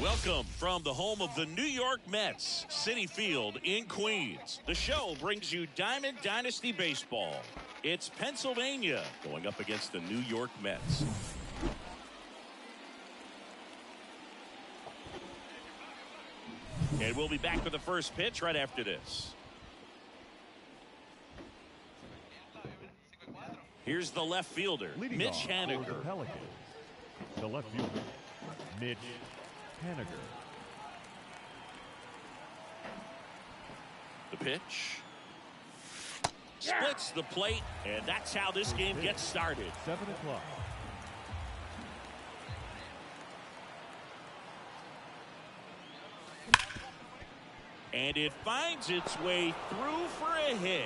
Welcome from the home of the New York Mets, Citi Field in Queens. The show brings you Diamond Dynasty Baseball. It's Pennsylvania going up against the New York Mets. And we'll be back with the first pitch right after this. Here's the left fielder, Mitch Haniger. The left fielder, Mitch Haniger. The pitch. Splits the plate, and that's how this game gets started. 7 o'clock. And it finds its way through for a hit.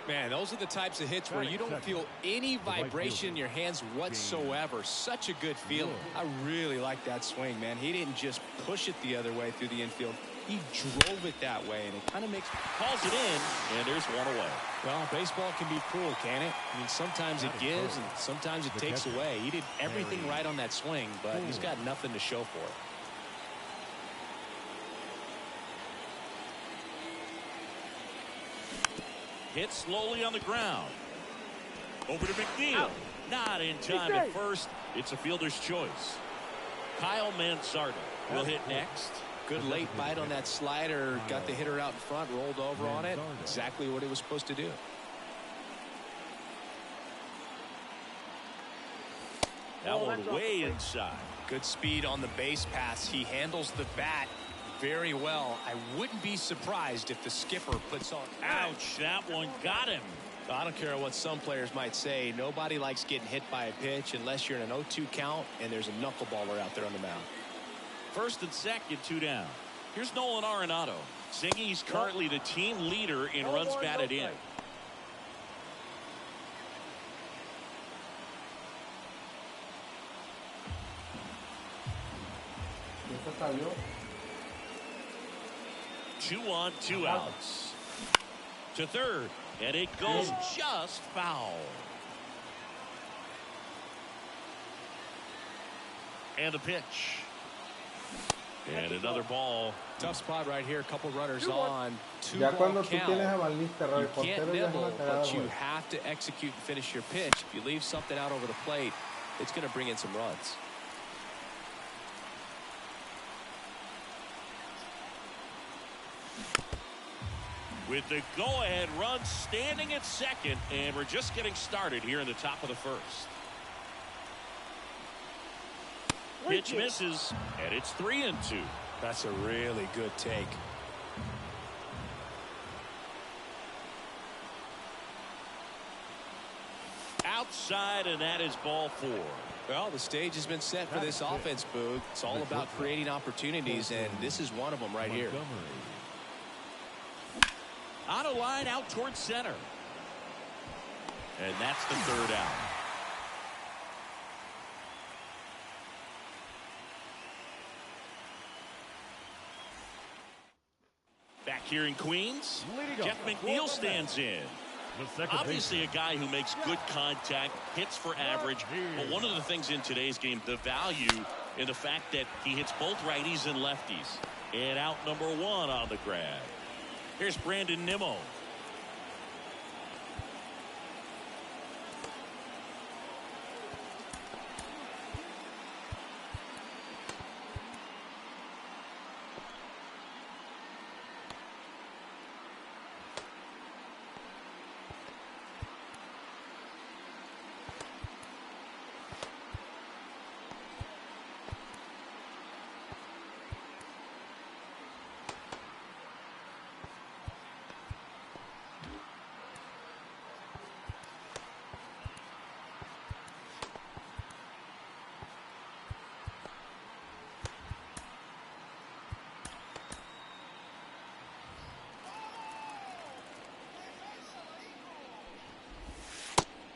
Man, those are the types of hits where you don't feel any vibration in your hands whatsoever. Such a good feeling. I really like that swing, man. He didn't just push it the other way through the infield. He drove it that way, and it kind of makes... Calls it in, and there's one away. Well, baseball can be cruel, can it? I mean, sometimes it gives, and sometimes it takes away. He did everything right on that swing, but he's got nothing to show for it. Hit slowly on the ground. Over to McNeil. Not in time at first. It's a fielder's choice. Kyle Mansardo will hit next. Good late bite on that slider. Got the hitter out in front, rolled over on it. Exactly what he was supposed to do. That one way inside. Good speed on the base pass. He handles the bat very well. I wouldn't be surprised if the skipper puts on. Ouch, that one got him. I don't care what some players might say. Nobody likes getting hit by a pitch unless you're in an 0-2 count and there's a knuckleballer out there on the mound. First and second, 2 down. Here's Nolan Arenado. He's currently the team leader in runs batted in. Two on, 2 outs. To third, and it goes just foul. And the pitch. And another ball. Tough spot right here. A couple runners on. 2-ball count. You can't nibble, but you have to execute and finish your pitch. If you leave something out over the plate, it's going to bring in some runs. With the go-ahead run standing at second, and we're just getting started here in the top of the first. Pitch misses, and it's 3-2. That's a really good take. Outside, and that is ball 4. Well, the stage has been set for this offense, Boog. It's all about creating opportunities, and this is one of them right here. On a line out towards center. And that's the 3rd out. Back here in Queens, Jeff McNeil stands in. Obviously a guy who makes good contact, hits for average, but one of the things in today's game, the value in the fact that he hits both righties and lefties. And out number 1 on the grab. Here's Brandon Nimmo.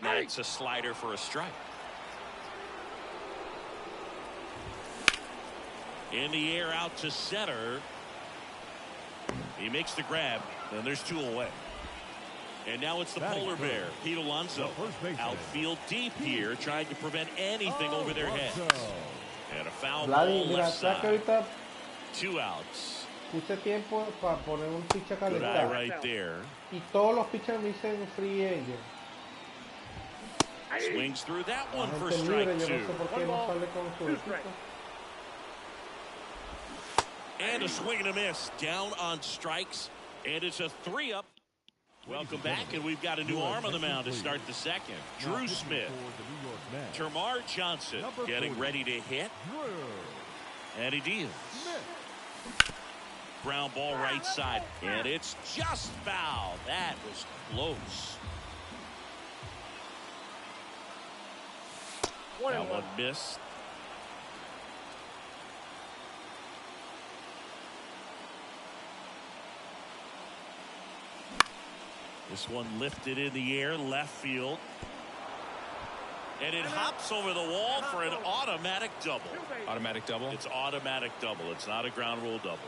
That's a slider for a strike. In the air out to center. He makes the grab, and there's 2 away. And now it's the polar bear, Pete Alonso. Outfield deep here, trying to prevent anything over their heads. And a foul ball left side. 2 outs. Puse tiempo para poner un pitch a Good eye calentar. right there. Y todos los pitchers me dicen free agent. Swings through that one for Agente strike libre, yo 2. no sé por qué no sale con su equipo. And a swing and a miss. Down on strikes. And it's a 3-up. Welcome back, and we've got a new arm on the mound to start the second. Drew Smith. Termarr Johnson getting ready to hit. And he deals. Ground ball right side. And it's just foul. That was close. That one missed. This one lifted in the air, left field. And it hops over the wall for an automatic double. Automatic double? It's automatic double. It's not a ground rule double.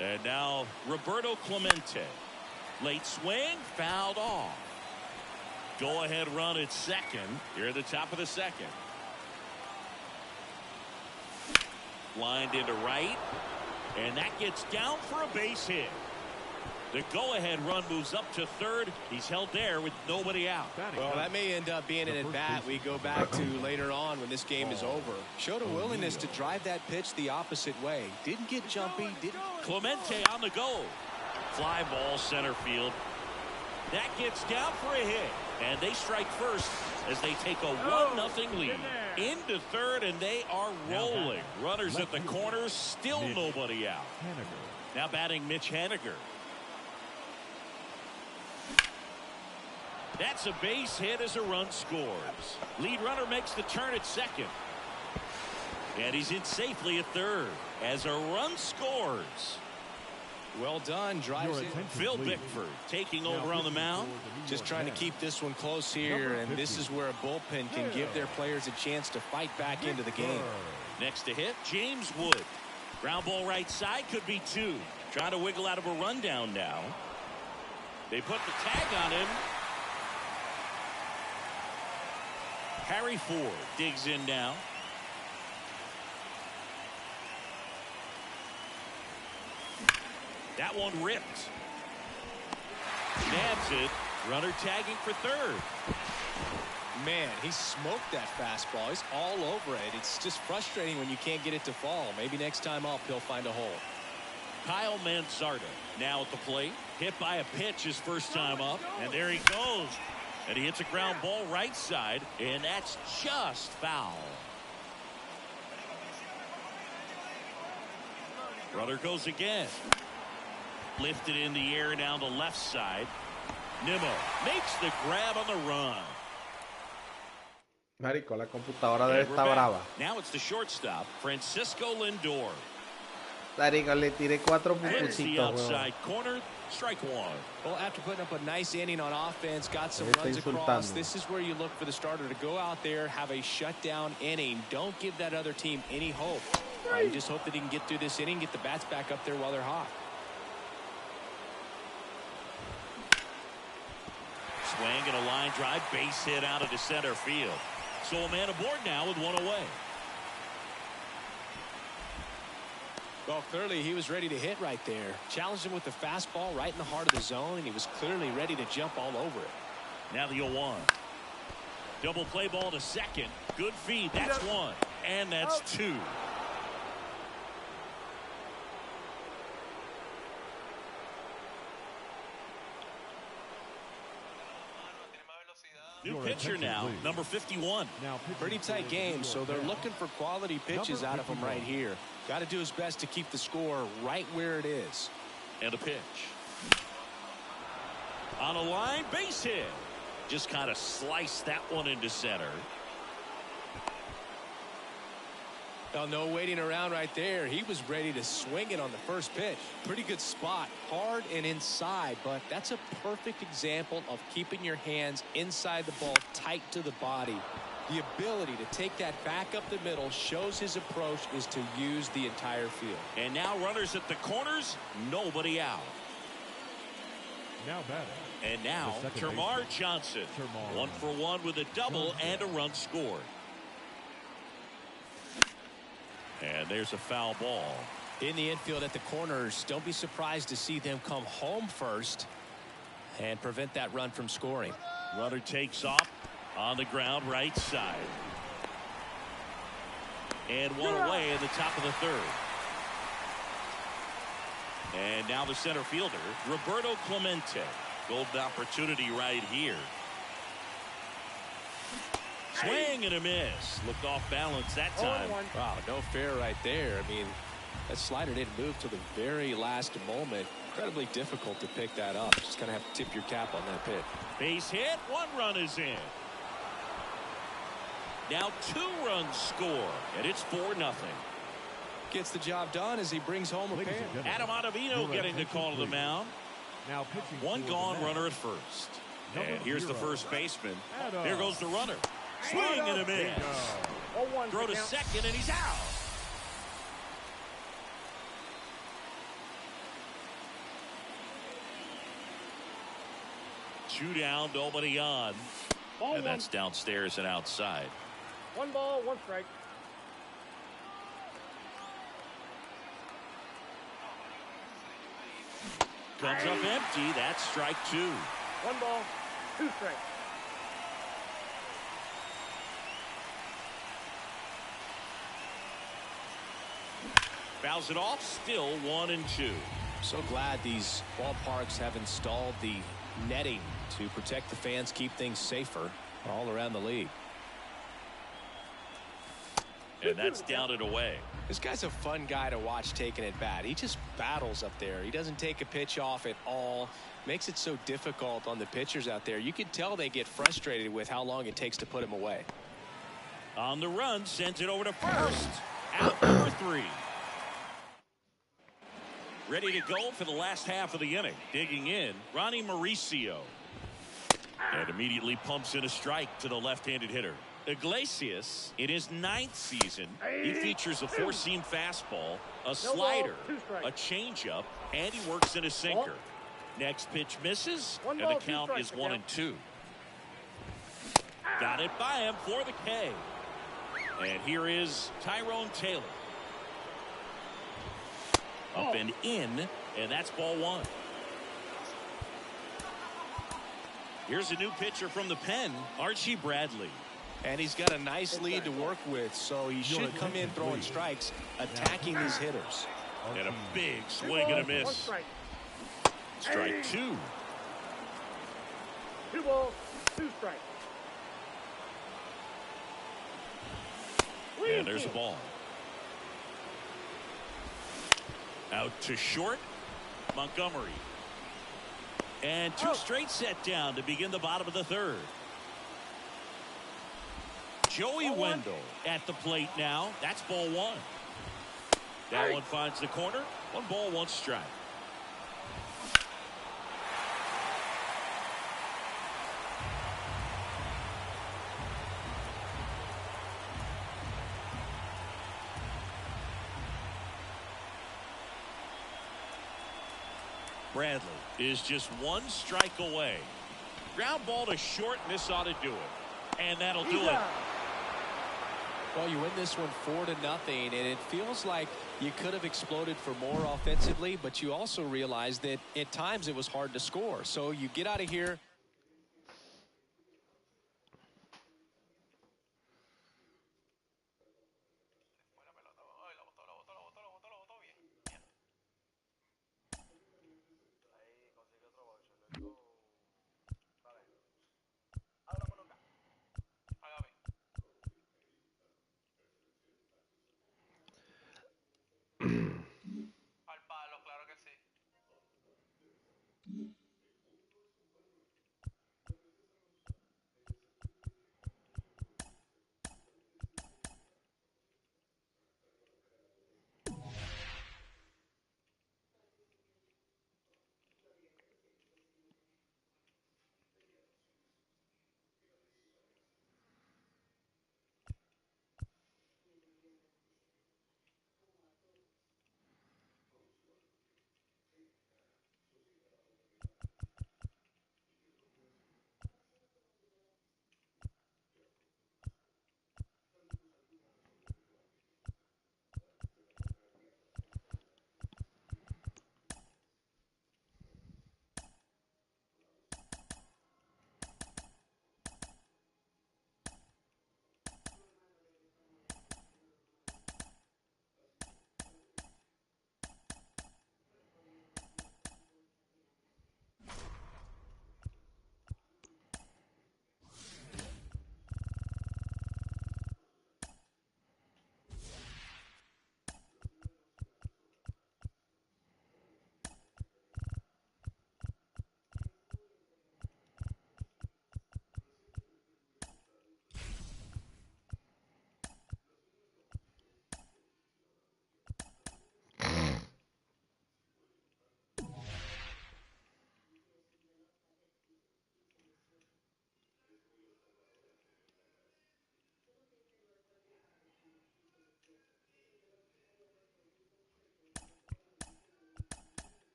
And now Roberto Clemente. Late swing, fouled off. Go ahead run at second. Here at the top of the second. Lined into right. And that gets down for a base hit. The go-ahead run moves up to third. He's held there with nobody out. Well, that may end up being an at-bat we go back to later on when this game is over. Showed a willingness to drive that pitch the opposite way. Didn't get jumpy. Clemente on the go. Fly ball center field. That gets down for a hit. And they strike first as they take a 1-0 lead. Into third, and they are rolling. Runners at the corners, still nobody out. Now batting Mitch Haniger. That's a base hit as a run scores. Lead runner makes the turn at second. And he's in safely at third as a run scores. Well done. Drives in. Phil Bickford taking over on the mound. Just trying to keep this one close here, and this is where a bullpen can give their players a chance to fight back into the game. Next to hit, James Wood. Ground ball right side, could be 2. Trying to wiggle out of a rundown now. They put the tag on him. Harry Ford digs in now. That one ripped. Nabs it. Runner tagging for third. Man, he smoked that fastball. He's all over it. It's just frustrating when you can't get it to fall. Maybe next time up he'll find a hole. Kyle Manzardo now at the plate. Hit by a pitch his first time up. And there he goes. And he hits a ground ball right side. And that's just foul. Runner goes again. Lifted in the air down the left side. Nimmo makes the grab on the run. Marico, la computadora debe estar brava. Now it's the shortstop, Francisco Lindor. Marico, le tiré 4 Hits the puntitos, outside corner, strike 1. Well, after putting up a nice inning on offense, got some runs insultando. across, this is where you look for the starter to go out there, have a shutdown inning. Don't give that other team any hope. You just hope that he can get through this inning, get the bats back up there while they're hot. Swing and a line drive, base hit out of the center field. So a man aboard now with one away. Well, clearly he was ready to hit right there. Challenged him with the fastball right in the heart of the zone, and he was clearly ready to jump all over it. Now the 0-1. Double play ball to second. Good feed. That's 1. And that's 2. New pitcher now, number 51. Pretty tight game, so they're looking for quality pitches out of him right here. Got to do his best to keep the score right where it is. And a pitch. On a line, base hit. Just kind of sliced that one into center. Well, no waiting around right there. He was ready to swing it on the first pitch. Pretty good spot, hard and inside, but that's a perfect example of keeping your hands inside the ball tight to the body. The ability to take that back up the middle shows his approach is to use the entire field. And now runners at the corners, nobody out. Now batting. And now, Termarr Johnson. 1-for-1 with a double and a run scored. And there's a foul ball. In the infield at the corners, don't be surprised to see them come home first and prevent that run from scoring. Runner takes off on the ground right side. And one away in the top of the third. And now the center fielder, Roberto Clemente. Golden opportunity right here. Swing and a miss. Looked off balance that time. Wow, no fair right there. I mean, that slider didn't move to the very last moment. Incredibly difficult to pick that up. Just kind of have to tip your cap on that pitch. Base hit. 1 run is in. Now 2 runs score, and it's 4-0. Gets the job done as he brings home a pair. Adam Ottavino getting the call to the mound. Now pitching. 1 gone runner at first. And here's the first baseman. There goes the runner. Swing and a miss. Throw to second, and he's out. Two down, nobody on. And that's downstairs and outside. 1 ball, 1 strike. Comes up empty. That's strike 2. 1 ball, 2 strikes. Fouls it off. Still 1-2. So glad these ballparks have installed the netting to protect the fans, keep things safer all around the league. And that's down and away. This guy's a fun guy to watch taking at bat. He just battles up there. He doesn't take a pitch off at all. Makes it so difficult on the pitchers out there. You can tell they get frustrated with how long it takes to put him away. On the run, sends it over to first. Out number 3. Ready to go for the last half of the inning. Digging in, Ronnie Mauricio. And immediately pumps in a strike to the left-handed hitter. Iglesias, in his 9th season, he features a 4-seam fastball, a slider, a changeup, and he works in a sinker. Next pitch misses, and the count is 1-2. Got it by him for the K. And here is Tyrone Taylor. Up and in, and that's ball 1. Here's a new pitcher from the pen, Archie Bradley. And he's got a nice lead to work with, so he should come in throwing strikes, attacking these hitters. And a big swing and a miss. Strike 2. 2 balls, 2 strikes. And there's a ball. Out to short, Montgomery. And 2 straight set down to begin the bottom of the third. Joey Wendell at the plate now. That's ball 1. That one finds the corner. 1 ball, 1 strike. Bradley is just 1 strike away. Ground ball to short, and this ought to do it. And that'll do it. Well, you win this one 4-0, and it feels like you could have exploded for more offensively, but you also realize that at times it was hard to score. So you get out of here.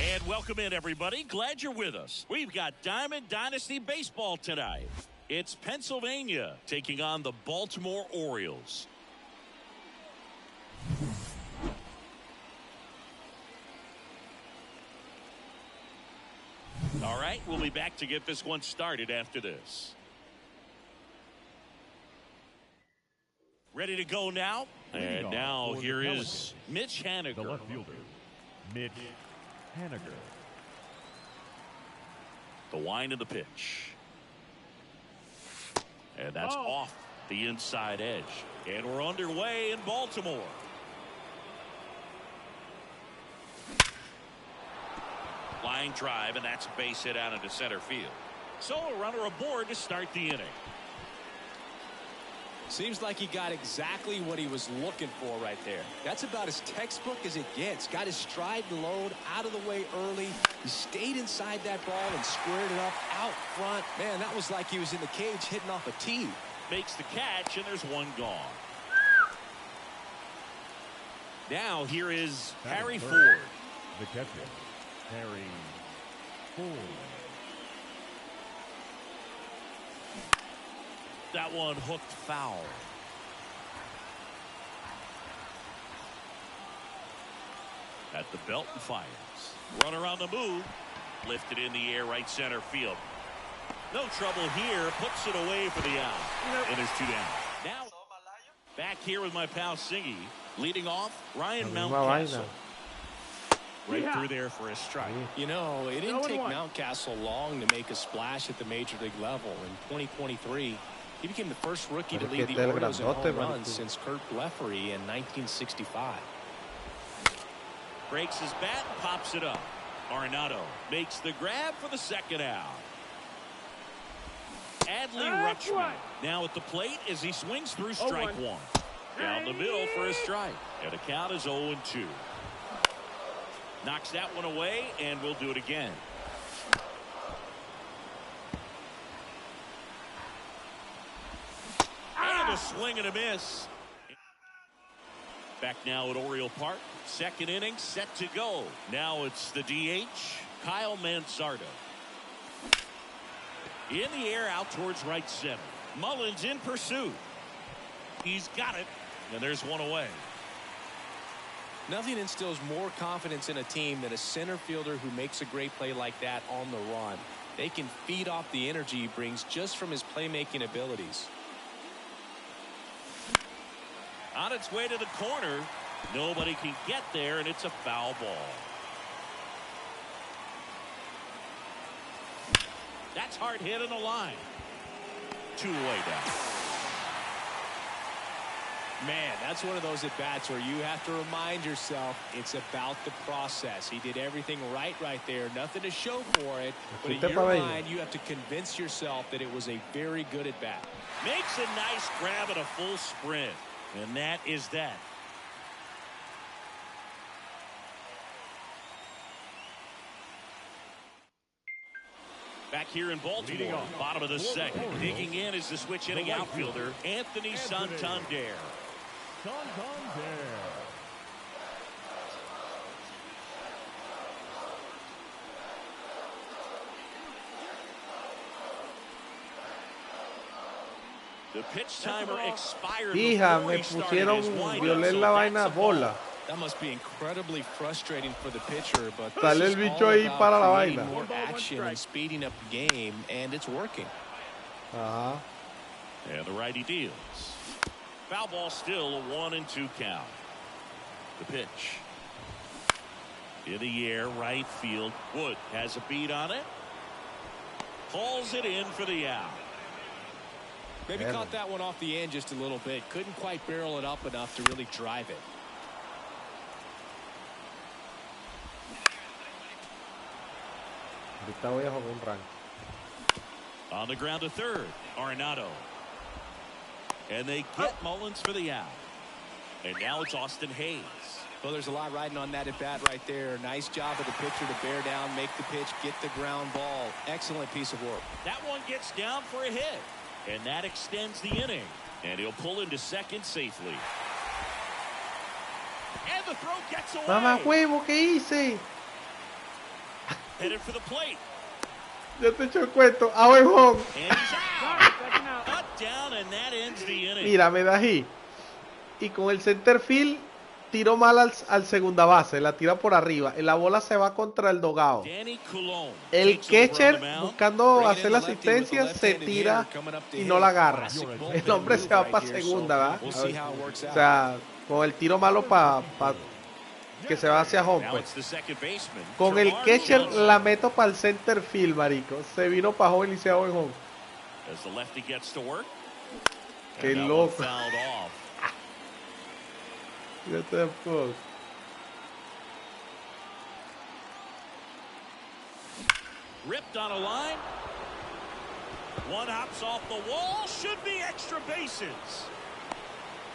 And welcome in, everybody. Glad you're with us. We've got Diamond Dynasty Baseball tonight. It's Pennsylvania taking on the Baltimore Orioles. All right, we'll be back to get this one started after this. Ready to go now? And now here is Mitch Haniger. The left fielder, Mitch Haniger. The wind of the pitch. And that's off the inside edge. And we're underway in Baltimore. Line drive, and that's a base hit out into center field. So a runner aboard to start the inning. Seems like he got exactly what he was looking for right there. That's about as textbook as it gets. Got his stride load out of the way early. He stayed inside that ball and squared it up out front. Man, that was like he was in the cage hitting off a tee. Makes the catch, and there's one gone. Now here is Harry Ford. The catcher, Harry Ford. That one hooked foul. At the belt and fires. Runner on the move. Lifted in the air, right center field. No trouble here. Puts it away for the out. And there's two down. Now back here with my pal Singy. Leading off, Ryan Mountcastle. Right through there for a strike. You know, it didn't take Mountcastle long to make a splash at the major league level. In 2023, he became the first rookie to lead the Orioles in home runs since Kurt Blefary in 1965. Breaks his bat and pops it up. Arenado makes the grab for the second out. Adley Rutschman now at the plate as he swings through strike one. Down the middle for a strike. And the count is 0-2. Knocks that one away, and we'll do it again. And a swing and a miss. Back now at Oriole Park. Second inning set to go. Now it's the DH, Kyle Mansardo. In the air out towards right center. Mullins in pursuit. He's got it, and there's one away. Nothing instills more confidence in a team than a center fielder who makes a great play like that on the run. They can feed off the energy he brings just from his playmaking abilities. On its way to the corner. Nobody can get there, and it's a foul ball. That's hard hit in the line. Two away down. Man, that's one of those at-bats where you have to remind yourself it's about the process. He did everything right there. Nothing to show for it. But in your mind, you have to convince yourself that it was a very good at-bat. Makes a nice grab at a full sprint. And that is that. Back here in Baltimore, bottom of the second. Digging in is the switch hitting outfielder, Anthony Santander. The pitch timer expired. Hija, me pusieron, violé la vaina bola. That must be incredibly frustrating for the pitcher, but sale el bicho ahí para la vaina. More action and speeding up the game, and it's working. And the righty deals. Foul ball, still a 1-2 count. The pitch. In the air, right field. Wood has a beat on it. Pulls it in for the out. Maybe caught that one off the end just a little bit. Couldn't quite barrel it up enough to really drive it. On the ground to third, Arenado. And they get Mullins for the out. And now it's Austin Hayes. Well, there's a lot riding on that at-bat right there. Nice job of the pitcher to bear down, make the pitch, get the ground ball. Excellent piece of work. That one gets down for a hit. And that extends the inning. And he'll pull into second safely. And the throw gets away. Mamá huevo, ¿qué hice? Headed for the plate. Yo te echo el cuento. A buen home. And he's out. Cut down, and that ends the inning. Mira, me da ahí. Y con el center field tiró mal al segunda base. La tira por arriba. La bola se va contra el dogado. El catcher, buscando hacer la asistencia, se tira y no la agarra. El hombre se va para segunda, ¿verdad? O sea, con el tiro malo para que se va hacia home, pues. Con el catcher la meto para el center field, marico. Se vino para home y se va en home. Qué loco. What the fuck? Ripped on a line. One hops off the wall. Should be extra bases.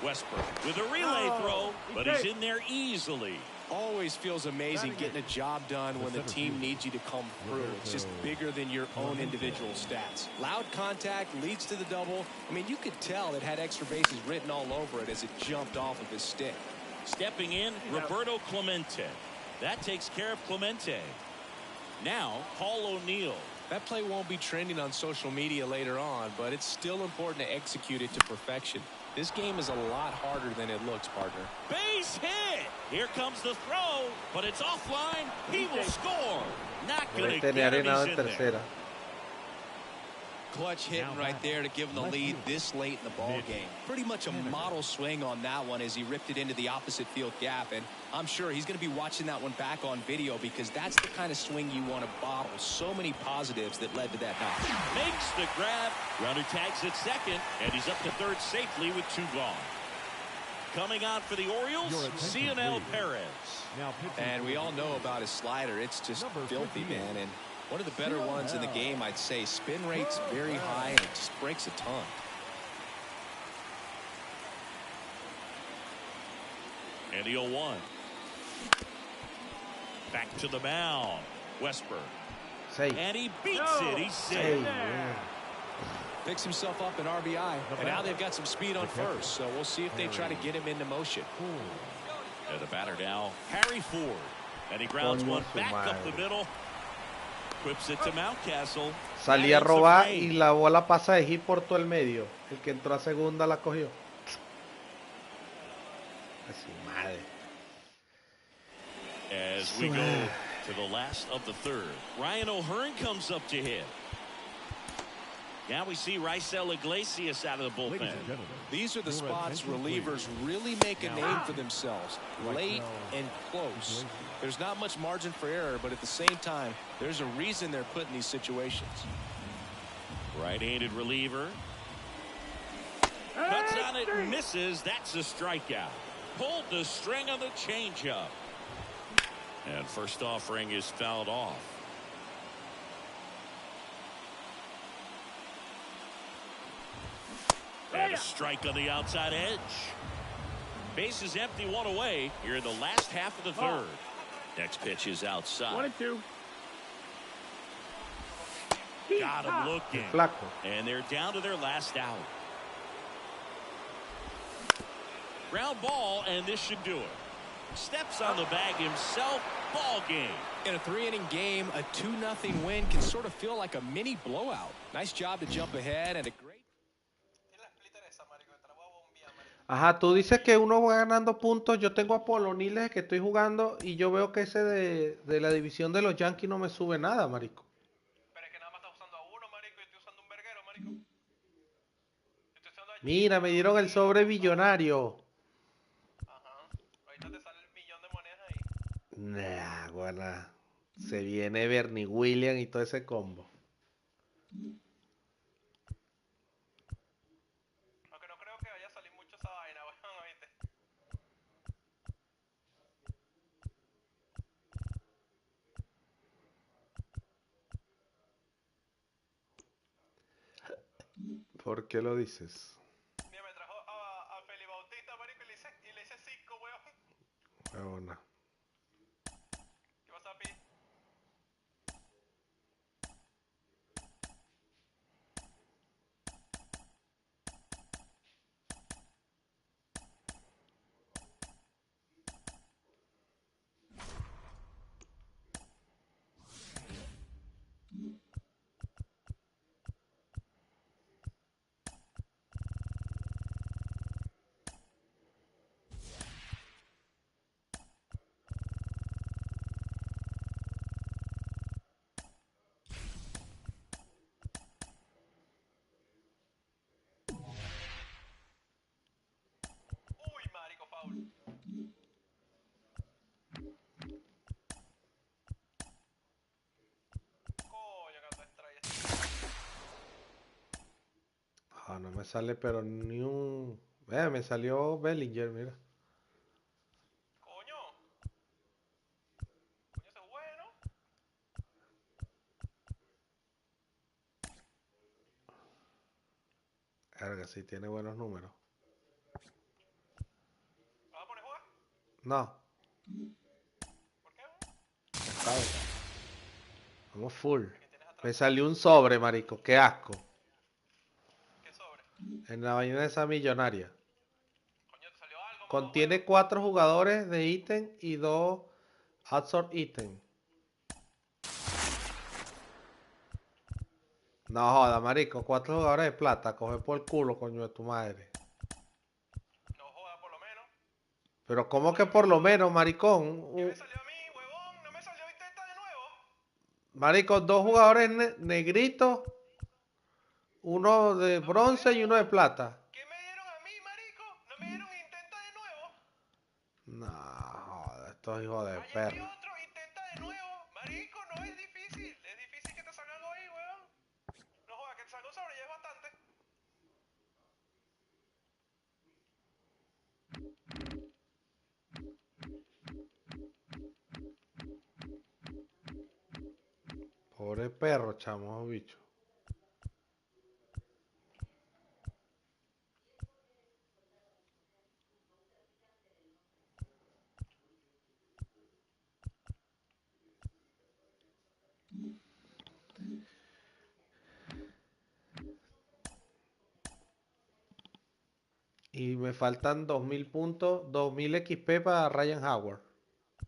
Westbrook with a relay throw, but he's in there easily. Always feels amazing getting a job done when the team needs you to come through. It's just bigger than your own individual stats. Loud contact leads to the double. I mean, you could tell it had extra bases written all over it as it jumped off of his stick. Stepping in, Roberto Clemente. That takes care of Clemente. Now, Paul O'Neill. That play won't be trending on social media later on, but it's still important to execute it to perfection. This game is a lot harder than it looks, partner. Base hit! Here comes the throw, but it's offline. He will score. Not going to get him. He's in there. Clutch hitting right there to give him the lead this late in the ball game. Pretty much a model swing on that one as he ripped it into the opposite field gap, and I'm sure he's going to be watching that one back on video because that's the kind of swing you want to bottle. So many positives that led to that knock. Makes the grab. Runner tags at second, and he's up to third safely with 2 gone. Coming out for the Orioles, Cionel Perez. And we all know about his slider. It's just filthy, man. And one of the better ones in the game, I'd say. Spin rate's very high, and it just breaks a ton. And the 0-1. Back to the mound. Westbrook. And he beats it. He's safe. Picks himself up an RBI. And now they've got some speed on first. So we'll see if they try to get him into motion. And the batter now, Harry Ford. And he grounds one back up the middle. Whips it to Mountcastle. Salí a robar y la bola pasa de hit por todo el medio. El que entró a segunda la cogió. A su madre. As we go to the last of the third, Ryan O'Hearn comes up to hit. Now we see Raisel Iglesias out of the bullpen. These are the spots relievers really make a name for themselves. Late and close. There's not much margin for error, but at the same time, there's a reason they're put in these situations. Right-handed reliever. Cuts on it and misses. That's a strikeout. Pulled the string on the changeup. And first offering is fouled off. And a strike on the outside edge. Base is empty, 1 away here in the last half of the third. Next pitch is outside. 1-2. Got him looking. And they're down to their last out. Ground ball, and this should do it. Steps on the bag himself. Ball game. In a 3-inning game, a 2-0 win can sort of feel like a mini blowout. Nice job to jump ahead and a great. Ajá, tú dices que uno va ganando puntos. Yo tengo a Poloniles que estoy jugando y yo veo que ese de la división de los Yankees no me sube nada, marico. Pero es que nada más estás usando a uno, marico, y estoy usando un verguero, marico. Estoy usando a... Mira, me dieron el sobre billonario. Ajá. Ahorita te sale el millón de monedas ahí. Nah, bueno. Se viene Bernie Williams y todo ese combo. ¿Por qué lo dices? Mira, me trajo a Feli Bautista, marico, y le hice 5, weón. Bueno. ¿Qué pasa, Pi? me sale, pero ni un... me salió Bellinger, mira. Coño. Coño, ese es bueno. Verga, sí tiene buenos números. ¿Lo vas a poner a jugar? No, ¿Por qué? ¿sabes? Vamos full. ¿Quién tienes atrás? Me salió un sobre, marico. Qué asco. ¿Qué sobre? En la vaina de esa millonaria. Coño, te salió algo, mamá. Contiene 4 jugadores de ítem y 2 absorb ítem. No joda, marico. 4 jugadores de plata. Coge por el culo, coño de tu madre. No joda, por lo menos. Pero ¿cómo que por lo menos, maricón? ¿Qué me salió a mí, huevón? ¿No me salió intenta de nuevo? Marico, 2 jugadores negritos. Uno de bronce y uno de plata. ¿Qué me dieron a mí, marico? ¿No me dieron intenta de nuevo? No, joda, estos hijos de Allá hay perro. otro, intenta de nuevo. Marico, no es difícil. Es difícil que te salga algo ahí, weón. No joda, que te salga un sobre ya es bastante. Pobre perro, chamo, bicho. Y me faltan 2000 puntos, 2000 XP para Ryan Howard.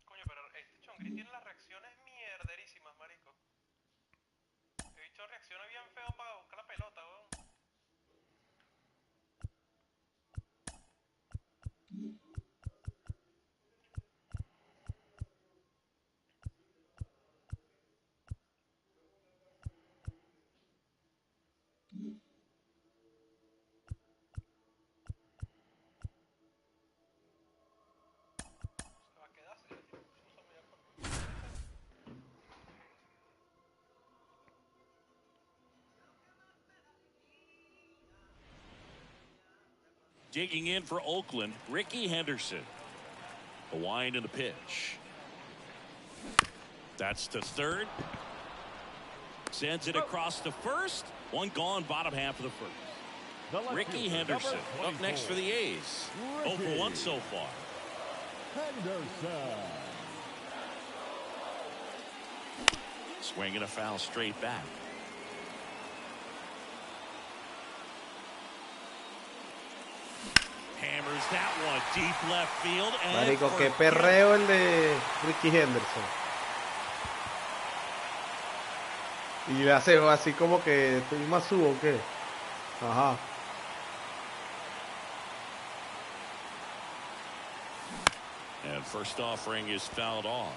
Coño, pero este Chongri tiene las reacciones mierderísimas, marico. He dicho reacciona bien feo para buscar la pelota, weón. Se va a quedar, se le tiene mucho uso media por... Digging in for Oakland, Ricky Henderson. A wind and a pitch. That's to third. Sends it across to first. One gone, bottom half of the first. Ricky Henderson up next for the A's. 0 for 1 so far. Henderson. Swing and a foul straight back. Hammers that one deep left field. Marico, qué perreo el de Ricky Henderson. Y le hace así como que estoy más subo o qué. Ajá. And first offering is fouled off.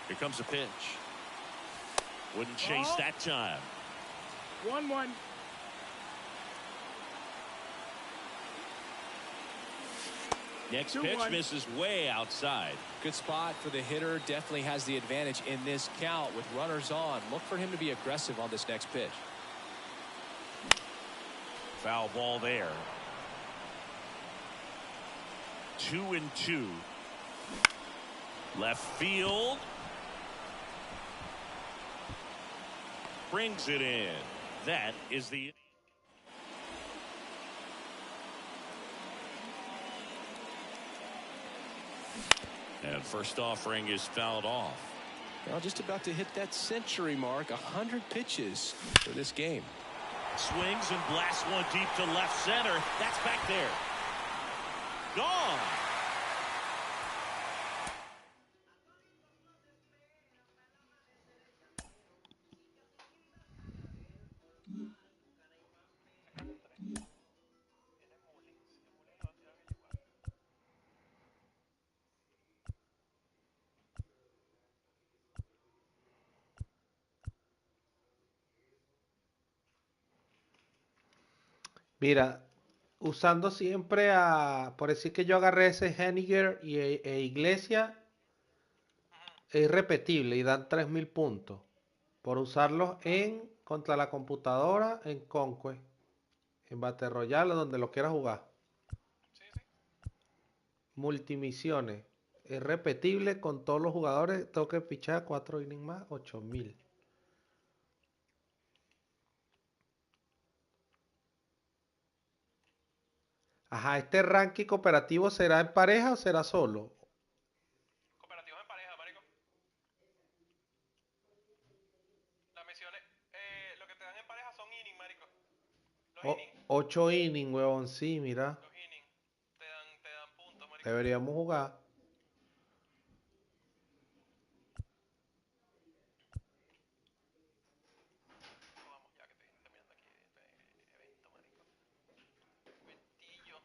Here comes a pitch. Wouldn't chase that time. 1-1. Next pitch misses way outside. Good spot for the hitter. Definitely has the advantage in this count with runners on. Look for him to be aggressive on this next pitch. Foul ball there. 2-2. Left field. Brings it in. That is the... And first offering is fouled off. Well, just about to hit that century mark. 100 pitches for this game. Swings and blasts one deep to left center. That's back there. Gone. Mira, usando siempre a... Por decir que yo agarré ese Henniger e Iglesia, es irrepetible y dan 3000 puntos. Por usarlos contra la computadora, en Conquest, en Battle Royale, donde lo quieras jugar. Sí, sí. Multimisiones. Es repetible con todos los jugadores. Tengo que pichar 4 innings más, 8000. Ajá, ¿este ranking cooperativo será en pareja o será solo? Cooperativos en pareja, marico. Las misiones, lo que te dan en pareja son innings, marico. Los innings. 8 innings, huevón, sí, mira. Los innings. Te dan puntos, marico. Deberíamos jugar. Vamos, ya que estoy terminando aquí este evento, marico. Eventillo.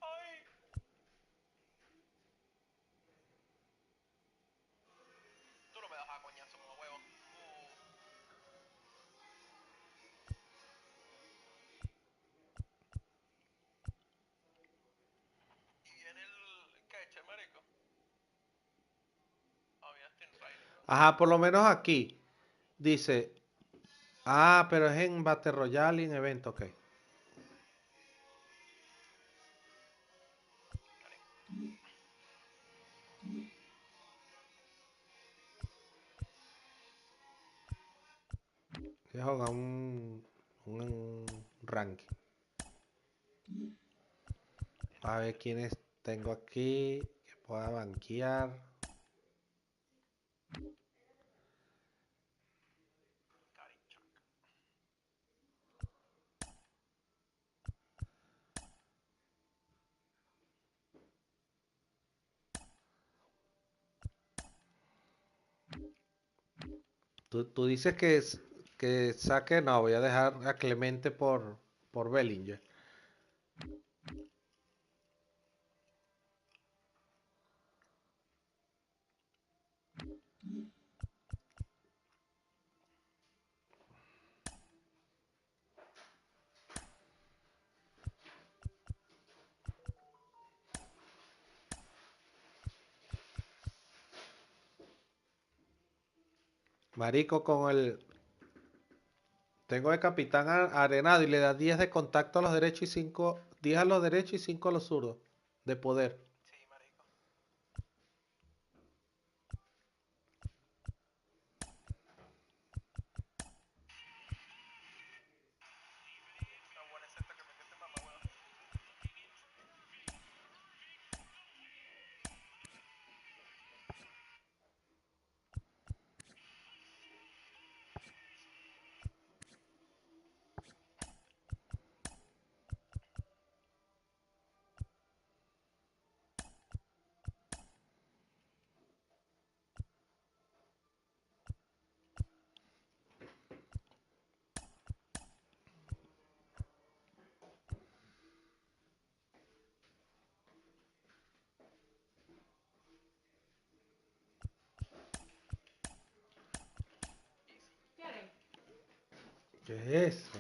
¡Ay! Tú no me das a coñazo, como huevo. Y viene el catcher, marico. Ah, mira, Steam Riley. Ajá, por lo menos aquí. Dice. Ah, pero es en Battle Royale y en evento, ok. Voy a jugar un ranking. A ver quiénes tengo aquí que pueda banquear. Tú dices que saque. No, voy a dejar a Clemente por Bellinger. Marico con el. Tengo de capitán Arenado y le da 10 de contacto a los derechos y 5. 10 a los derechos y 5 a los zurdos. De poder. Sí, marico. Está buena esa que mete este mamá, weón. ¿Qué es eso?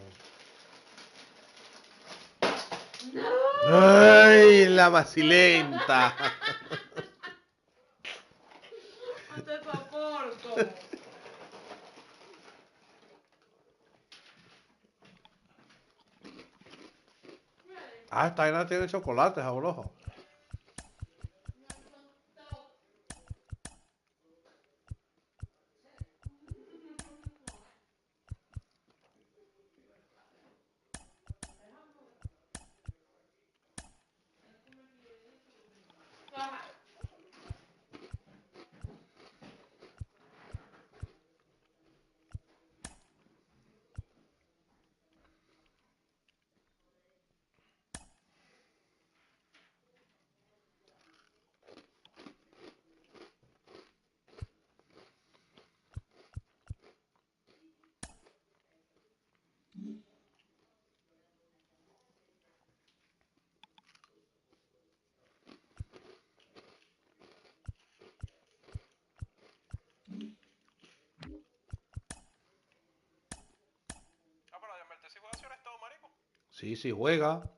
¡Ay, la vacilenta! Te soporto. Ah, esta vaina tiene chocolate, sabroso. Ah, pero llamarte si juega acciones todo, marico. Sí, sí, juega.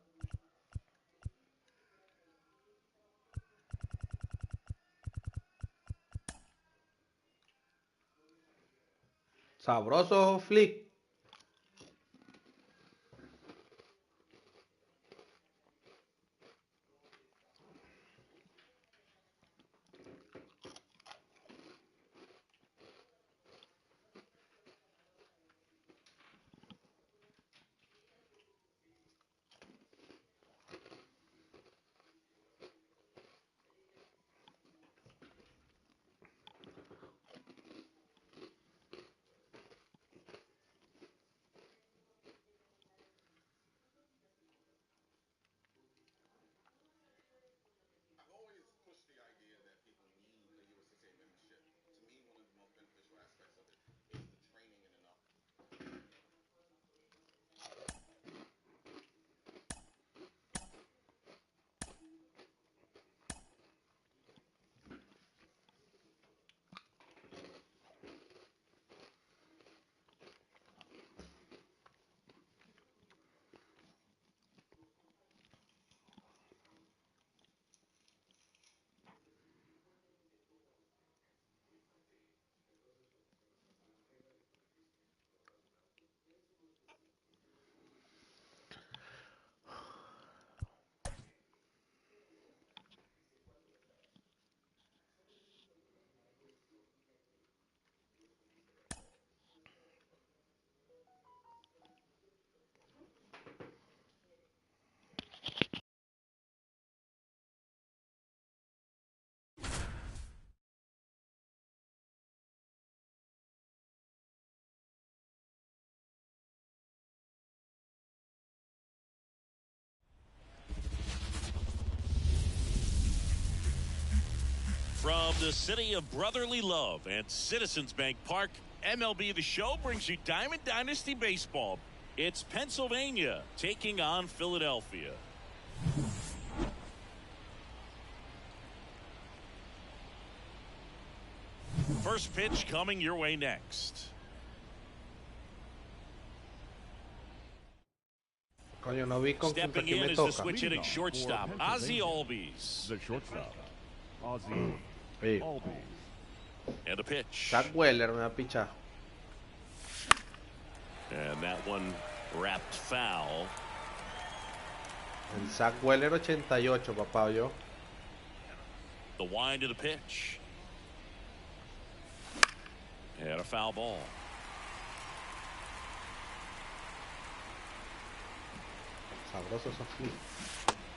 Sabroso flick. From the city of brotherly love and Citizens Bank Park, MLB The Show brings you Diamond Dynasty Baseball. It's Pennsylvania taking on Philadelphia. First pitch coming your way next. Coño, no vi con Stepping quién in me is the toca. switch hitting shortstop, Ozzie Albies. The shortstop, Ozzie Sí. Albies. And a pitch. Zach Weller me va a pichar. And that one wrapped foul. El Zach Weller 88, papá, yo. The wind of the pitch. And a foul ball. Sabroso eso sí.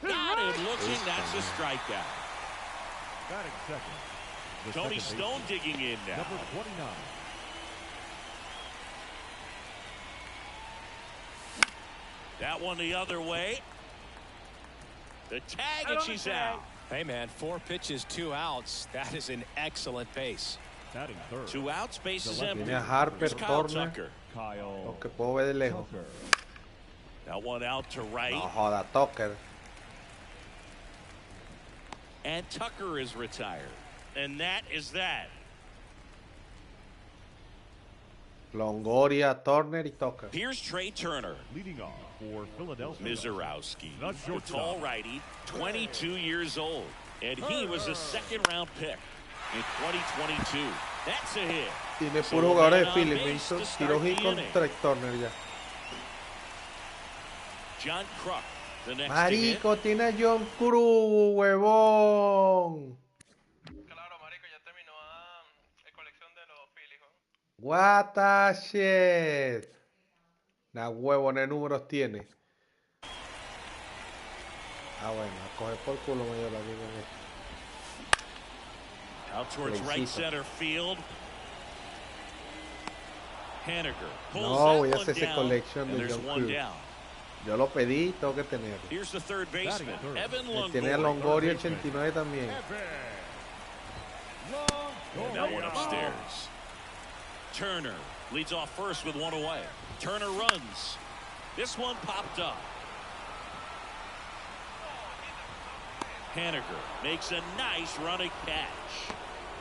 Got him looking. That's a strikeout. Batting second. The Tony second Stone baseman, digging in now. number 29. That one the other way. The tag, and she's out. Hey, man, 4 pitches, 2 outs. That is an excellent pace. Batting third. 2 outs, base is empty. Tiene a Harper, Here's Kyle Turner. Tucker. Kyle Lo que puedo ver de lejos. Tucker. That one out to right. No joda, Tucker. And Tucker is retired. And that is that. Longoria, Turner y Tucker. Here's Trey Turner. Leading off for Philadelphia. Mizorowski, The the shortstop. tall righty, 22 years old. And he was a second-round pick in 2022. That's a hit. Tiene So puro a jugadores de man Philly. on Me base hizo to start tiro hit the con inning. Trey Turner ya. John Kruk, the next to hit. Marico, tiene a John Cruz, huevón. Claro, marico, ya terminó la colección de los Phillies, ¿no? What the shit. La huevona de números tiene. Ah, bueno, a coger por culo me dio la liga en esto. Out towards right Felicito. center field. Haniger pulls No, that voy a one hacer ese down, collection and de there's John one Cruz. down. Yo lo pedí, tengo que tenerlo. Here's the third baseman, Batting third. Evan Tiene a Longoria. Longoria 89 también. And that one upstairs. Turner leads off first with one away. Turner runs. This one popped up. Haniger makes a nice running catch.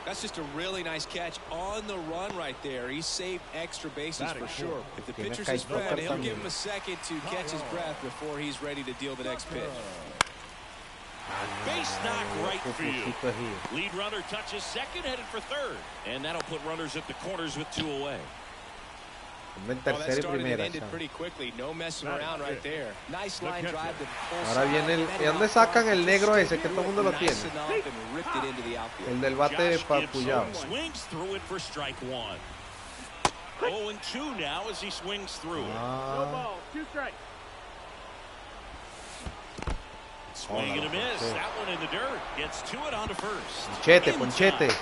That's just a really nice catch on the run right there. He saved extra bases Batting for sure. fourth. If the Tiene pitcher's Kai his friend, Tucker he'll también. give him a second to catch his breath before he's ready to deal the next pitch. Base knock right field. Pupusito es here. Lead runner touches second, headed for third. And that'll put runners at the corners with 2 away. En tercera y primera. Ahora viene el... ¿De dónde sacan el negro ese que todo el mundo lo tiene? El del bate papullado. 0-2 now as he swings through it. No ball, 2 strikes. Swing and a miss. That one in the dirt. Gets to it onto first. Ponchete.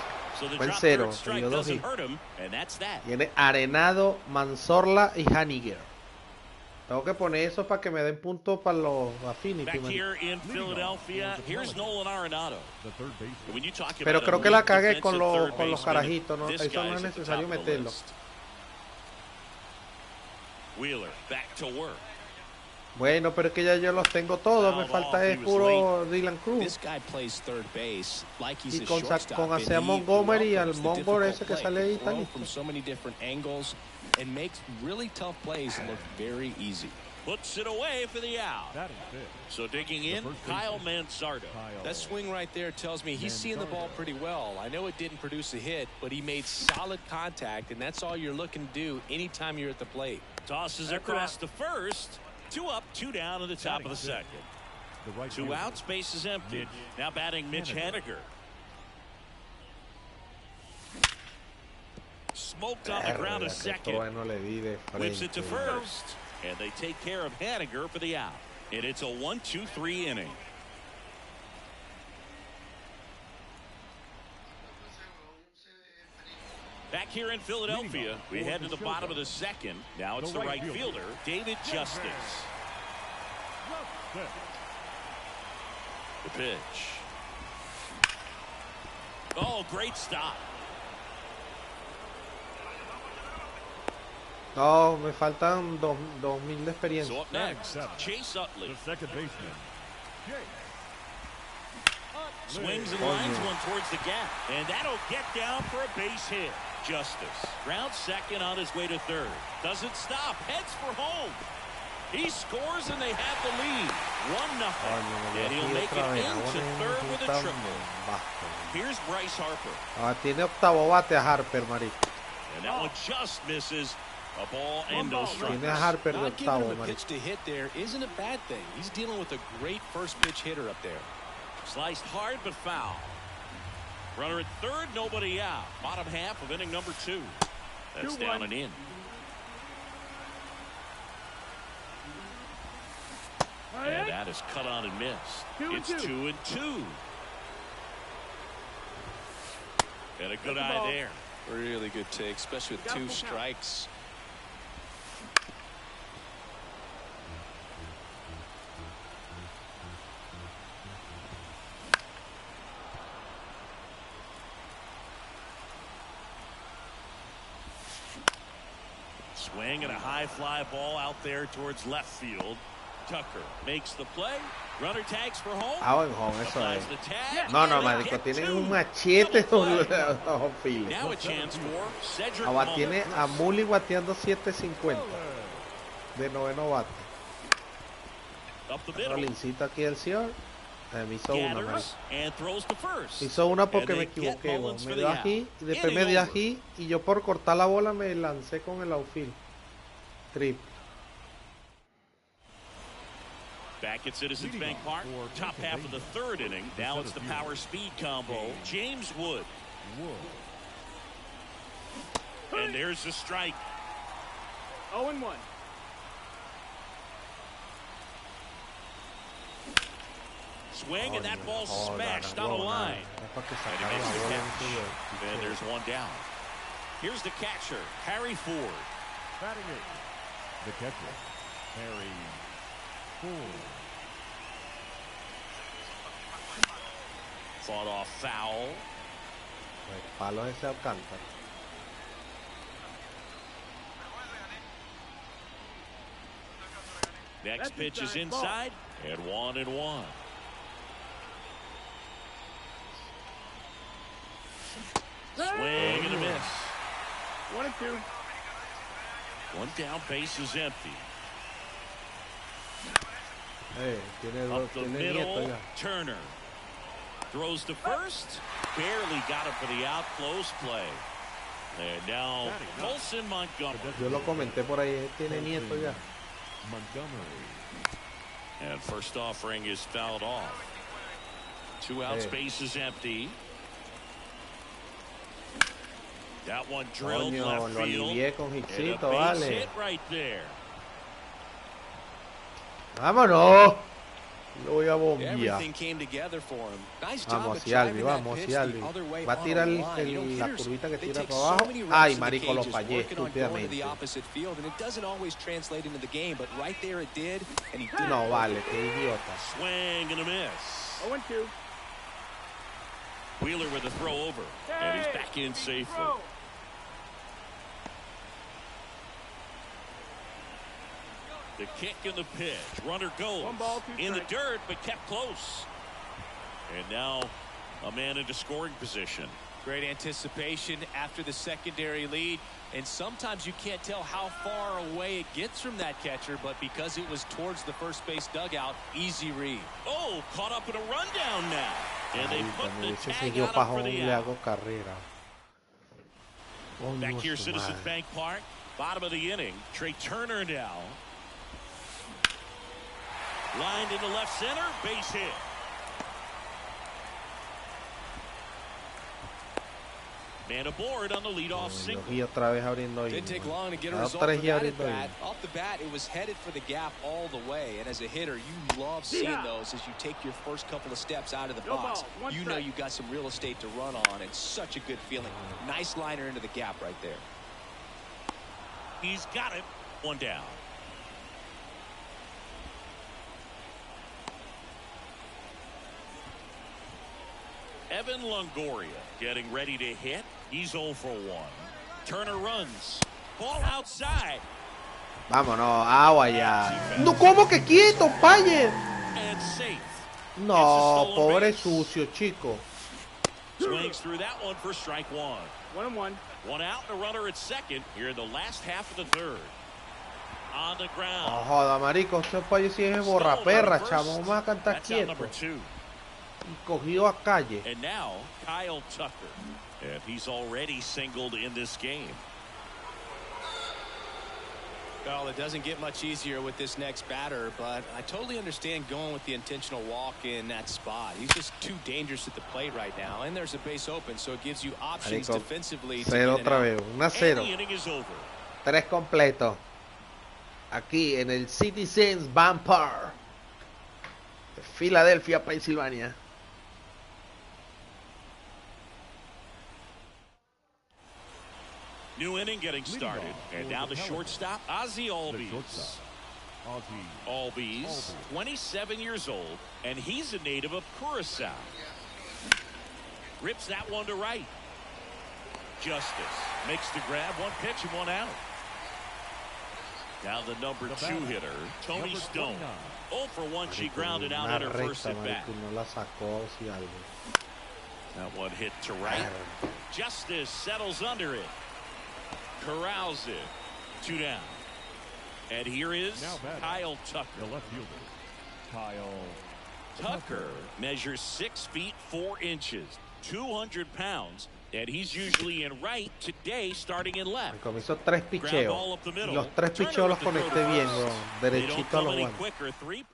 Buen cero. Tiene Arenado, Manzorla y Haniger. Tengo que poner eso para que me den puntos para los Affinity. Pero creo que la cagué con los carajitos, ¿no? Eso no es necesario meterlo. Wheeler back to work. Bueno, pero es que ya yo los tengo todos. Me falta es puro Dylan Cruz. Y con hacer Montgomery y al Mongo ese que sale ahí está listo. Puts it away for the out. So digging in, Kyle Mansardo. That swing right there tells me he's seeing the ball pretty well. I know it didn't produce a hit, but he made solid contact, and that's all you're looking to do anytime you're at the plate. Tosses across the first. 2 up, 2 down in the top of the second. 2 outs, base is empty. Now batting Mitch Haniger. Smoked on the ground a second. Whips it to first. And they take care of Haniger for the out. And it's a 1-2-3 inning. Back here in Philadelphia, we head to the bottom of the second. Now it's the right fielder, David Justice. The pitch. Oh, great stop. No, me faltan 2000 de experiencia. So up next, Chase Utley. The second baseman. Swings and lines one towards the gap. And that'll get down for a base hit. Justice. Ground second on his way to third. Doesn't stop. Heads for home. He scores and they have the lead. 1-0. And he'll make it into third with a triple. Here's Bryce Harper. Tiene octavo bate a Harper, marico. And that one just misses. A ball and no strikes. Tiene a Harper de Not giving octavo, him a pitch marico. to hit there isn't a bad thing. He's dealing with a great first pitch hitter up there. Sliced hard but foul. Runner at third, nobody out. Bottom half of inning number 2. That's down and in. And that is cut on and missed. It's 2-2. And a good eye there. Really good take, especially with 2 strikes. Swing and a high fly ball out there towards left field. Tucker makes the play. Runner tags for home. En home, eso es. No, marico, tienen un machete los files. Now a chance for Cedric Ahora tiene a Muli bateando 7.50 de noveno bate. Rolincito aquí del señor. Me hizo una, marico. Hizo una porque me equivoqué. Me dio ají, y después me dio ají, y yo por cortar la bola me lancé con el outfield. Triple. Back at Citizens Bank Park, top half of the third inning. Now it's the power speed combo. James Wood. And there's the strike. 0-1. Swing and that ball smashed on a line. And he makes the catch. And there's one down. Here's the catcher, Harry Ford. Batting it. The catcher, Harry Ford. Fought off foul. El palo ese Alcántara. Next pitch is inside, and 1-1. Swing and a miss. 1-2. One down, base is empty. Up the middle, Turner throws to first. Barely got it for the out. Close play. And now Colson Montgomery. Yo lo comenté por ahí, tiene nieto ya. Montgomery. And first offering is fouled off. 2 out, space is empty. That one drilled left field. Con and a Hicksito, base vale. hit right there. Vámonos. Lo voy a bombear. Everything came together for him. Nice job Vamos, of si Albi, driving that vamos, pitch si the Albi. other way Va a on tirar the line. You know, la hitters, curvita que they tira take para so abajo. many reps Ay, in the marico, lo cages, fallé working on going to estúpidamente. the opposite field, and it doesn't always translate into the game, but right there it did, and he did. No, vale, qué idiota. Swing and a miss. 0-2. Wheeler with a throw over, and he's back in safely. The kick and the pitch. Runner goes 1 ball, 2 in the strikes. dirt, but kept close. And now a man into scoring position. Great anticipation after the secondary lead, and sometimes you can't tell how far away it gets from that catcher, but because it was towards the first base dugout, easy read. Oh, caught up in a rundown now. And they put Cuando the ese tag seguido on him for pajón the le out. hago carrera. Back Coño here, su Citizens madre. Bank Park. Bottom of the inning. Trey Turner now. Lined into left center. Base hit. Man aboard on the leadoff single. Y otra vez abriendo ahí. Didn't take long to get a Dado result tres for y that abriendo at ahí. bat. Off the bat, it was headed for the gap all the way. And as a hitter, you love seeing those as you take your first couple of steps out of the box. You know you got some real estate to run on, and such a good feeling. Nice liner into the gap right there. He's got it. One down. Evan Longoria getting ready to hit. He's 0 for 1. Turner runs. Ball outside. Vámonos, agua ya. No, ¿cómo que quieto, Payer? And safe. No, pobre sucio, chico. Swings through that one for strike 1. 1-1. 1 out and a runner at second here in the last half of the third. On the ground. No joda, marico, este Payer sí es borraperra, chamo. Vamos a cantar That's out quieto. number 2. Y cogido a calle. And now Kyle Tucker. And he's already singled in this game. Well, it doesn't get much easier with this next batter, but I totally understand going with the intentional walk in that spot. He's just too dangerous at the plate right now, and there's a base open, so it gives you options Marico, defensively. To cero get otra it vez, out. 1-0. And the inning is over. 3 completos. Aquí en el Citizens Bank Park de Filadelfia, Pensilvania. New inning getting started. And now the shortstop, Ozzy Albies. Albies, 27 years old, and he's a native of Curacao. Rips that one to right. Justice makes the grab. 1 pitch and 1 out. Now the number 2 hitter, Tony Stone. 0 for 1. She grounded out in her first at bat. No la sacó, si algo. That one hit to right. Justice settles under it. Corrals it. 2 down. And here is Kyle Tucker. The left fielder, Kyle Tucker measures 6 feet 4 inches, 200 pounds, and he's usually in right. Today, starting in left. Me hizo 3 picheos. Y los 3 picheos los conecté bien, bro. Derechito a los guantes.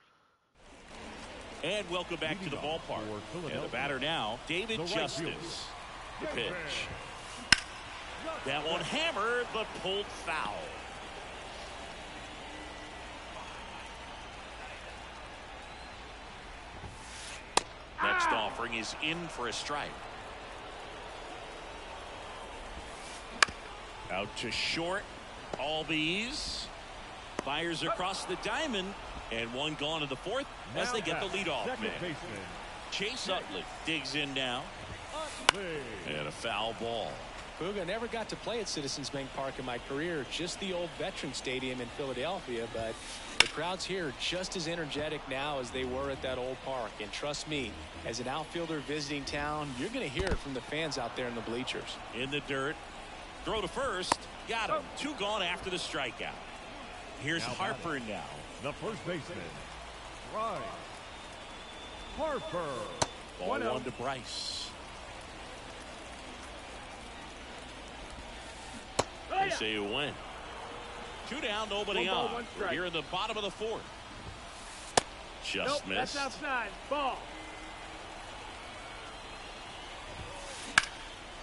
And welcome back to the ballpark. And the batter now, David Justice. The pitch. That one hammered, but pulled foul. Next offering is in for a strike. Out to short. Albies fires across the diamond, and 1 gone in the 4th as they get the leadoff man. Chase Utley digs in now. And a foul ball. Puga never got to play at Citizens Bank Park in my career, just the old Veteran Stadium in Philadelphia, but the crowds here are just as energetic now as they were at that old park. And trust me, as an outfielder visiting town, you're going to hear it from the fans out there in the bleachers. In the dirt. Throw to first. Got him. 2 gone after the strikeout. Here's Harper now. The first baseman, Bryce Harper. Ball 1 to Bryce. They say you win. 2 down, nobody on. We're here in the bottom of the 4th. Just missed. That's outside. Ball.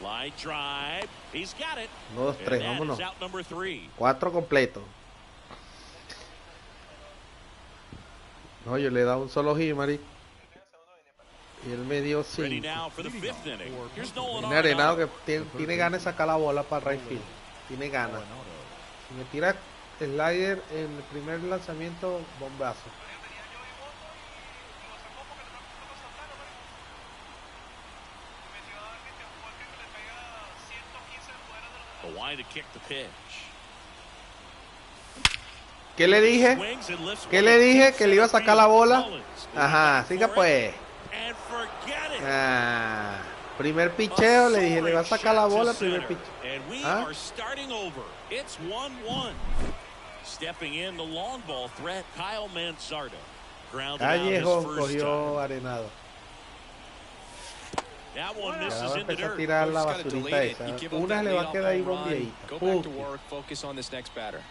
Line drive. He's got it. 1, 2, 3, vámonos. Out number 3. 4 completos. No, yo le he dado un solo hit, marico. Y él me dio 5. Ready now for the 5th inning. Here's Nolan Tiene Arenado Arenado. que tiene ganas de sacar la bola para right field. Tiene ganas. Si me tira slider en el primer lanzamiento, bombazo. A wide to kick the pitch. ¿Qué le dije? ¿Qué le dije? Que le iba a sacar la bola. Ajá, así que pues. Ah, primer picheo, le dije, le iba a sacar la bola, primer picheo. ¿Ah? It's 1-1. Stepping in the long ball threat, Kyle Manzardo. Callejón cogió Arenado. That one Ya misses va a in the empezar a dirt. tirar la basurita esa. Una le va a quedar ahí bombeadita. Go back to work, focus on this next batter.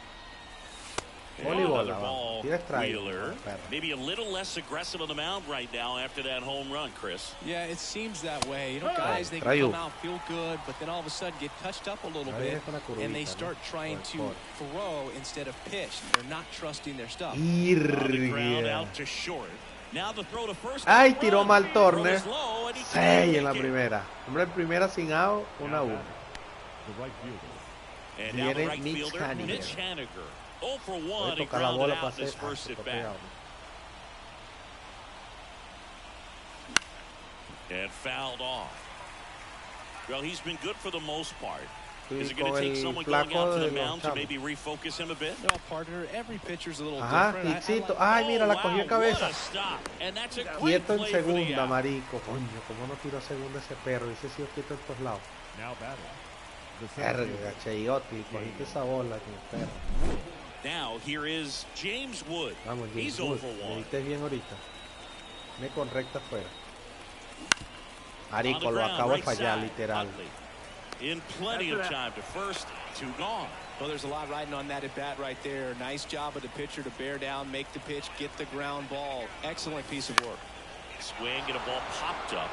Voleibol, Another ball. tira strike. Wheeler. Maybe a little less aggressive on the mound right now after that home run, Chris. Yeah, it seems that way. You know, guys, they can come out, feel good, but then all of a sudden get touched up a little bit, and they start trying to throw instead of pitch. They're not trusting their stuff. The ground out to short. Now the throw to first. Ay, tiró mal Turner. 6 en la primera. Hombre, en primera sin out, 1-1. And now the Viene right Mitch fielder, Haniger. Mitch Haniger. 0 for 1. Puede He tocar la bola grounded para out this hacer. first at bat. And fouled off. Well, he's been good for the most part. Is it going to take someone going out to the mound to maybe refocus him a bit? No, partner, every pitcher's a little Ajá, different. Dixito. Ay, mira, la cogió en cabeza. And that's a great Quieto en play for the segunda, out. marico. Coño, ¿cómo no tiró a segunda ese perro? Ese sí quieto en todos lados. Verga, Cheyotli, cogiste esa bola, mi perro. Now, here is James Wood. Vamos, He's James Wood. 0 for 1. Me diste bien ahorita. Me con recta afuera. Marico, lo acabo de fallar, literal. In plenty of time to first, 2 gone. Well, there's a lot riding on that at bat right there. Nice job of the pitcher to bear down, make the pitch, get the ground ball. Excellent piece of work. Swing and a ball popped up.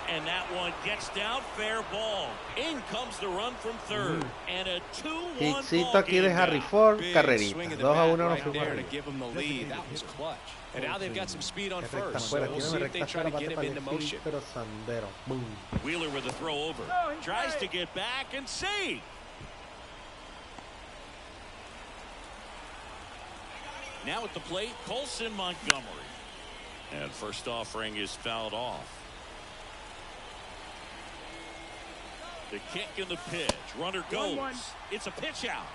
And that one gets down, fair ball. In comes the run from third. And a 2-1 Hitsito ball aquí de game Harry now. Ford, Big carrerita. swing of the 2-1 bat nos right fuimos there to arriba. give them the lead. That was clutch. And now they've got some speed on Recta first. So afuera, we'll see tiene if they recta try to afuera, get him bate into para el motion. field, pero Sandero. Boom. Wheeler with a throw over. Tries to get back and save. Now at the plate, Colson Montgomery. And first offering is fouled off. The kick and the pitch. Runner goes. 1-1. It's a pitch out.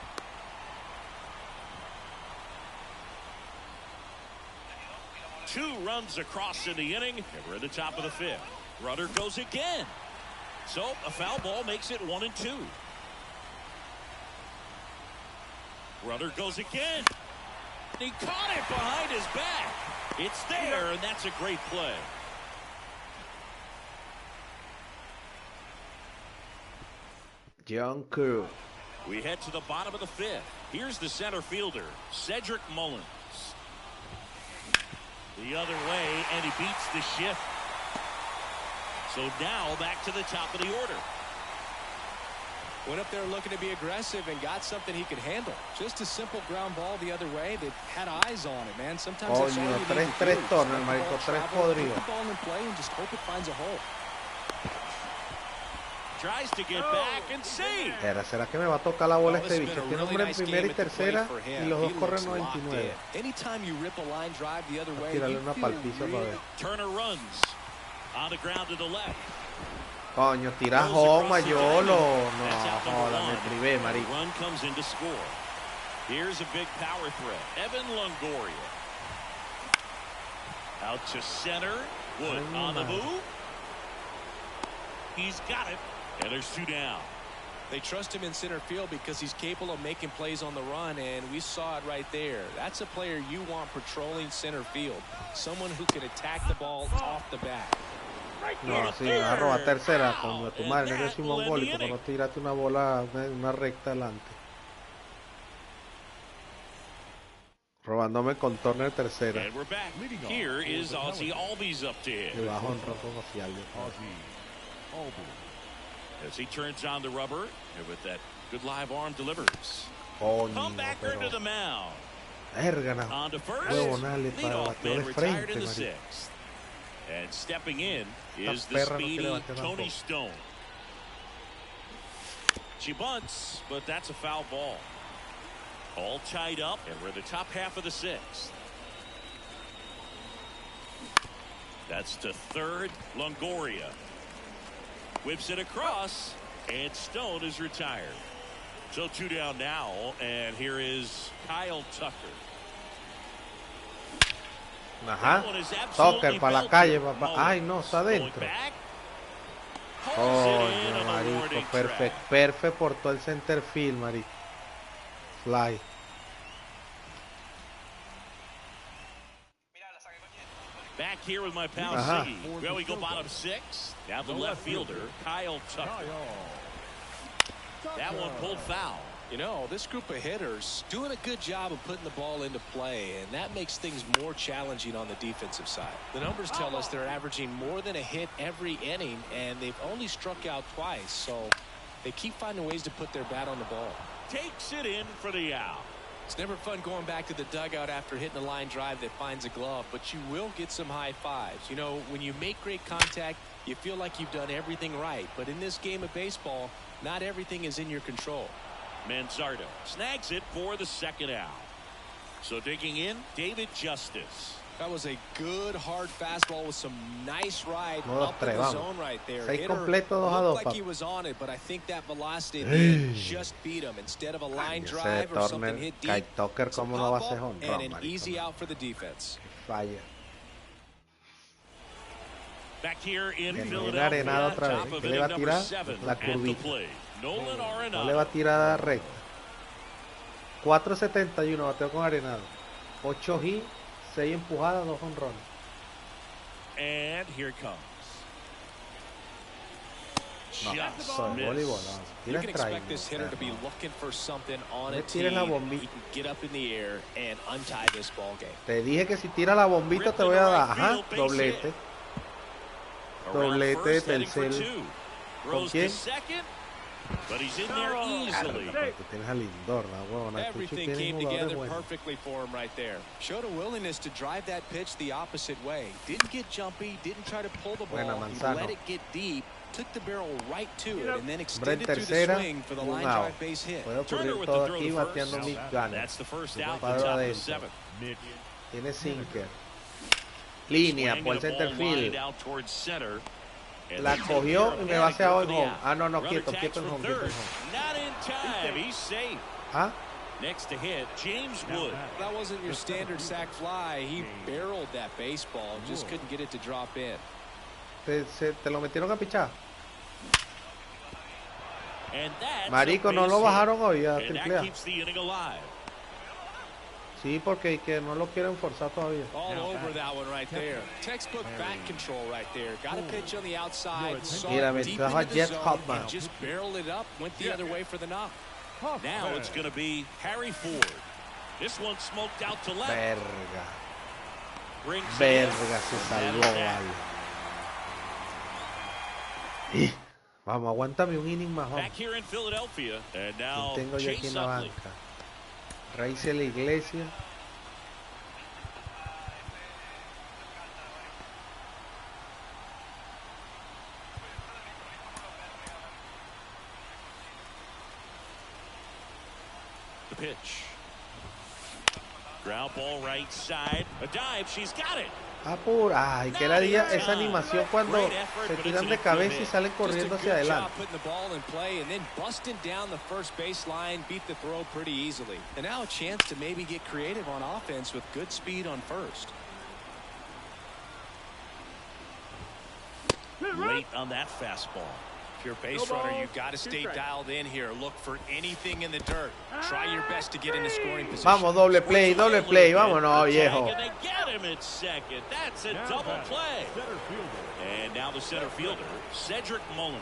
Two runs across in the inning. And we're at the top of the 5th. Runner goes again. So a foul ball makes it 1-2. Runner goes again. He caught it behind his back. It's there, and that's a great play. John Crew. We head to the bottom of the 5th. Here's the center fielder, Cedric Mullins. The other way, and he beats the shift. So now back to the top of the order. Went up there looking to be aggressive and got something he could handle. Just a simple ground ball the other way that had eyes on it, man. Sometimes that's all you need to do. 3-3 Turner, marico, 3 podridos. Put the ball in play and just hope it finds a hole. Tries to get back and save. ¿Será que me va a tocar la bola este bicho? Tiene hombre en primera y tercera y los dos corren 99. Anytime you rip a line drive the other way, Tirarle una palpiza para ver. Turner runs on the ground to the left. Coño, tira home, Mayolo. No, joda, me privé, marico. Run comes in to score. Here's a big power threat. Evan Longoria. Out to center. Wood on the move. He's got it. And there's 2 down. They trust him in center field because he's capable of making plays on the run, and we saw it right there. That's a player you want patrolling center field. Someone who can attack the ball off the bat. No, sí, me va a robar tercera. Con tu madre, no eres un mongólico, pero no tiraste una bola, una recta adelante. Robándome con Turner tercera. And we're back. Here is Ozzy Albies up to hit. Y bajo un rojo social. As he turns on the rubber, and with that good live arm delivers. Comebacker to the mound. Verga, on to first. Leadoff man retired in the sixth. And stepping in is the speedy Tony Stone. She bunts, but that's a foul ball. All tied up, and we're the top half of the sixth. That's to third. Longoria whips it across, and Stone is retired. So 2 down now, and here is Kyle Tucker. Ajá. Tucker para la calle, papá. Ay, no, está adentro. Oh, no, marico. Perfect por todo el center field, marico. Fly. Back here with my pal Ziggy. Well, we go bottom 6. Now the left fielder, Kyle Tucker. That one pulled foul. You know, this group of hitters doing a good job of putting the ball into play, and that makes things more challenging on the defensive side. The numbers tell us they're averaging more than a hit every inning, and they've only struck out twice, so they keep finding ways to put their bat on the ball. Takes it in for the out. It's never fun going back to the dugout after hitting a line drive that finds a glove, but you will get some high fives. You know, when you make great contact, you feel like you've done everything right, but in this game of baseball, not everything is in your control. Manzardo snags it for the second out. So digging in, David Justice. That was a good hard fastball with some nice ride up in the zone right there. Hitter looked like he was on it, but I think that velocity just beat him. Instead of a line drive or something hit deep, it's a pop-up and an easy out for the defense. Falla. Back here in Philadelphia, top of inning number 7 la at the plate. Nolan Arenado. No le va a tirar recta. 4.71 bateo con Arenado. 8 hits, 6 empujadas, 2 jonrones. And here it comes. No, you can expect this hitter to be looking for something on a tee. He can get up in the air and untie this ball game. Te dije que si tira la bombita te voy a dar. Ajá, doblete. Doblete de tercer. ¿Con quién? But he's in there easily. Everything came together perfectly for him right there. Showed a willingness to drive that pitch the opposite way. Didn't get jumpy, didn't try to pull the ball. He let it get deep, took the barrel right to it, and then extended through the swing for the line drive base hit. Turner with the throw to first. That's the first out, the top of the 7th. Tiene sinker. Línea por el center field. La cogió y me va hacia hoy home. Ah, no, quieto en home. Not in time. He's safe. ¿Ah? Next to hit, James Wood. That wasn't your standard sac fly. He barreled that baseball. Just couldn't get it to drop in. Te lo metieron a pichar. Marico, no lo bajaron hoy a triple A. Sí, porque que no lo quieren forzar todavía. All over that one right there. Textbook bat control right there. Got a pitch on the outside. Mira, me trajo a Jet Hopman. Just barreled it up. Went the other way for the knock. Now it's going to be Harry Ford. This one smoked out to left. Verga, se salvó, vale. Vamos, aguántame un inning más. Back here in Philadelphia, and now tengo yo aquí en la banca. Raíces de la iglesia. The pitch. Ground ball right side. A dive. She's got it. Apura. Ay, que era esa animación cuando se tiran de cabeza y salen corriendo hacia adelante. And now a chance to maybe get creative on offense with good speed on first. Late on that fastball. If you're a base runner, you've got to stay dialed in here. Look for anything in the dirt. Try your best to get in the scoring position. Vamos, doble play. Vámonos, viejo. They get him at second. That's a double play. And now the center fielder, Cedric Mullins.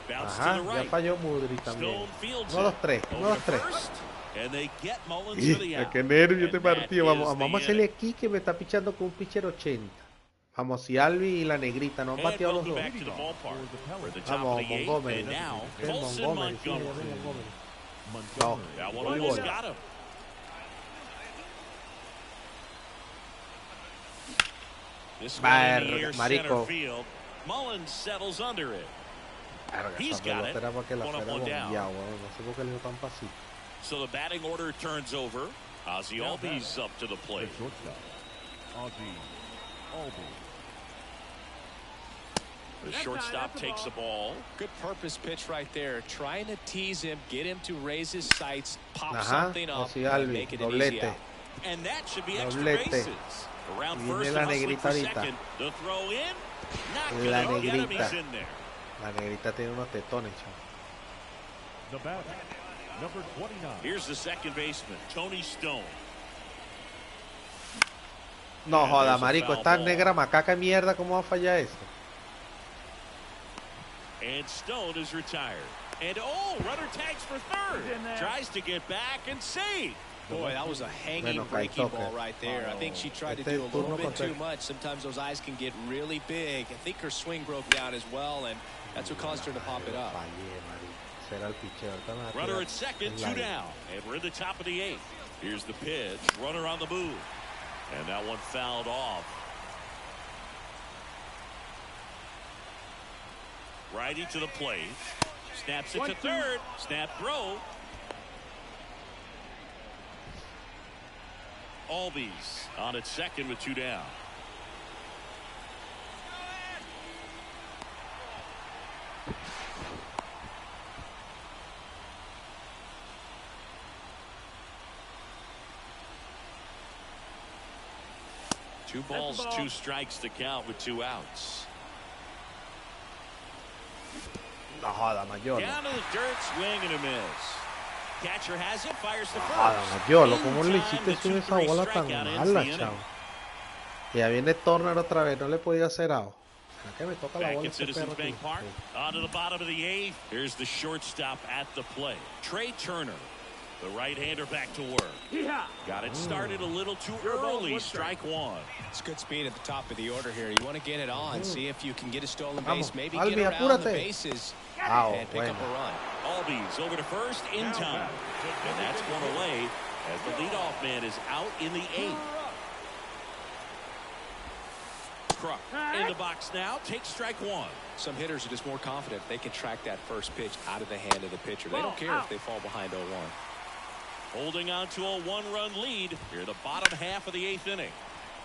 Bounce to the right. Ya falló Mudry también. 1-2-3. And they get Mullins for the out. Qué nervio este And that partido. is Vamos a the hacerle inning. aquí que me está pichando con un pitcher 80. Vamos, y Albi y la negrita, no han And bateado los welcome dos. back to the ballpark for the top Vamos, of the eighth. Montgomery. And now, Sí, Colson Montgomery, sí, Montgomery. Montgomery. No, That one voy almost bola. got him. This one in the air center Marico. field. Mullins settles under it. Verga, He's esa got it. pelota era para que la One up, fuera one down. bombeado, weón. No sé por qué le dio tan pasito. So the batting order turns over. Ozzie Albies up to the plate. The shortstop, Ozzie Albies. The shortstop takes the ball. Good purpose pitch right there. Trying to tease him, get him to raise his sights, pop Ajá, something up, Ozzie and Albies, make it an easy doblete. out. And that should be extra Doblete. bases. Around Viene first la and hustling negrita for ahorita. second. The throw in. Not La gonna get him. negrita. He's in there. La negrita tiene unos tetones, chaval. The batter, number 29. Here's the second baseman, Tony Stone. No And joda, there's a marico, foul esta ball. negra macaca de mierda, ¿cómo va a fallar eso? And Stone is retired. And runner tags for third. Tries to get back and save. Boy, that was a hanging Bueno, breaking Kaitoke. ball right there. I think she tried to Este do a little turno bit contra- too much. Sometimes those eyes can get really big. I think her swing broke down as well, and that's what caused her to pop it up. Fallé, marico. Será el picheo. Ahorita me va a Runner tirar at second, el two aire. down. And we're in the top of the eighth. Here's the pitch. Runner on the move. And that one fouled off. Righty to the plate. Snaps it to third. Snap throw. Albies on at second with two down. Two balls, two strikes to count with two outs. No joda, Mayolo. Down to the dirt, swing and a miss. Catcher has it, fires to Joda, first. Mayolo, ¿cómo In le time, hiciste the eso en esa 2-3 bola tan strikeout ends mala, the inning. chavo? Y ya viene Turner otra vez, no le podía hacer out. ¿Será que me toca la Back bola at este Citizens perro? Bank Park, on to the bottom of the eighth. Here's the shortstop at the plate. Trey Turner, the right-hander, back to work. Got it started a little too early. Strike one. It's good speed at the top of the order here. You want to get it on, see if you can get a stolen Vamos, base, maybe Albi, get around the apúrate. bases Au, and pick bueno. up a run. Albies over to first in time. And that's one away as the leadoff man is out in the eighth. Kruk in the box now. Takes strike one. Some hitters are just more confident they can track that first pitch out of the hand of the pitcher. They don't care if they fall behind 0-1. Holding on to a one-run lead here in the bottom half of the eighth inning.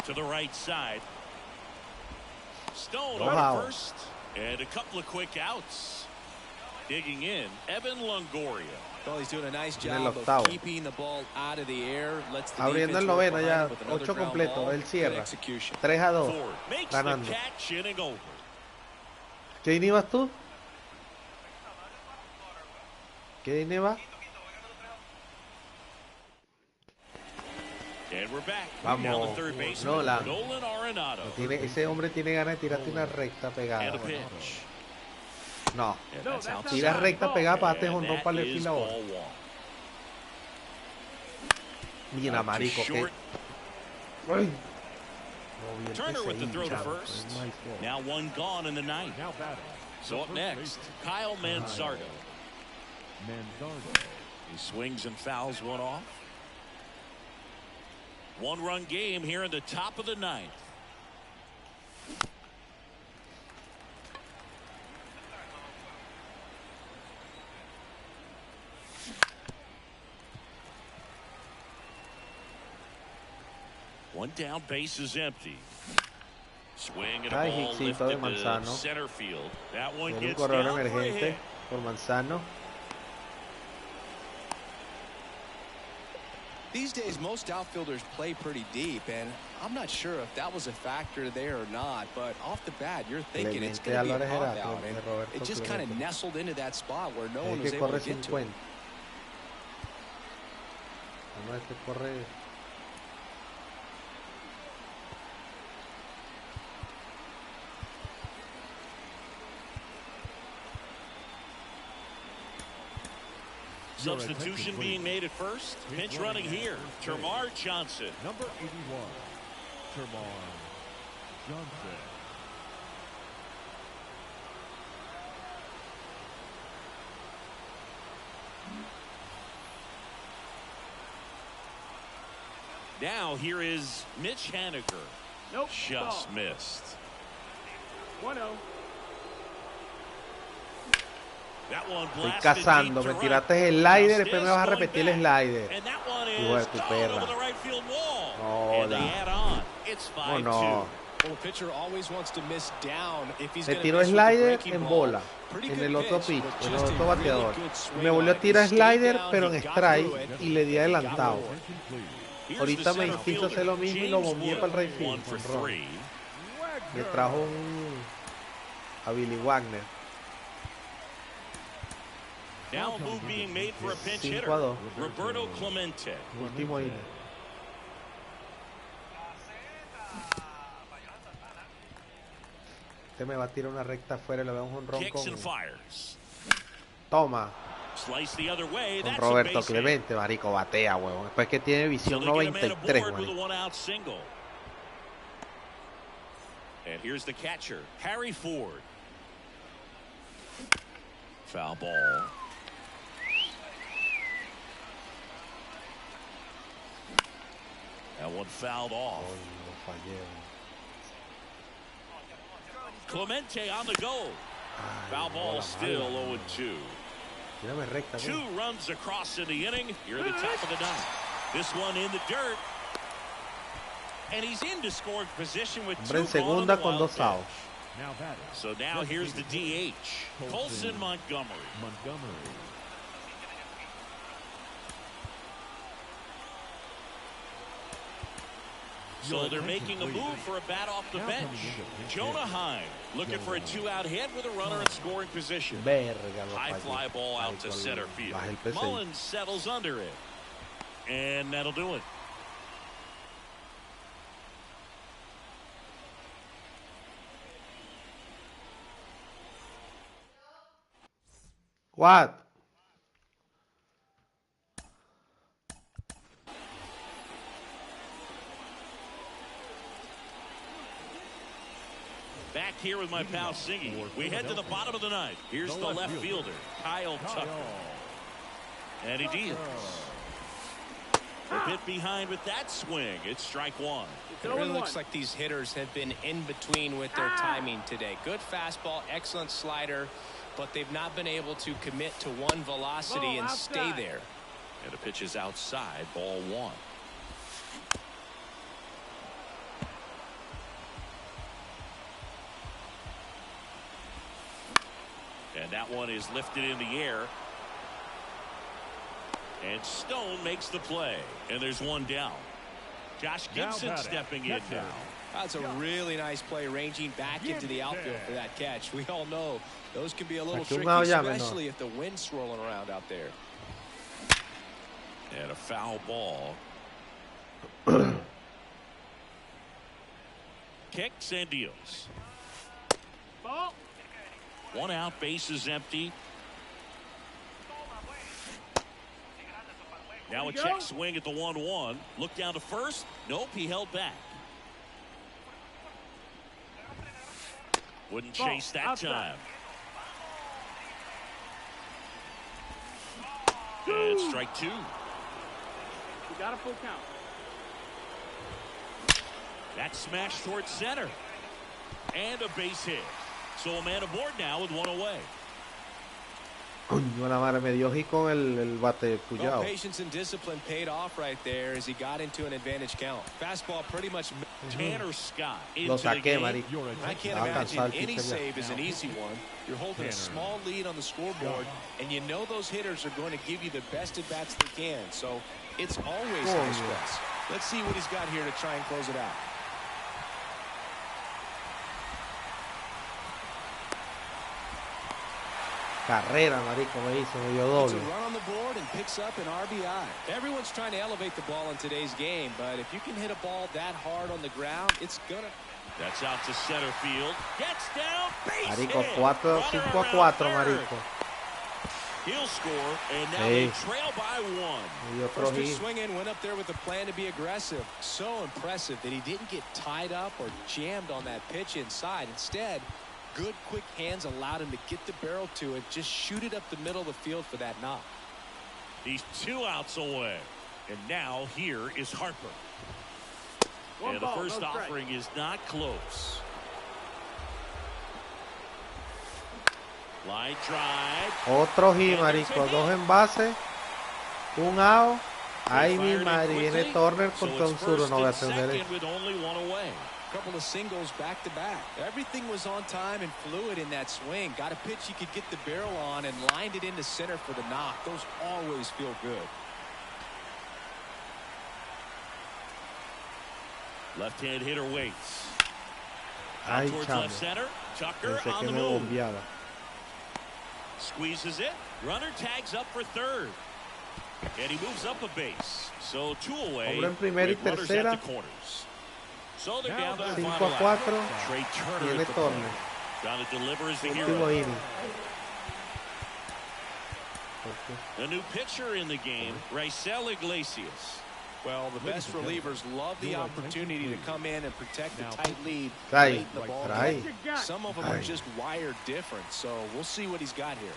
To the right side. Stone over Wow. first. And a couple of quick outs. Digging in, Evan Longoria. Well, he's doing a nice En el job octavo. of keeping the ball out of the air. Lets the Abriendo defense el work noveno behind ya, it with another 8 ground completo, ball. él Good cierra. execution. 3-2, Ford makes ganando. the catch, inning over. ¿Qué inning vas tú? ¿Qué inning vas? And we're back. Vamos, Now the third baseman, Nolan. Nolan Arenado. Ese hombre tiene ganas de tirarte una recta And pegada. a pitch. No, And that's outside. tira recta pegada para darte And jonrón that para el is fila ahora. ball one. Mira, Out to marico, que... short. Ay. No, bien Turner que with se the throw to hincha, first. es mal flow. Now one gone in the ninth. Now batting. So the up first next, baseman, Kyle Manzardo. Manzardo. He swings and fouls one off. One-run game here in the top of the ninth. One down, base is empty. Swing and a Ay, ball hitcito de lifted to Manzano. center field. That one Tiene un gets corredor down for a emergente hit. por Manzano. These days, most outfielders play pretty deep, and I'm not sure if that was a factor there or not, but off the bat, you're thinking it's going to be a Clemente pop Álvarez out, and era Roberto it just kind of Clemente. nestled into that spot where no one Es was que able corre to get to 50. it. No es que corre. Substitution being made at first. Pinch running here. Termar Johnson. Number 81, Termar Johnson. Now here is Mitch Haniger. Nope. Just ball. missed. 1-0. That one Estoy blasted cazando, deep to me right. tiraste el slider, Now después me vas a Stiz repetir el going slider. back. And that one Hijo de is tu gone perra. over the right field wall. Hola. And they add on. It's 5-2. no. Well, the pitcher always wants to miss down if he's Me going to tiró miss with the slider breaking en ball. bola, Pretty en good el otro pitch, pitch, but en el just otro a really bateador. good swing Me volvió on a it. tirar He stayed slider, down, pero he en got strike through it, y le di and got adelantado. through it. Here's Ahorita the me center quiso hacer lo mismo y lo James bombeé Wood. para el right field. 1 for Con 3. Me trajo a Billy Wagner. Now a move being made for a pinch hitter. 5-2. Roberto Clemente. Último inning. Este me va a tirar una recta afuera y le vemos un ron Kicks con... and fires. Toma. Slice the other way. Con That's Roberto a base hit. Clemente, marico, batea, huevón. Después que tiene So visión they get a man 93, aboard with a marico. 1-out single. And here's the catcher, Harry Ford. Foul ball. That one fouled off. Ay, lo fallé. Clemente on the go. Ay, Foul ball bola still mala. 0-2. Tírame recta, güey. 2 runs across in the inning. Here at the top of the ninth. This one in the dirt. And he's into scoring position with Hombre, en 2 gone on the segunda con wild 2 pitch. outs. Now batting, So now here's the DH, Colson Montgomery. Montgomery. So they're making a move for a bat off the bench. Jonah Heim looking for a 2-out hit with a runner in scoring position. Verga, lo High fallé. fly ball out to Marico, center field. bajé el PCI. Mullins settles under it. And that'll do it. What? Back here with my pal Siggy. We head to the bottom of the ninth. Here's the left fielder, Kyle Tucker. And he deals. A bit behind with that swing. It's strike one. It really looks like these hitters have been in between with their timing today. Good fastball, excellent slider, but they've not been able to commit to one velocity and stay there. And the pitch is outside, ball one. And that one is lifted in the air. And Stone makes the play. And there's one down. Josh Gibson stepping in now. That's a really nice play, ranging back into the outfield for that catch. We all know those can be a little tricky, especially if the wind's swirling around out there. And a foul ball. Kicks and deals. Ball. 1 out, base is empty. Now a check swing at the 1-1. Look down to first. Nope, he held back. Wouldn't chase that time. And strike 2. We got a full count. That smash towards center. And a base hit. So a man aboard now with 1 away. Coño, la madre, me dio hit con el bate puyao. Patience and discipline paid off right there as he got into an advantage count. Fastball pretty much. Tanner Scott Lo into the saqué, game. marico. I can't imagine any save is an easy one. You're holding a small lead on the scoreboard, and you know those hitters are going to give you the best at bats they can. So it's always high stress. Let's see what he's got here to try and close it out. Carrera, marico, me hizo, me dio It's doble. a run on the board and picks up an RBI. Everyone's trying to elevate the ball in today's game, but if you can hit a ball that hard on the ground, it's gonna. That's out to center field. Gets down. Base Marico, hit. 5-4, Runner around third. marico. He'll score, and now they trail by one. First to swing in, went up there with a plan to be aggressive. So impressive that he didn't get tied up or jammed on that pitch inside. Instead, good quick hands allowed him to get the barrel to it, just shoot it up the middle of the field for that knock. He's 2 outs away. And now here is Harper. And the first offering is not close. Line drive. Otro hit, marico. 2 en base. 1 out. Ay, mi madre. Viene Turner contra un zurdo. No voy a atender eso. Couple of singles back to back. Everything was on time and fluid in that swing. Got a pitch he could get the barrel on and lined it into center for the knock. Those always feel good. Left-hand hitter waits. Ay, towards chamo. left center. Tucker Pensé on que the me move. bombeaba. Squeezes it. Runner tags up for third. And he moves up a base. So 2 away. Hombre en primera y with runners tercera. at the corners. So they're down to the 5 final a out. 4. Trey Turner Viene at the Turner. plate. Down to deliver as the Último hero. inning. The new pitcher in the game, Raisel Iglesias. Well, the best relievers love the opportunity to come in and protect a tight lead Trae, late in the ball trae. game. Some of them are just wired different, so we'll see what he's got here.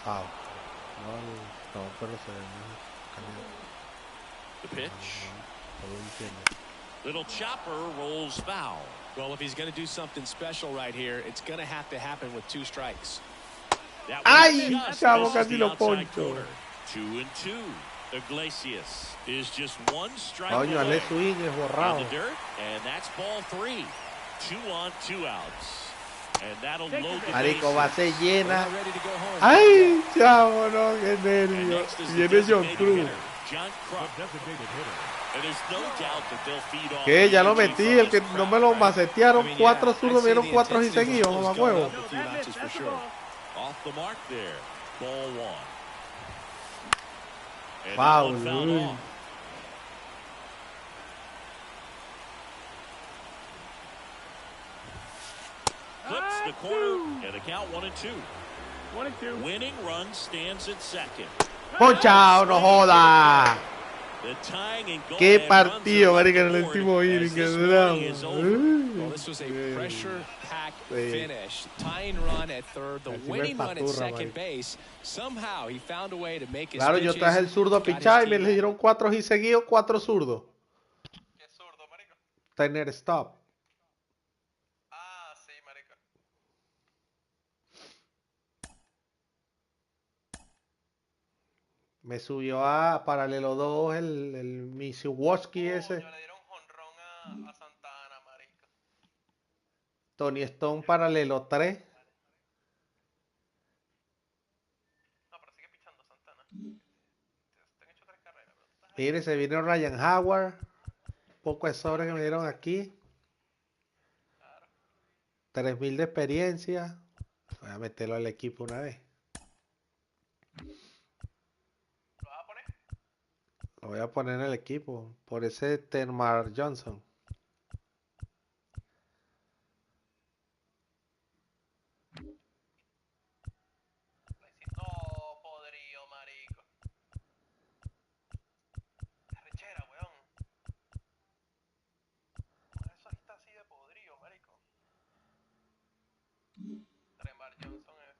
Foul. No, pero se The pitch. Little chopper rolls foul. Well, if he's going to do something special right here, it's going to have to happen with 2 strikes. Ay, chavo, casi lo poncho. 2-2. Iglesias is just 1 strike Coño, away. Ale swing es In borrado. the dirt, and that's ball 3. 2 on, 2 outs. And that'll load the Marico, bases. base llena. Ready to go home. Ay, chavo, no, qué And nervio. next is the Viene John designated Cruz. hitter, John Kruk. And there's no doubt that they'll feed off Que ya lo the metí, energy el que from this no me crowd, lo right? macetearon. 4 zurdos, me dieron 4 y seguidos, mamá huevo. Off the mark there. Ball 1. And Foul, that one fouled uy. off. Clips the corner, and the count 1-2. 1-2. Winning run stands at second. Ponchao, no joda. The tying and goal Qué and partido, runs are marica, en on el the último board inning, as qué this drama. inning is over. Well, this was a pressure-packed Sí. finish. Tying run at third, the Así winning me run at faturra, second marico. base. Somehow he found a way to make his Claro, yo pitches, traje el zurdo a got his pichar y me team le dieron 4 y seguidos, 4 zurdos. ¿Qué zurdo, marico? Tener stop. Ah, sí, marico. Me subió a paralelo 2 el Misiwowski ese. Coño, le dieron jonrón a Santana, marico. Tony Stone paralelo 3. No, pero sigue pichando Santana. Te han hecho 3 carreras, pero tú estás ahí. Mire, se vino Ryan Howard. Poco de sobre que me dieron aquí. 3000 de experiencia. Voy a meterlo al equipo una vez. ¿Lo vas a poner? Lo voy a poner en el equipo. Por ese Termar Johnson. No, podrido, marico. Qué rechera, weón. Eso ahí está así de podrido, marico. Tremar Johnson es.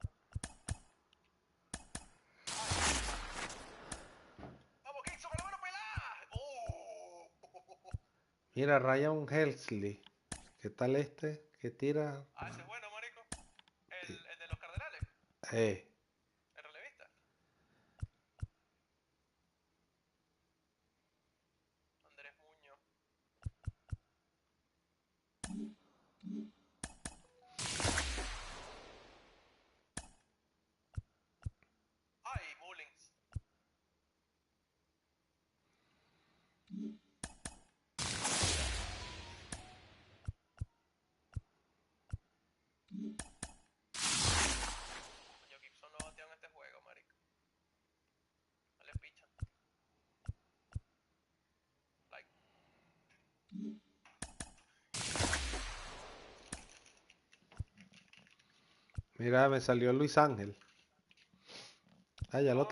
¡Vamos, Kixon, con la mano pelada! ¡Oh! Mira, Ryan Helsley. ¿Qué tal este? ¿Qué tira? Ah, ese es bueno, marico. El de los Cardenales. Eh. El relevista. Andrés Muñoz. Ay, Mullins. Coño, Gibson Mira, me salió Luis Ángel. Ah, ya lo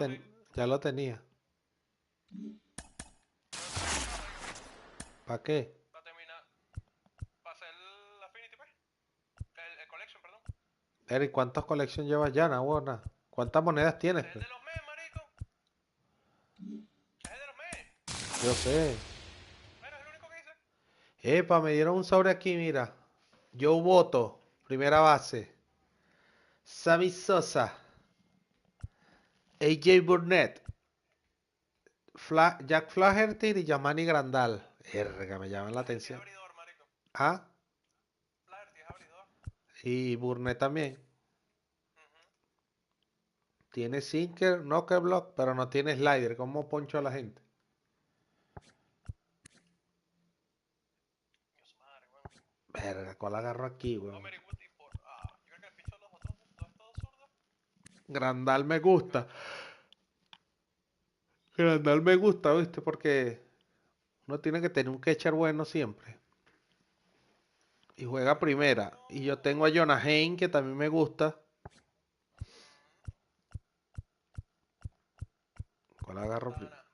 tenía. ¿Para qué? Para terminar. Para hacer el Affinity, pues. El Collection, perdón. Eric, ¿cuántas colecciones llevas ya, Nahuana? ¿Cuántas monedas tienes, Es el pues? de los mes, marico. Es el de los mes. Yo sé. Bueno, es el único que hice. Epa, me dieron un sobre aquí, mira. Joe Boto, primera base. Sammy Sosa. AJ Burnett. Jack Flaherty y Yamani Grandal. Erga, me llaman la Flaherty es atención. abridor, marico. Ah, Flaherty es abridor. y Burnett también. Ujú. Tiene sinker, knocker block, pero no tiene slider. ¿Cómo poncho a la gente? Dios madre, weón. Verga, ¿cuál agarro aquí, weón? Homer y Woody por. Ah, yo creo que el picho de los otros dos es todo zurdo. Grandal me gusta. Grandal me gusta, ¿viste? Porque uno tiene que tener un catcher bueno siempre. Y juega primera. Y yo tengo a Jonah Heim, que también me gusta. ¿Cuál agarro? Nada, nada.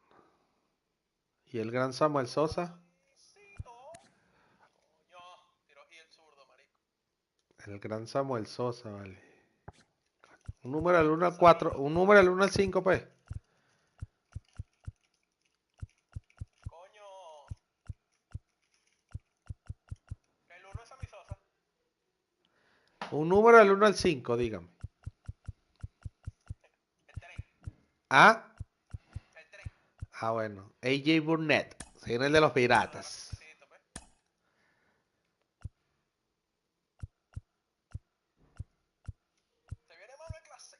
Y el gran Samuel Sosa. Juancito. Coño. Tiró aquí el zurdo, marico. El gran Samuel Sosa, vale. Un número del 1 al 4. Un número del 1 al 5, pues. Coño. El uno es a mi Sosa. Un número del 1 al 5, dígame. El tren. Ah, El tren. bueno. AJ Burnett. Viene el de los piratas. Juancito, pues. Se viene mano en clase.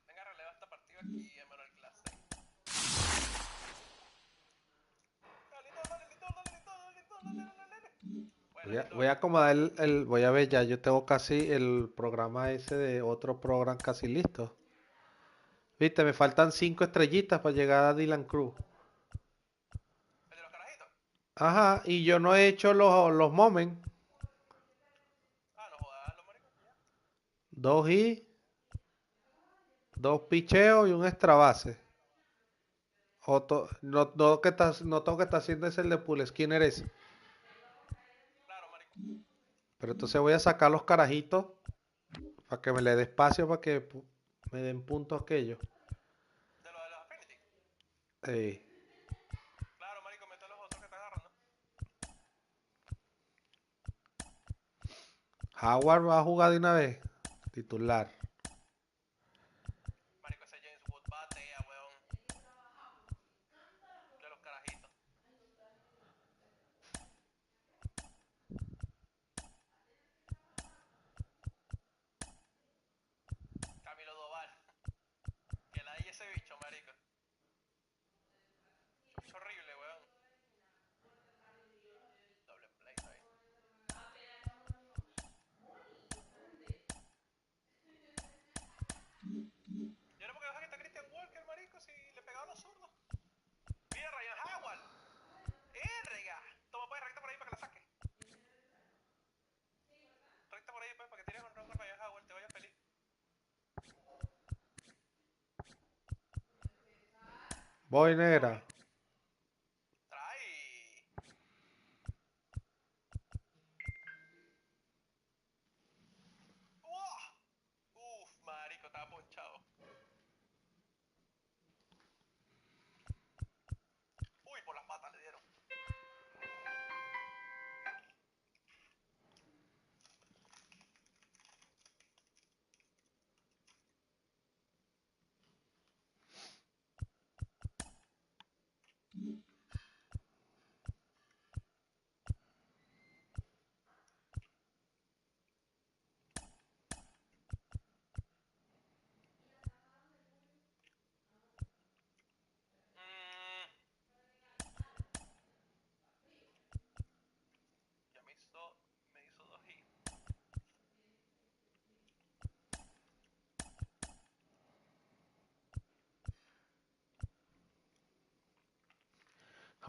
Venga, releva esta partida aquí, hermano, en clase. Voy a acomodar voy a ver ya, yo tengo casi el programa ese de otro programa casi listo. Viste, me faltan 5 estrellitas para llegar a Dylan Cruz. ¿El de los carajitos? Ajá, y yo no he hecho los moments. Ah, no jodas, los maricos. Dos y dos picheos y un extra base. No tengo que estar haciendo ese el de Pull Skinner ese. Claro, marico. Pero entonces voy a sacar los carajitos para que me le dé espacio para que me den puntos aquellos. De los Affinity. Eh, Claro, marico, mete los otros que están agarrando. Howard va a jugar de una vez. Titular. Marico, ese James Wood batea, weón. De los carajitos. Camilo Doval. Que la hay ese bicho, marico. Bicho horrible, weón. Doble play, ahí. Yo no porque deja que está Christian Walker, marico, si le pegaba a los zurdos. Mira, Ryan Howard. ¡Erga! Toma, pues, recta por ahí para que la saque. Recta por ahí, pues, para que tires un ron con Ryan Howard, te vayas feliz. Voy negra. Trae. ¡Uah! Uf, marico, estaba ponchado. Uy, por las patas le dieron. Ya me hizo dos hits.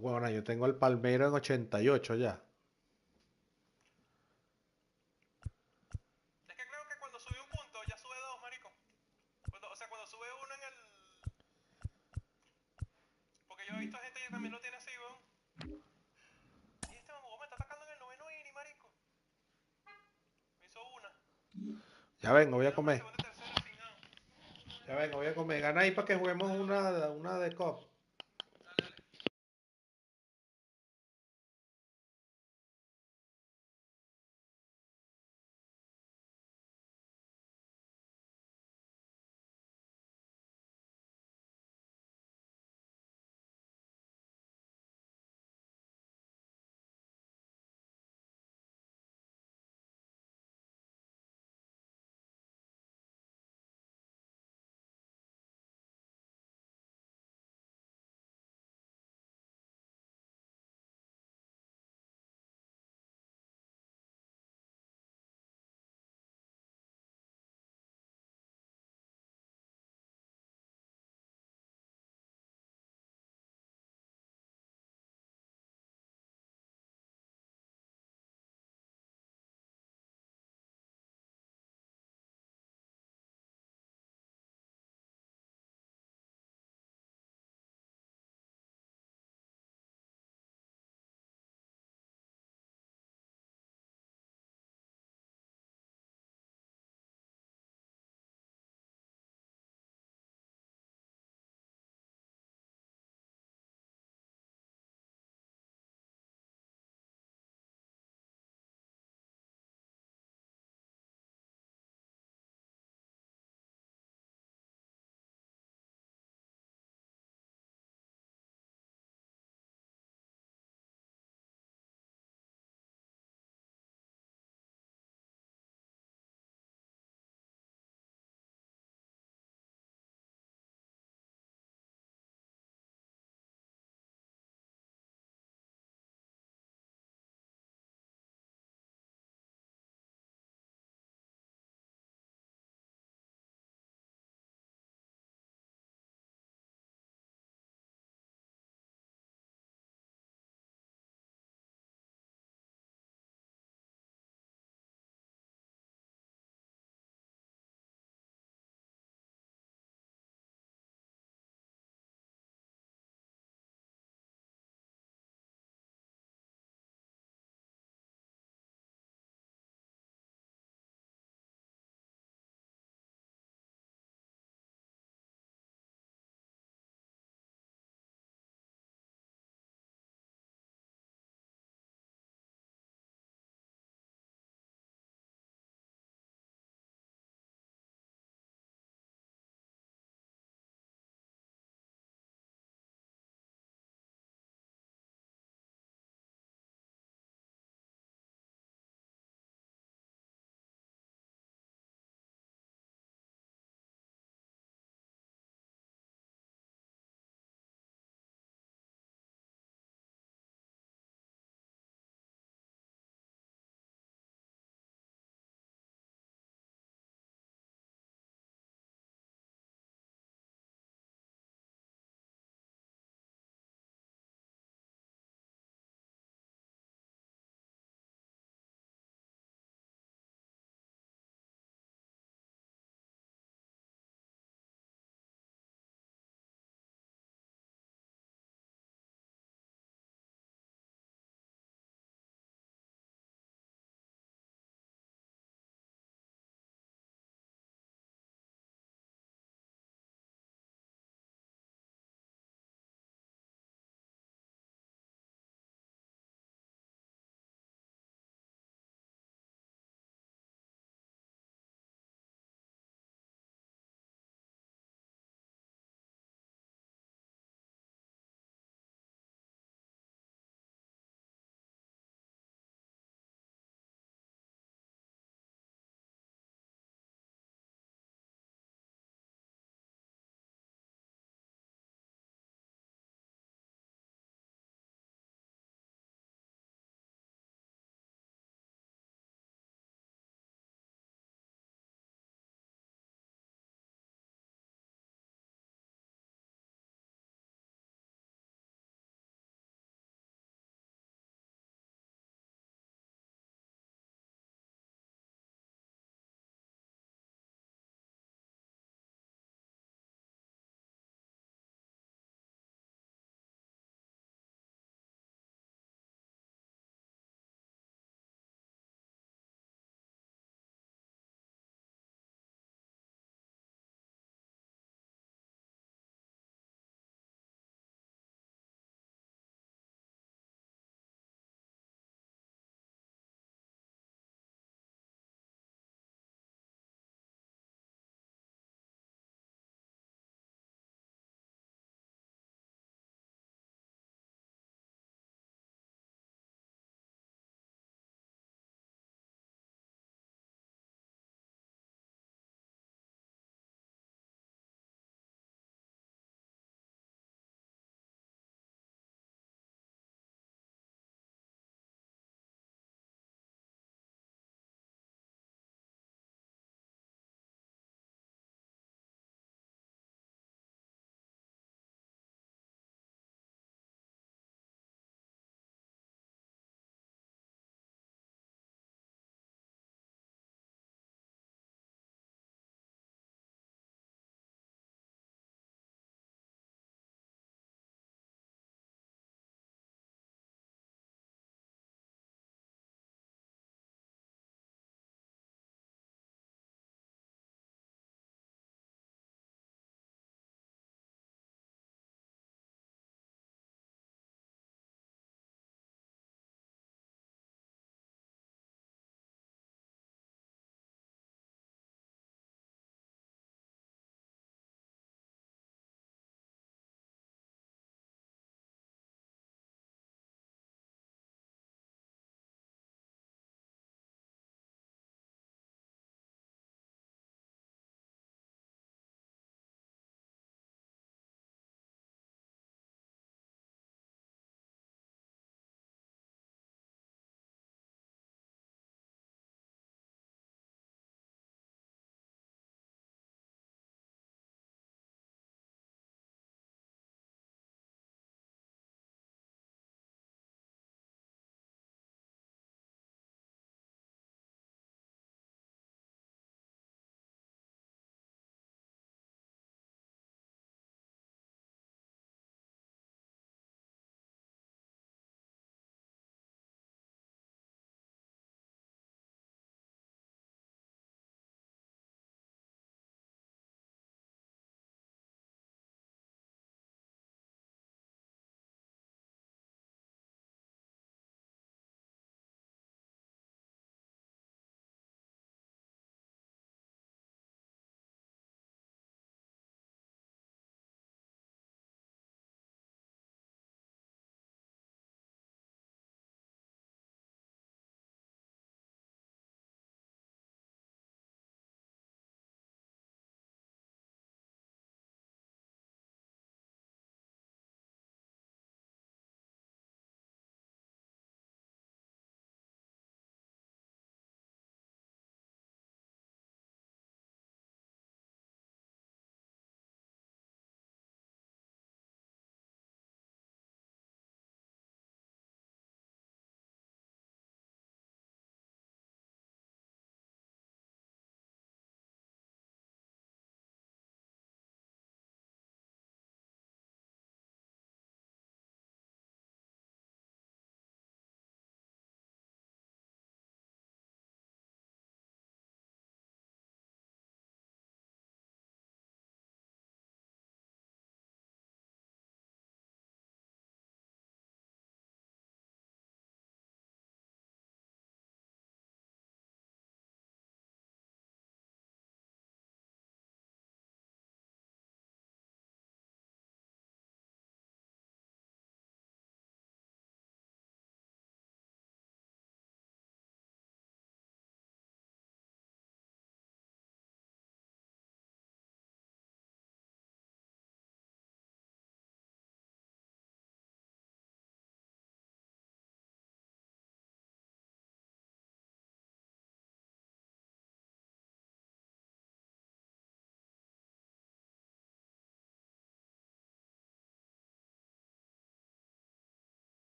Bueno, yo tengo el Palmero en 88 ya. Ya vengo, voy a comer. Segunda, tercera, sin out. Ya vengo, voy a comer. Gana ahí para que juguemos una de COP.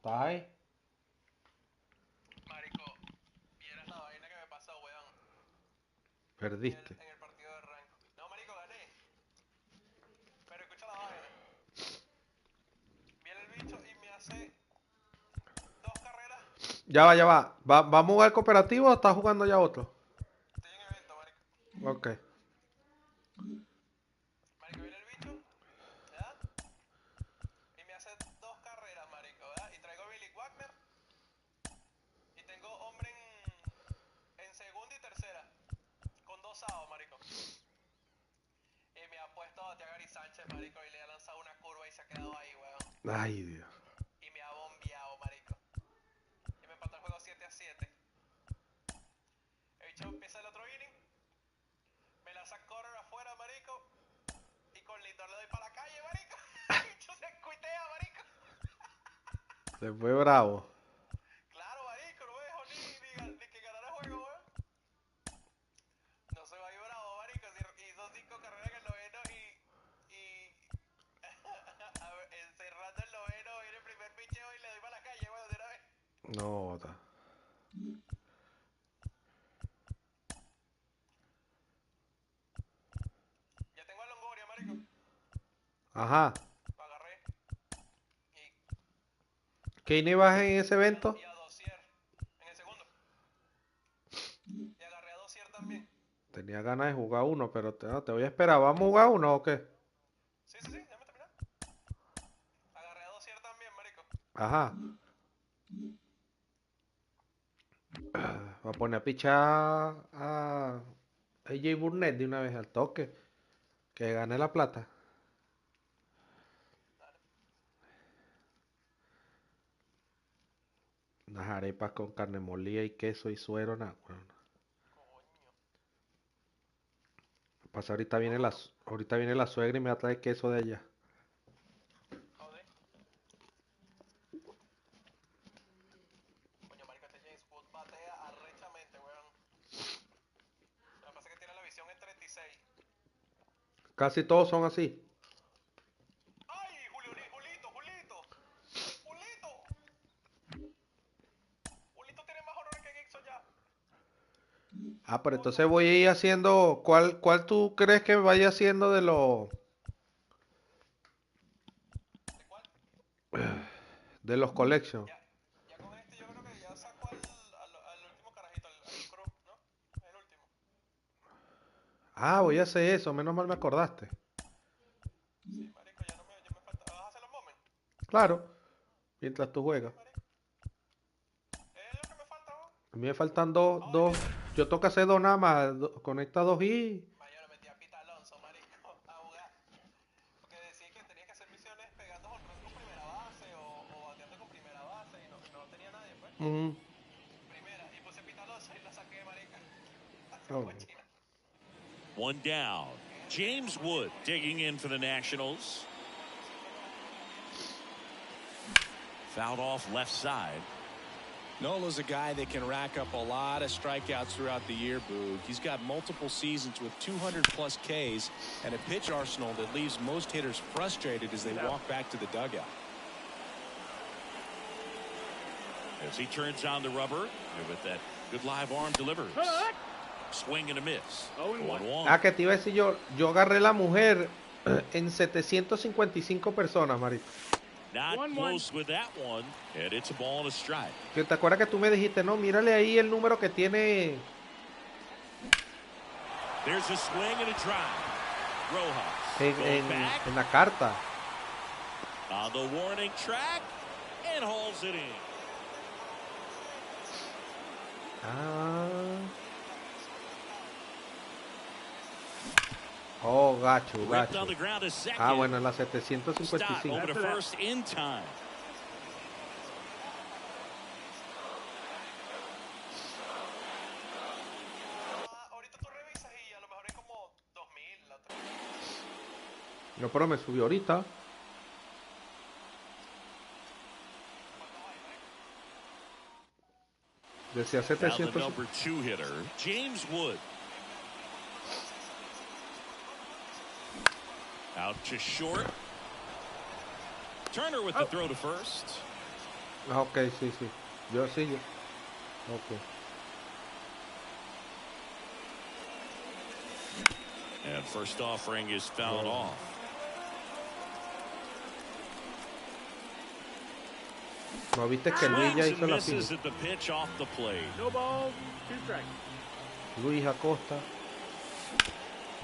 ¿Está ahí? Marico, vieras la vaina que me pasó, weón. Perdiste. En el partido de rango. No, marico, gané. Pero escucha la vaina. Viene el bicho y me hace 2 carreras. Ya va, ya va. ¿Vamos a jugar cooperativo o estás jugando ya otro? Estoy en evento, marico. Ok. Marico, viene el bicho, ¿ya? Y me hace 2 carreras, marico, ¿verdad? Y traigo a Billy Wagner. Y tengo hombre en segunda y tercera. Con 2 outs, marico. Y me ha puesto a Gary Sánchez, marico, y le ha lanzado una curva y se ha quedado ahí, weón. Ay, Dios. Y me ha bombeado, marico. Y me empató el juego 7-7. El bicho empieza el otro inning. Me lanza correr afuera, marico. Y con Lindor le doy para la calle, marico. El bicho se cuitea, marico. Se fue bravo. Claro, marico, no me dejó ni que ganara el juego, weón. No se va a ir bravo, marico. Hizo 5 carreras en el noveno y a ver, cerrando el noveno, viene el primer picheo y le doy para la calle, weón, de una vez. No, está. Ya tengo a Longoria, marico. Ajá. Lo agarré. ¿Qué inning vas en ese evento? Y a Dossier en el segundo. Y agarré a Dossier también. Tenía ganas de jugar uno, pero te voy a esperar. ¿Vamos a jugar uno o qué? Sí, déjame terminar. Agarré a Dossier también, marico. Ajá. Va a poner a pichar a AJ Burnett de una vez al toque. Que gane la plata. Unas arepas con carne molida y queso y suero, nada. Bueno, pasa ahorita viene la suegra y me va a traer queso de allá. Joder. Coño, marico, este James Wood batea arrechamente, weón. Lo que pasa es que tiene la visión en 36. Casi todos son así. ¡Ay, Julito! Julito tiene más honores que Gibson ya. Ah, pero entonces voy a ir haciendo. ¿Cuál tú crees que vaya haciendo de los. ¿De cuál? De los collections? Ya con este yo creo que ya sacó al último carajito, al Cruz, ¿no? El último. Ah, voy a hacer eso, menos mal me acordaste. Sí, marico, ya me falta. ¿Vas a hacer los moments? Claro, mientras tú juegas. Es lo que me falta, ¿no? A mí me faltan dos. Yo toca hacer dos nada más. Conecta dos y. Mañana metí a Pita Alonso, marico, a jugar. Porque decía que tenía que hacer misiones pegando home run con primera base o bateando con primera base y no tenía nadie, pues. Primera, y puse Pita Alonso y la saqué, marica. Oh. One down. James Wood digging in for the Nationals. Fouled off left side. Nola's a guy that can rack up a lot of strikeouts throughout the year, Boog. He's got multiple seasons with 200-plus Ks and a pitch arsenal that leaves most hitters frustrated as they walk back to the dugout. As he turns on the rubber, with that good live arm delivers. Swing and a miss. 1-1. Ah, que te iba a decir yo agarré la mujer en 755 personas, marito. Not close with that one, and it's a ball and a strike. ¿Te acuerdas que tú me dijiste, no, mírale ahí el número que tiene? There's a swing and a drive. Rojas En la carta. On the warning track and hauls it in. Ah. Oh, gacho. Ah, bueno, en la 755. Over to first in time. Ahorita tú revisas y a lo mejor es como 2000 la otra. No, pero me subió ahorita. Decía 700. Number 2 hitter, James Wood. Out to short. Turner with the throw to first. Ah, ok, sí, sí. Yo sí, yo. Ok. And first offering is fouled off. No viste que Luis ya hizo la fila. At the pitch off the plate. No balls, 2 strikes. Luis Acosta.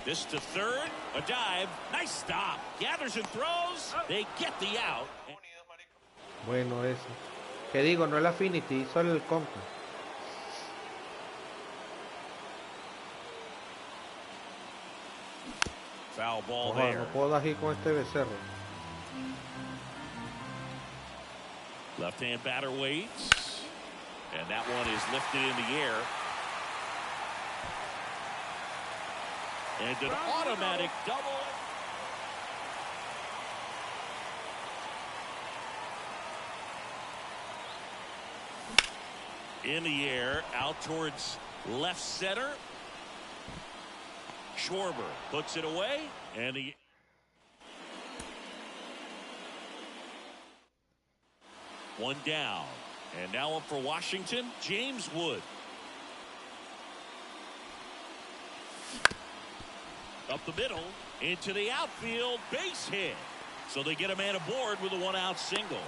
This to third, a dive, nice stop, gathers and throws, they get the out. Unidos, marico. Bueno, ese. Que digo, no el Affinity, hizo el Conca. Foul ball Ojalá, there. no puedo dar hit con este becerro. Left-hand batter waits, and that one is lifted in the air. And an automatic double. In the air, out towards left center. Schwarber puts it away, and he... One down, and now up for Washington, James Wood. Up the middle, into the outfield, base hit. So they get a man aboard with a 1-out single.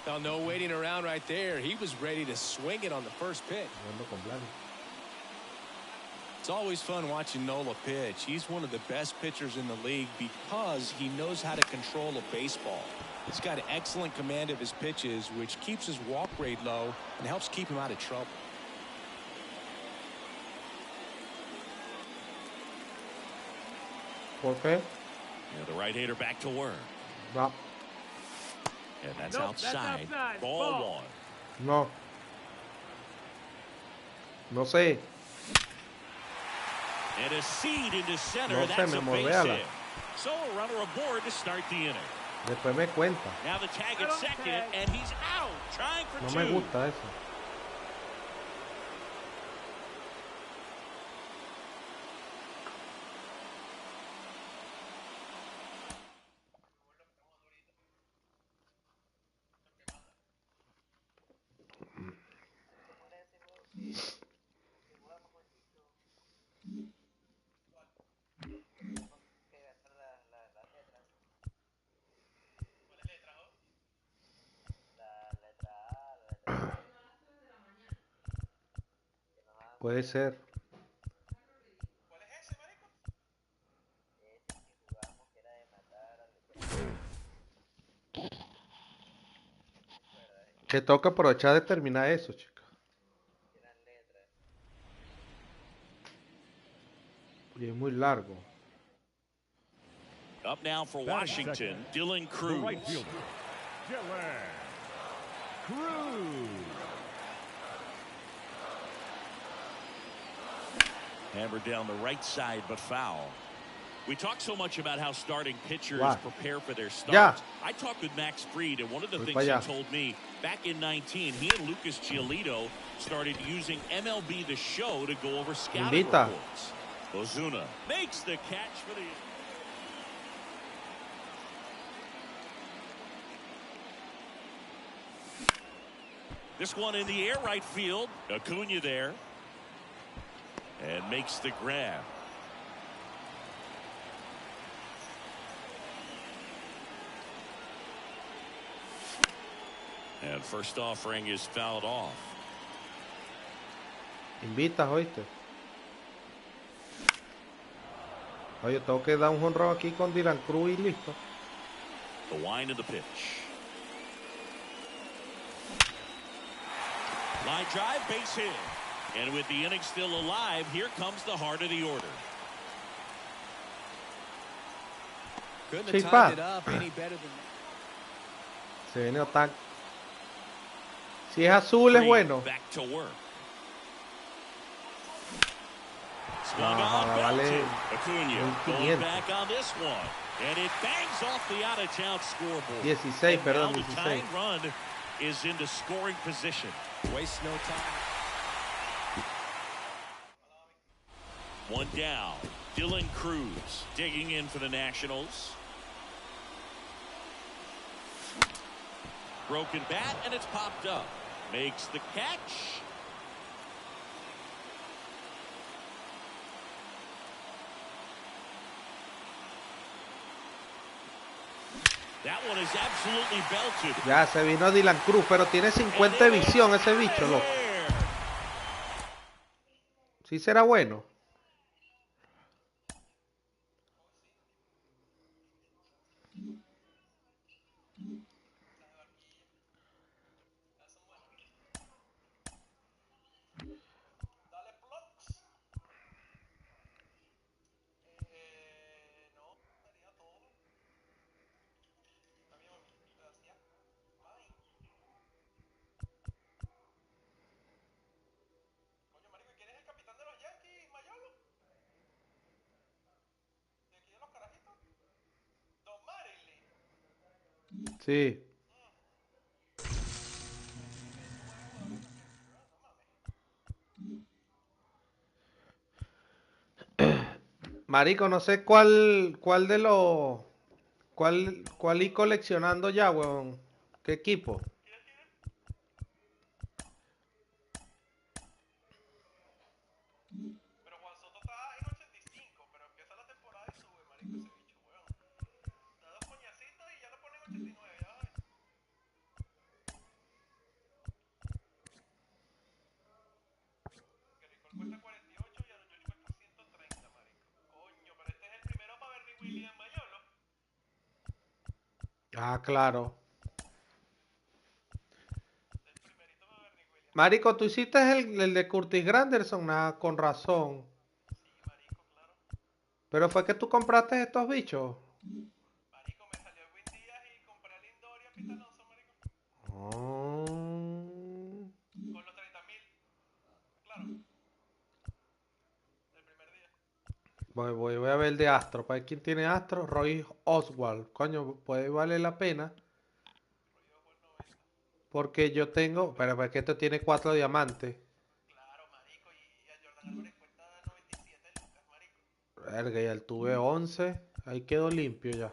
Now, no waiting around right there. He was ready to swing it on the first pitch. It's always fun watching Nola pitch. He's one of the best pitchers in the league because he knows how to control a baseball. He's got excellent command of his pitches, which keeps his walk rate low and helps keep him out of trouble. ¿Por qué? Yeah, the right-hander back to work. No. And that's Nope, outside. that's outside. Ball Ball. one. No. No sé. And a seed into center. No sé, That's me a base mordeala. hit. So a runner aboard to start the inning. Después me cuenta. Now the tag at second, and he's out, trying for No two. me gusta eso. Puede ser. ¿Cuál es ese, marico? Que toca aprovechar de terminar eso, chica. Y es muy largo. Up now for Washington, Dylan The Cruz. right fielder, Dylan Cruz. Hammered down the right side, but foul. We talk so much about how starting pitchers Wow. prepare for their starts. Yeah. I talked with Max Fried, and one of the Voy things pa' he allá. told me, back in 19, he and Lucas Giolito started using MLB The Show to go over scouting Invita. reports. Ozuna makes the catch for the... This one in the air, right field. Acuna there. And makes the grab. And first offering is fouled off. Invitas, oíste. Oye, tengo que dar un jonrón aquí con Dylan Cruz y listo. The wind of the pitch. Line drive, base hit. And with the inning still alive, here comes the heart of the order. Couldn't Sí, have pa. tied it up any better than Se viene Otani. Si es azul es Green bueno. Back to work. No, Swung on, vale belted. Acuna 1500. going back on this one. And it bangs off the out-of-town scoreboard. 16, And perdón, now the 16. tying run is into scoring position. waste no time. One down. Dylan Cruz digging in for the Nationals. Broken bat, and it's popped up. Makes the catch. That one is absolutely belted. Ya se vino Dylan Cruz, pero tiene 50 de visión ese bicho, loco. Sí será bueno. Dale plugs. No, sería todo. Está bien, mami. Gracias. Ay. Coño, marico, ¿quién es el capitán de los Yankees, Mayolo? ¿De aquí de los carajitos? Don Marilyn. Sí. Marico, no sé cuál de los... ¿Cuál ir coleccionando ya, weón? ¿Qué equipo? Pero Juan Soto está en 85, pero empieza la temporada y sube, marico, ese bicho, weón. Da dos coñacitos y ya lo ponen 89, ya ves. Que Nicole cuesta 48 y Aaron Judge cuesta 130, marico. Coño, pero este es el primero para Bernie Williams Mayolo. Ah, claro. El primerito para Bernie Williams. Marico, tú hiciste el de Curtis Granderson, nada, con razón. Sí, marico, claro. Pero fue que tú compraste estos bichos. Marico, me salió Win Díaz y compré a Lindor y a Pete Alonso, marico. Oh. Con los 30.000. Claro. El primer día. Voy a ver el de Astro. ¿Para ver quién tiene Astro? Roy Oswald. Coño, puede valer la pena. Rollo por 90. Porque yo tengo... Pero es que esto tiene 4 diamantes. Claro, marico. Y a Jordan Álvarez cuesta 97 lucas, marico. Verga, ya tuve 11. Ahí quedó limpio ya.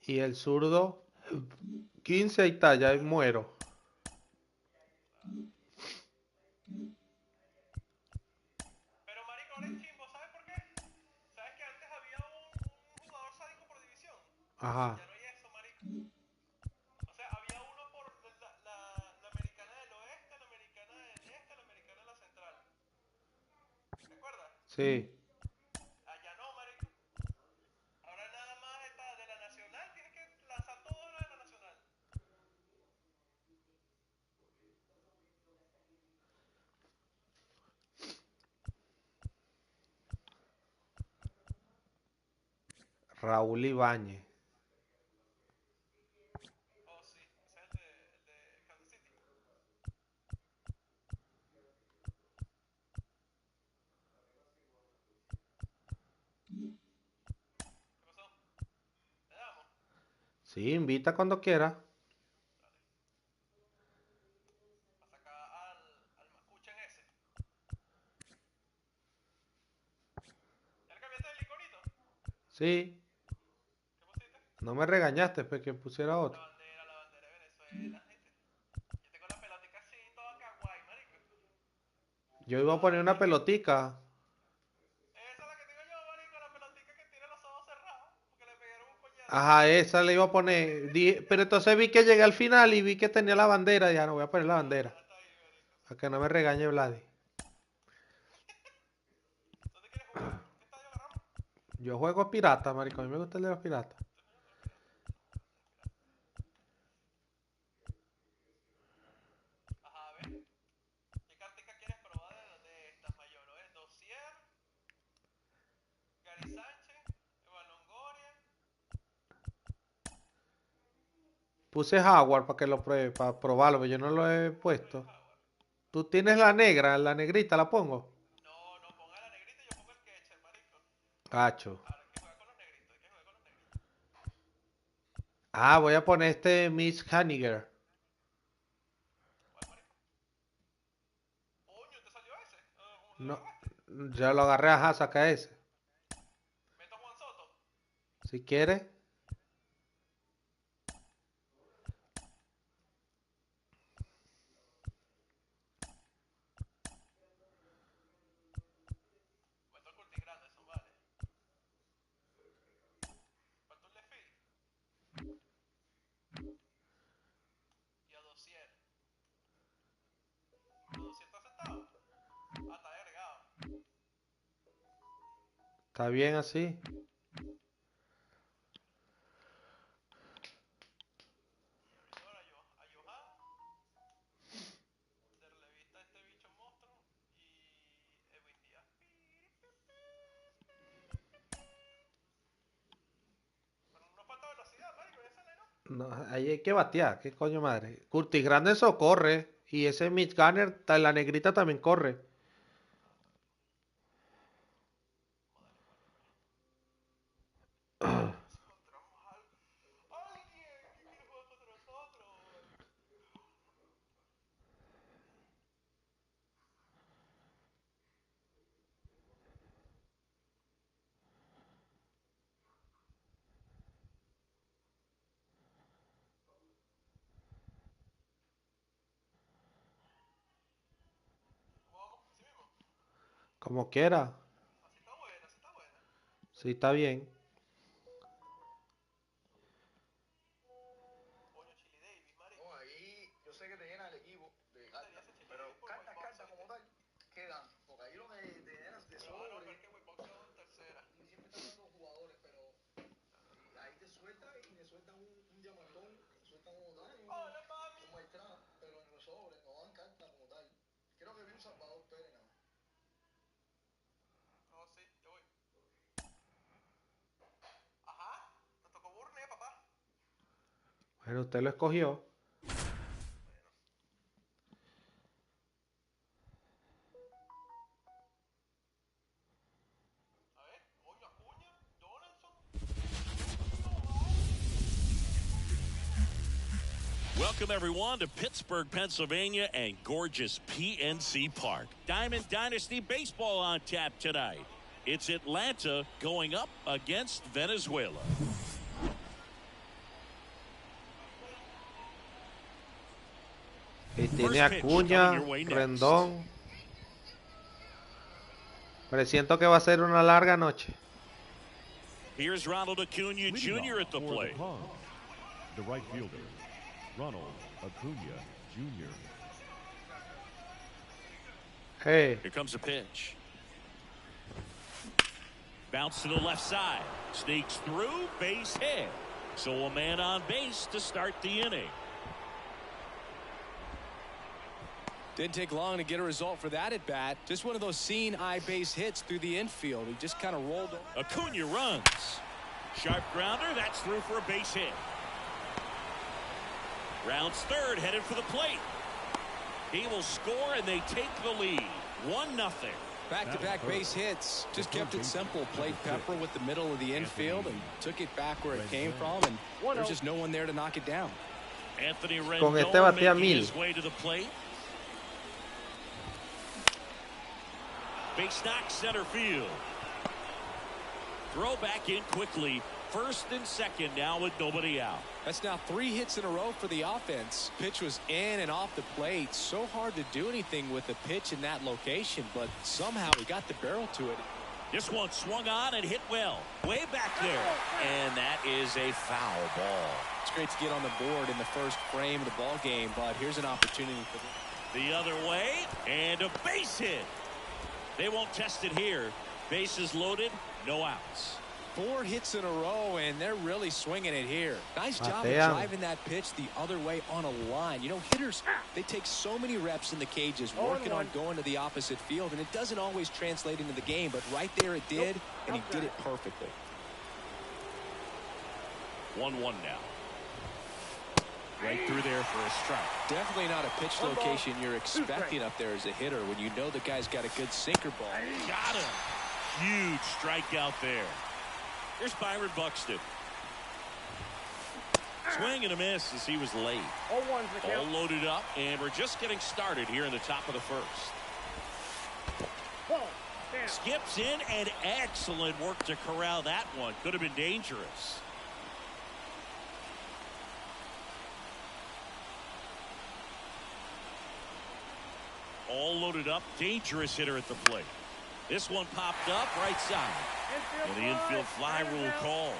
Y el zurdo... 15, ahí está, ya muero. Pero, marico, ahora es chimbo, ¿sabes por qué? ¿Sabes que antes había un jugador sádico por división? Ajá. Ya no hay eso, marico. O sea, había uno por la americana del oeste, la americana del este, la americana de la central. ¿Te acuerdas? Sí. Allá no, marico. Ahora nada más está de la nacional, tienes que lanzar todo lo de la nacional. Raúl Ibáñez. Oh, sí, ese es el de Kansas City. ¿Qué pasó? ¿Le damos? Sí, invita cuando quiera. A sacar al macuchen ese. ¿Ya le cambiaste el iconito? Sí. ¿Qué pusiste? No me regañaste, pues que pusiera otro. La bandera de Venezuela, gente. Yo tengo la pelotica así, toda kawaii, marico. Yo iba a poner una pelotica. Esa es la que tengo yo, marico, la pelotica que tiene los ojos cerrados. Porque le pegaron un coñazo. Ajá, esa le iba a poner. Pero entonces vi que llegué al final y vi que tenía la bandera. Ya no voy a poner la bandera. Hasta ahí, marico. Para que no me regañe Vladi. ¿Dónde quieres jugar? ¿Qué estadio agarramos? Yo juego pirata, marico. A mí me gusta el de los piratas. Ajá, a ver. ¿Qué cartica quieres probar de estas mayores? ¿Es Dossier? Gary Sánchez, Evan Longoria. Puse Howard para que lo pruebe, para probarlo, pero yo no lo he puesto. ¿Tú tienes la negra, la negrita, la pongo? No, no, ponga la negrita y yo pongo el catcher, marico. Cacho. Ahora hay que jugar con los negritos, hay que jugar con los negritos. Ah, voy a poner este Miss Haniger. ¿Cuál, marico? Coño, ¿te salió ese? ¿Lo No, agarraste? ya lo agarré, ajá, saca ese. ¿Meto a Juan Soto? Si quieres. Está bien así. No, ahí hay que batear, qué coño madre. Curtis Grande eso corre. Y ese Mitch Garner, la negrita también corre. Como quiera. Sí, está bien. Bueno, usted lo escogió. Welcome, everyone, to Pittsburgh, Pennsylvania and gorgeous PNC Park. Diamond Dynasty Baseball on tap tonight. It's Atlanta going up against Venezuela. Y tiene Acuña, Rendón. Presiento que va a ser una larga noche. Here's Ronald Acuña Jr. at the plate. The right fielder, Ronald Acuña Jr. Hey. Here comes a pitch. Bounce to the left side. Sneaks through, base hit. So a man on base to start the inning. Didn't take long to get a result for that at bat. Just one of those seeing eye base hits through the infield. He just kind of rolled. Acuña runs. Sharp grounder. That's through for a base hit. Rounds third, headed for the plate. He will score, and they take the lead. 1-0. Back-to-back base hits. Just kept it simple. Played Pepper with the middle of the infield and took it back where it came from. And there's just no one there to knock it down. Anthony Rendon making his way to the plate. Base knock center field. Throw back in quickly. First and second now with nobody out. That's now 3 hits in a row for the offense. Pitch was in and off the plate. So hard to do anything with a pitch in that location, but somehow he got the barrel to it. This one swung on and hit well. Way back there. And that is a foul ball. It's great to get on the board in the first frame of the ball game, but here's an opportunity for the other way, and a base hit. They won't test it here. Bases loaded, no outs. 4 hits in a row, and they're really swinging it here. Nice job of driving that pitch the other way on a line. You know, hitters, they take so many reps in the cages working on going to the opposite field, and it doesn't always translate into the game, but right there it did, and he did it perfectly. 1-1 now. Right through there for a strike. Definitely not a pitch location you're expecting up there as a hitter when you know the guy's got a good sinker ball. Got him. Huge strikeout there. Here's Byron Buxton. Swing and a miss as he was late. All loaded up, and we're just getting started here in the top of the first. Skips in, and excellent work to corral that one. Could have been dangerous. All loaded up. Dangerous hitter at the plate. This one popped up right side. And the infield fly rule call.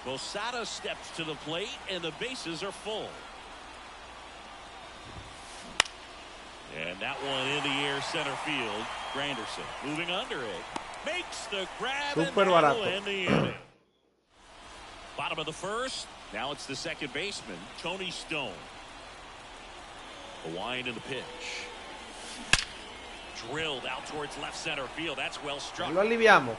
Posada steps to the plate, and the bases are full. And that one in the air center field. Granderson moving under it. Makes the grab and that'll end the inning. Bottom of the first. Now it's the second baseman, Tony Stone. The wind and the pitch. Drilled out towards left center field. That's well struck. Lo aliviamos.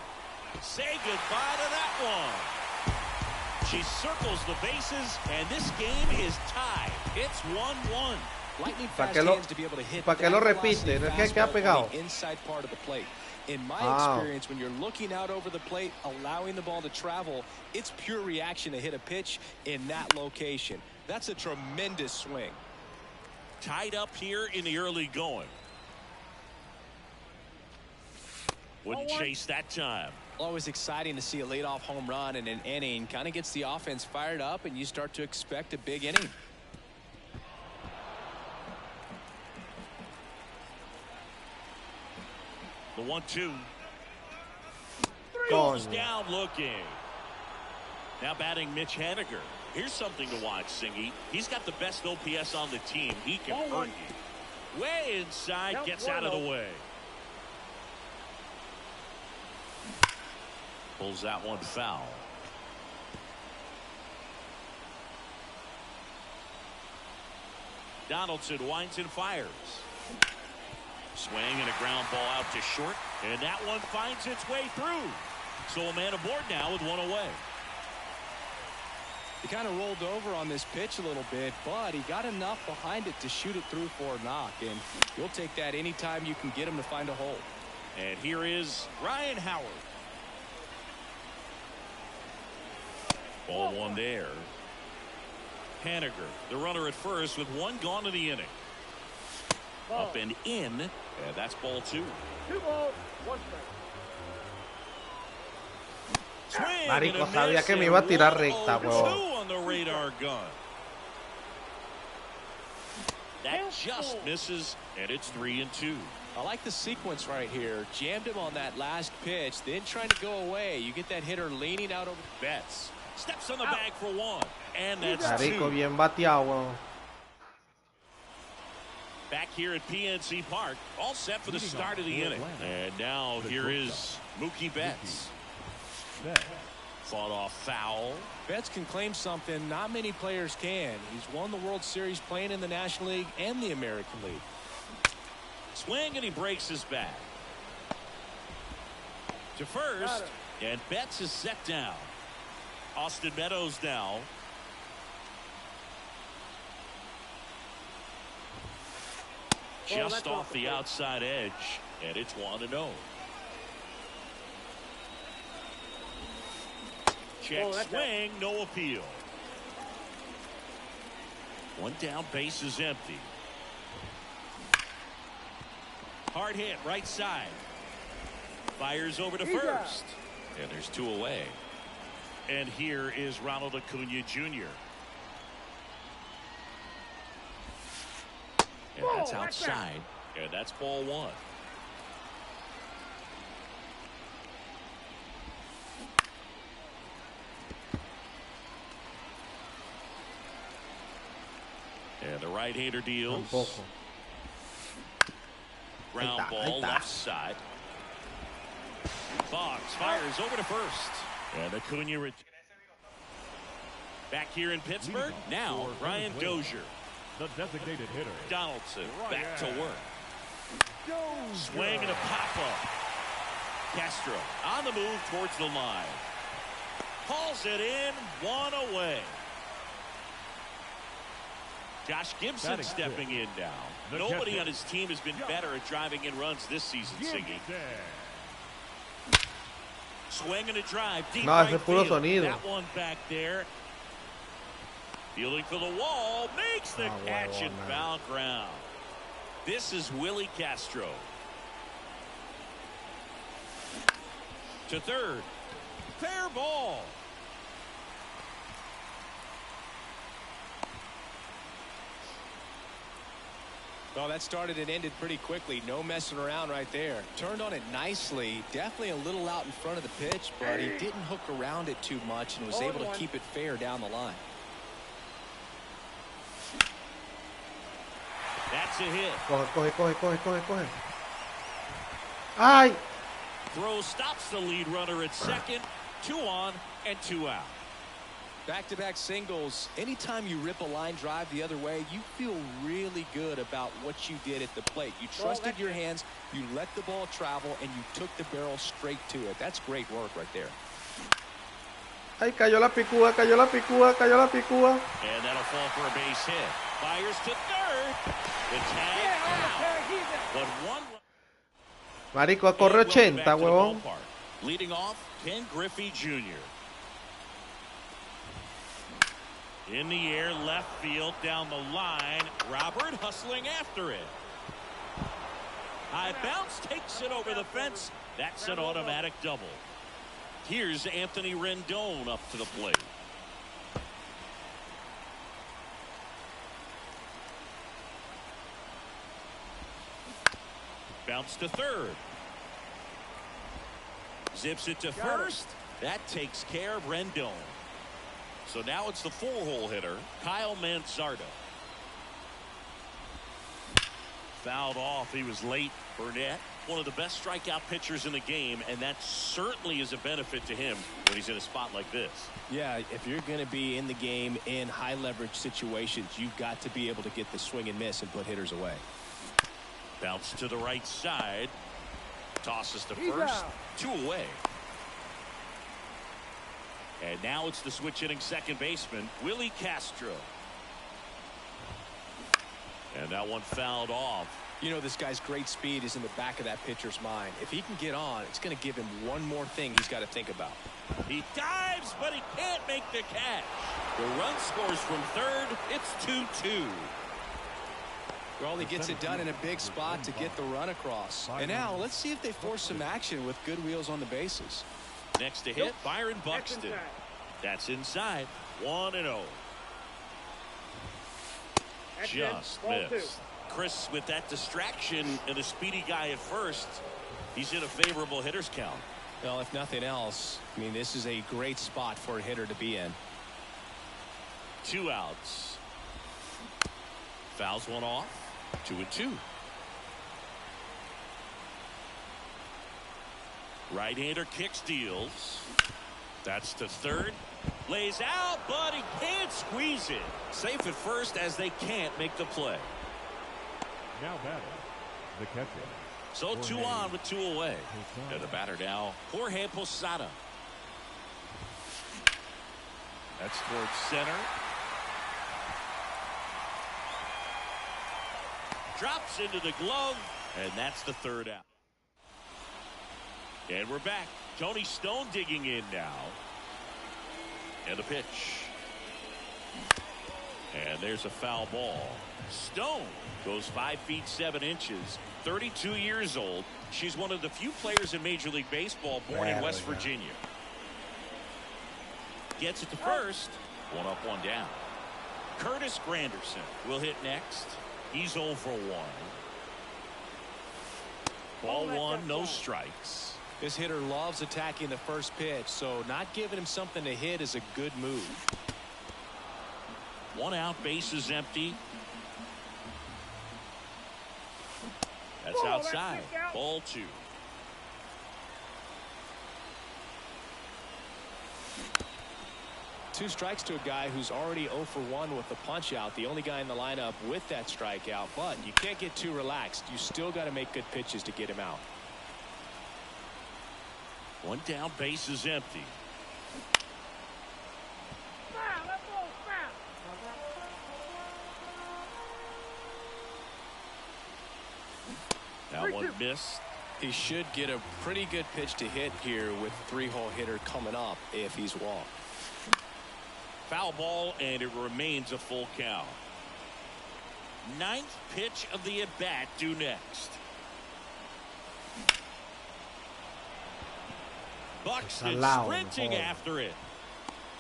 Say goodbye to that one. She circles the bases, and this game is tied. It's 1-1. Lightning fast hands to be able to hit ¿Para qué lo repite? ¿No es que ha pegado? Inside part of the plate. In my experience, when you're looking out over the plate, allowing the ball to travel, it's pure reaction to hit a pitch in that location. That's a tremendous swing. Tied up here in the early going. Wouldn't chase that time. Always exciting to see a leadoff home run in an inning. Kind of gets the offense fired up, and you start to expect a big inning. The 1-2. Goes down looking. Now batting Mitch Haniger. Here's something to watch, Singy. He's got the best OPS on the team. He can hurt you. Way inside, gets out of the way. Pulls that one foul. Donaldson winds and fires. Swing and a ground ball out to short. And that one finds its way through. So a man aboard now with one away. He kind of rolled over on this pitch a little bit, but he got enough behind it to shoot it through for a knock. And you'll take that anytime you can get him to find a hole. And here is Ryan Howard. Ball one there. Haniger, the runner at first with one gone in the inning. Up and in, and that's ball 2. 2 balls, 1 strike. Marico, sabía que me iba a tirar recta, huevón. On the radar gun. That just misses, and it's 3-2. I like the sequence right here. Jammed him on that last pitch, then trying to go away. You get that hitter leaning out over Betts. Steps on the bag for 1, and that's Marico, 2. bien bateado, huevón. Back here at PNC Park, all set for the start of the inning. And now here is Mookie Betts. Fought off foul. Betts can claim something not many players can. He's won the World Series playing in the National League and the American League. Swing, and he breaks his back. To first, and Betts is set down. Austin Meadows now. Just off the outside edge, and it's 1-0. Check swing, no appeal. One down, base is empty. Hard hit, right side. Fires over to first. And there's 2 away. And here is Ronald Acuna Jr. And that's outside. And that's ball 1. And the right-hander deals. Ground ball left side. Boggs fires over to first. And Acuna back here in Pittsburgh. Now Ryan Dozier. The designated hitter. Donaldson back to work. Swing and a pop-up. Castro on the move towards the line. Hauls it in, 1 away. Josh Gibson stepping in now. Nobody on his team has been better at driving in runs this season, Siggy. Swing and a drive deep right field. That one back there. Fielding for the wall, makes the catch and foul ground. This is Willie Castro. To third. Fair ball. Well, that started and ended pretty quickly. No messing around right there. Turned on it nicely. Definitely a little out in front of the pitch, but he didn't hook around it too much and was able to keep it fair down the line. That's a hit. Coge. ¡Ay! Throw stops the lead runner at second. 2 on and 2 out. Back-to-back singles. Anytime you rip a line drive the other way, you feel really good about what you did at the plate. You trusted your hands, you let the ball travel, and you took the barrel straight to it. That's great work right there. ¡Ay, cayó la picúa! And that'll fall for a base hit. Fires to third. The tag out. But one. Marico, corre 80, huevón. Leading off, Ken Griffey Jr. In the air, left field, down the line. Robert hustling after it. High bounce takes it over the fence. That's an automatic double. Here's Anthony Rendon up to the plate. Bounce to third. Zips it to first. That takes care of Rendon. So now it's the 4-hole hitter, Kyle Manzardo. Fouled off. He was late. Burnett, one of the best strikeout pitchers in the game, and that certainly is a benefit to him when he's in a spot like this. Yeah, if you're going to be in the game in high leverage situations, you've got to be able to get the swing and miss and put hitters away. Bounce to the right side. Tosses to first. 2 away. And now it's the switch hitting second baseman, Willie Castro. And that one fouled off. You know, this guy's great speed is in the back of that pitcher's mind. If he can get on, it's going to give him one more thing he's got to think about. He dives, but he can't make the catch. The run scores from third. It's 2-2. Well, he gets it done in a big spot to get the run across. And now let's see if they force some action with good wheels on the bases. Next to hit, Byron Buxton. That's inside. 1-0. Just missed. Chris, with that distraction and a speedy guy at first, he's in a favorable hitter's count. Well, if nothing else, I mean, this is a great spot for a hitter to be in. 2 outs. Fouls one off. 2-2. Right-hander kicks, deals. That's to third. Lays out, but he can't squeeze it. Safe at first as they can't make the play. Now batting, the catcher. So 2 on with 2 away. And the batter now, Jorge Posada. That's towards center. Drops into the glove, and that's the 3rd out. And we're back. Tony Stone digging in now. And the pitch. And there's a foul ball. Stone goes 5 feet 7 inches, 32 years old. She's one of the few players in Major League Baseball born in West Virginia. Gets it to first. 1 up, 1 down. Curtis Granderson will hit next. He's 0 for 1. Ball 1, no strikes. This hitter loves attacking the first pitch, so not giving him something to hit is a good move. 1 out, base is empty. That's outside. Ball 2. Two strikes to a guy who's already 0 for 1 with the punch out. The only guy in the lineup with that strikeout, but you can't get too relaxed. You still got to make good pitches to get him out. 1 down, base is empty. That one missed. He should get a pretty good pitch to hit here with 3-hole hitter coming up if he's walked. Foul ball, and it remains a full count. 9th pitch of the at-bat due next. Buxton sprinting after it.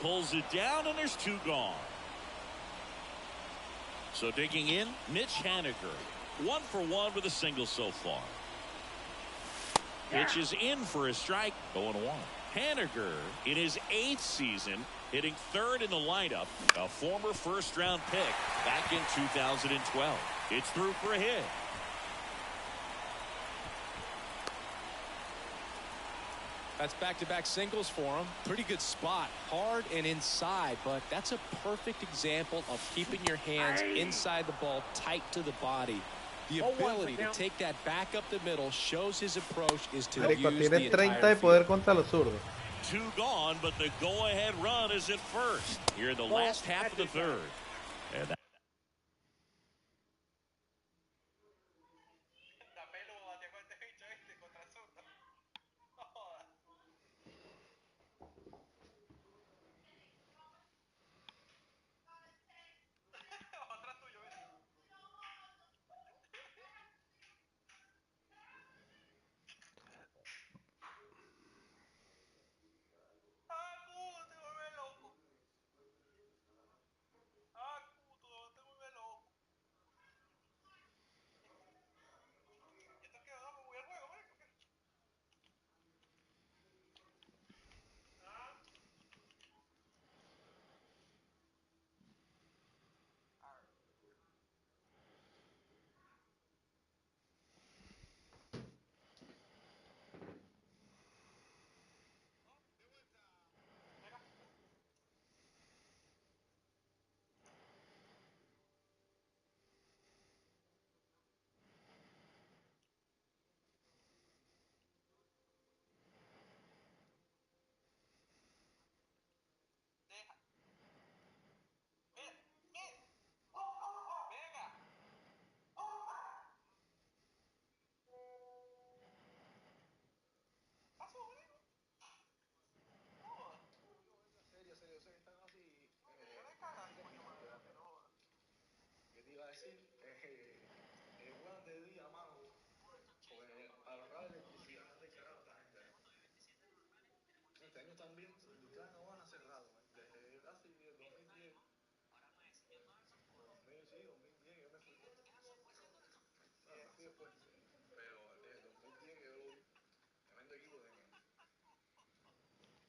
Pulls it down, and there's 2 gone. So digging in, Mitch Haniger. 1 for 1 with a single so far. Pitch is in for a strike. 0-1. Haniger in his 8th season, hitting 3rd in the lineup, a former first-round pick back in 2012. It's through for a hit. That's back-to-back singles for him. Pretty good spot. Hard and inside, but that's a perfect example of keeping your hands inside the ball, tight to the body. The ability to take that back up the middle shows his approach is to Marico, use tiene the 30 entire de poder field. contra los zurdos. 2 gone, but the go-ahead run is at first. Here in the last half of the third. And that La peluda batió con este bicho este contra el zurdo. No jodas. Otra tuyo, ¿ves? Ah, puto, te vuelve loco. Ah, puto, te vuelve loco. ¿Y esto qué? ¿No? ¿Me voy al juego, marico? ¿Qué? Ah. Deja. Ven, ven. Venga. Pasó, marico. Joda. Serio, serio, sé que están así. Deja de cagar, coño, madre. No jodas. ¿Qué te iba a decir? Juegan de día, mano. Porque para ahorrar electricidad no te carajo esta gente. Este año también, ya no van a cerrado. Desde casi el 2010. 2000, sí, 2010 yo me fui. Me fui después. Pero desde 2010 yo tremendo equipo tenía.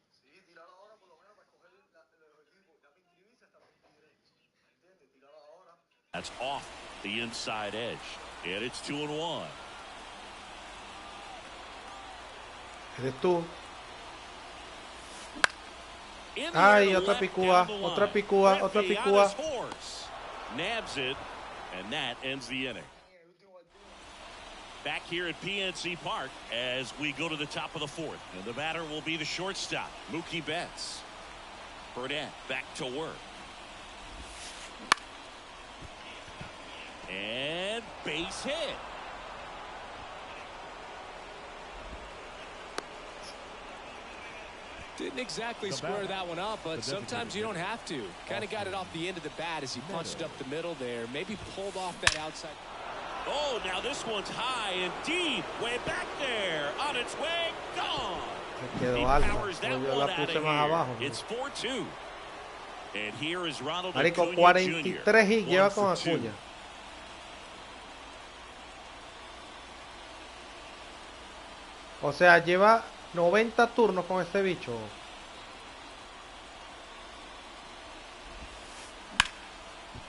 Sí, tirarlo ahora por lo menos para escoger los equipos. Ya me inscribirse hasta los 23. ¿Entiendes? Tirarlo ahora. That's off the inside edge. And it's 2-1. Eres tú. In the Ay, air to otra left picúa, down the otra line. picúa, otra Griffey picúa. on his horse. Nabs it, and that ends the inning. Back here at PNC Park as we go to the top of the fourth. And the batter will be the shortstop, Mookie Betts. Burnett back to work. And base hit. Didn't exactly square that one up, but sometimes you don't have to. Kind of got it off the end of the bat as he punched up the middle there. Maybe pulled off that outside. Oh, now this one's high and deep. Way back there. On its way. Gone. Se quedó He alta. powers that Yo one la out of puse más here. abajo. It's 4-2. And here is Ronald Marico, Acuña 43 hits Jr. lleva 1 con for 2. Acuña. O sea, lleva 90 turnos con este bicho.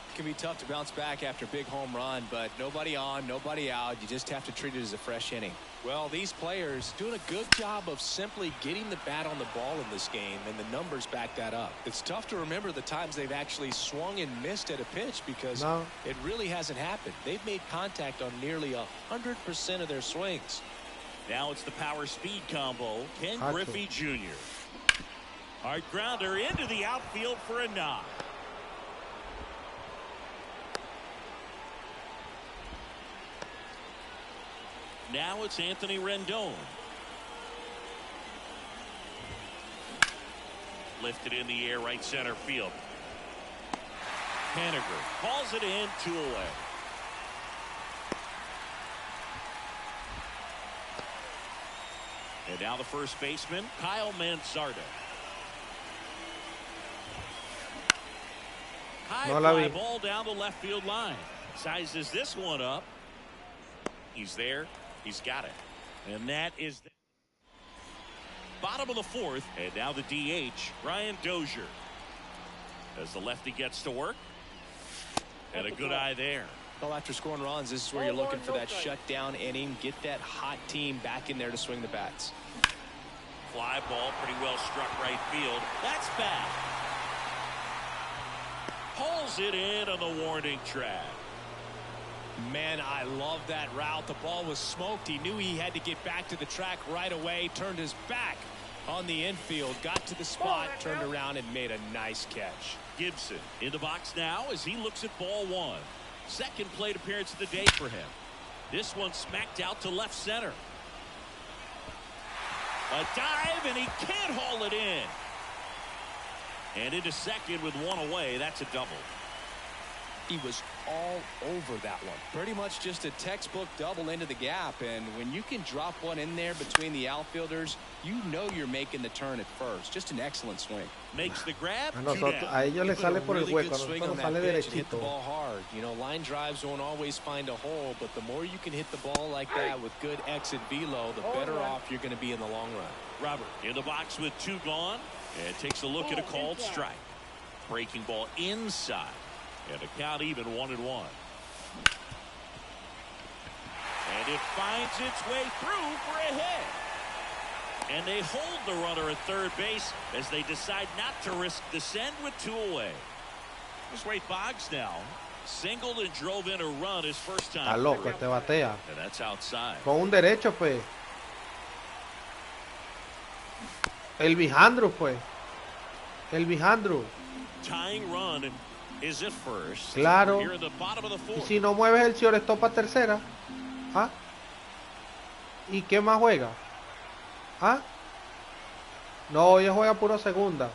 It can be tough to bounce back after a big home run, but nobody on, nobody out. You just have to treat it as a fresh inning. Well, these players doing a good job of simply getting the bat on the ball in this game, and the numbers back that up. It's tough to remember the times they've actually swung and missed at a pitch because it really hasn't happened. They've made contact on nearly 100% of their swings. Now it's the power speed combo. Ken Griffey Jr. Hard grounder into the outfield for a knock. Now it's Anthony Rendon. Lifted in the air, right center field. Haniger calls it in, 2 away. And now the first baseman, Kyle Mansardo. High fly ball down the left field line. Sizes this one up. He's there. He's got it. And that is the bottom of the fourth. And now the DH, Brian Dozier. As the lefty gets to work. And a good eye there. Well, after scoring runs, this is where you're looking for that shutdown inning. Get that hot team back in there to swing the bats. Fly ball, pretty well struck right field. That's bad. Pulls it in on the warning track. Man, I love that route. The ball was smoked. He knew he had to get back to the track right away. Turned his back on the infield. Got to the spot, turned around, and made a nice catch. Gibson in the box now as he looks at ball one. Second plate appearance of the day for him. This one smacked out to left center. A dive, and he can't haul it in. And into second with one away. That's a double. He was all over that one. Pretty much just a textbook double into the gap. And when you can drop one in there between the outfielders, you know you're making the turn at first. Just an excellent swing. Makes the grab. A ellos les sale por el hueco, a nosotros nos sale derechito. Hit the ball hard. You know, line drives won't always find a hole, but the more you can hit the ball like that with good exit velo, the better off you're going to be in the long run. Robert in the box with two gone, and takes a look at a called strike. Breaking ball inside. And a count even 1-1. And it finds its way through for a hit. And they hold the runner at third base as they decide not to risk the send with two away. Here's Ray Boggs now. Singled and drove in a run his first time. Está loco, este batea. And that's outside. Con un derecho, pues. El Vijandro, pues. El Vijandro. Tying run is at first. Claro. Here in the bottom of the fourth. Y si no mueves el shortstop para tercera. ¿Ah? ¿Y qué más juega? ¿Ah? No, ella juega puro segunda.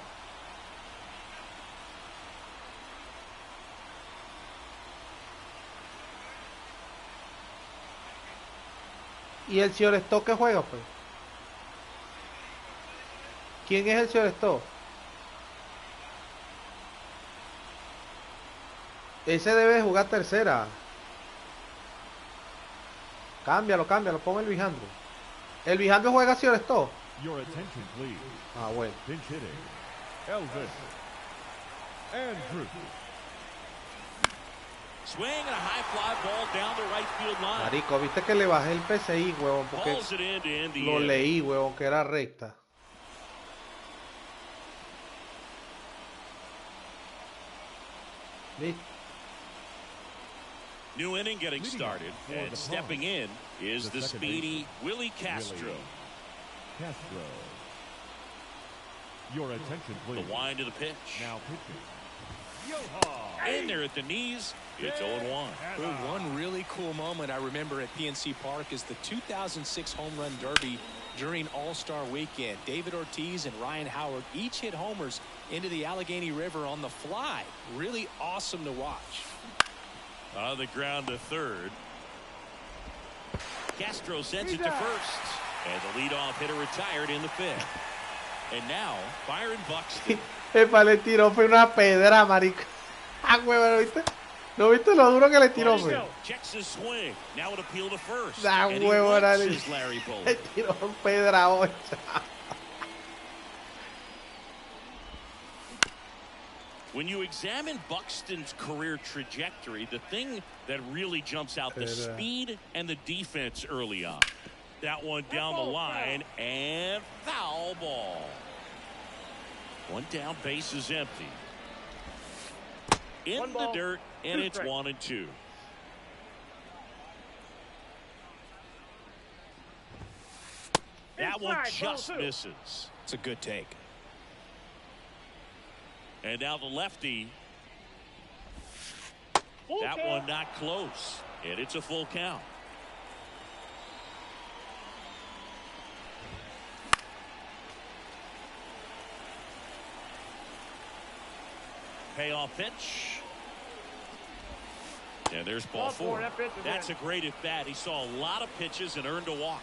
¿Y el shortstop qué juega, pues? ¿Quién es el shortstop? Ese debe jugar tercera. Cámbialo, pon el Vijandro. El Vijandro juega shortstop. Your attention, please. Ah, bueno. Pinch hitting. Elvis. Andrew. Swing and a high fly ball down the right field line. Marico, viste que le bajé el PCI, huevón, porque Balls it in to end the lo inning. leí, huevón, que era recta. ¿Viste? New inning getting started, and stepping in is the speedy Willie Castro. Castro. Your attention, please. The wind of the pitch. Now pitching. In there at the knees, it's 0-1. One really cool moment I remember at PNC Park is the 2006 Home Run Derby during All-Star Weekend. David Ortiz and Ryan Howard each hit homers into the Allegheny River on the fly. Really awesome to watch. On the ground to third. Castro sends it to first. And the leadoff hitter retired in the fifth. And now, Byron Buxton. Epa, le tiró, fue una pedra, marico. Ah, huevo, ¿no viste? ¿No viste lo duro que le tiró, fue? Checks his swing. Now an appeal to first. Ah, and he huevo, launches Larry le Bolt. tiró un pedra ocha. When you examine Buxton's career trajectory, the thing that really jumps out, the speed and the defense early on. That one down the line, and foul ball. One down, base is empty. In the dirt, and it's 1-2. That one just misses. It's a good take. And now the lefty. That one not close. And it's a full count. Payoff pitch. And there's ball four. That's a great at bat. He saw a lot of pitches and earned a walk.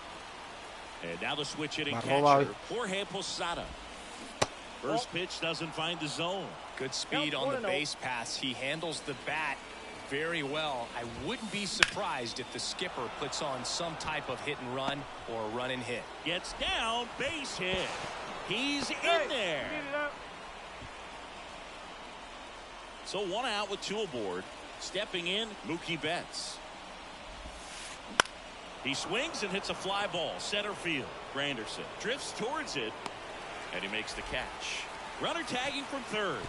And now the switch hitting catcher, Jorge Posada. First pitch doesn't find the zone. Good speed on the base pass. He handles the bat very well. I wouldn't be surprised if the skipper puts on some type of hit and run or run and hit. Gets down, base hit. He's in there. So one out with two aboard. Stepping in, Mookie Betts. He swings and hits a fly ball. Center field. Granderson drifts towards it, and he makes the catch. Runner tagging from third.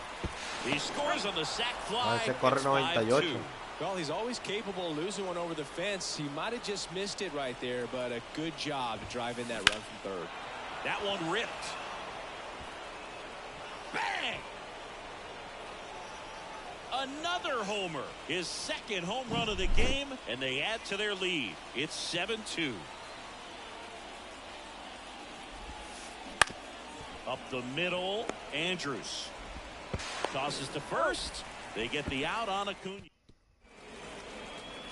He scores on the sac fly. Se corre 98. Well, he's always capable of losing one over the fence. He might have just missed it right there, but a good job to drive in that run from third. That one ripped. Bang! Another homer. His second home run of the game, and they add to their lead. It's 7-2. Up the middle, Andrews tosses to first. They get the out on Acuna.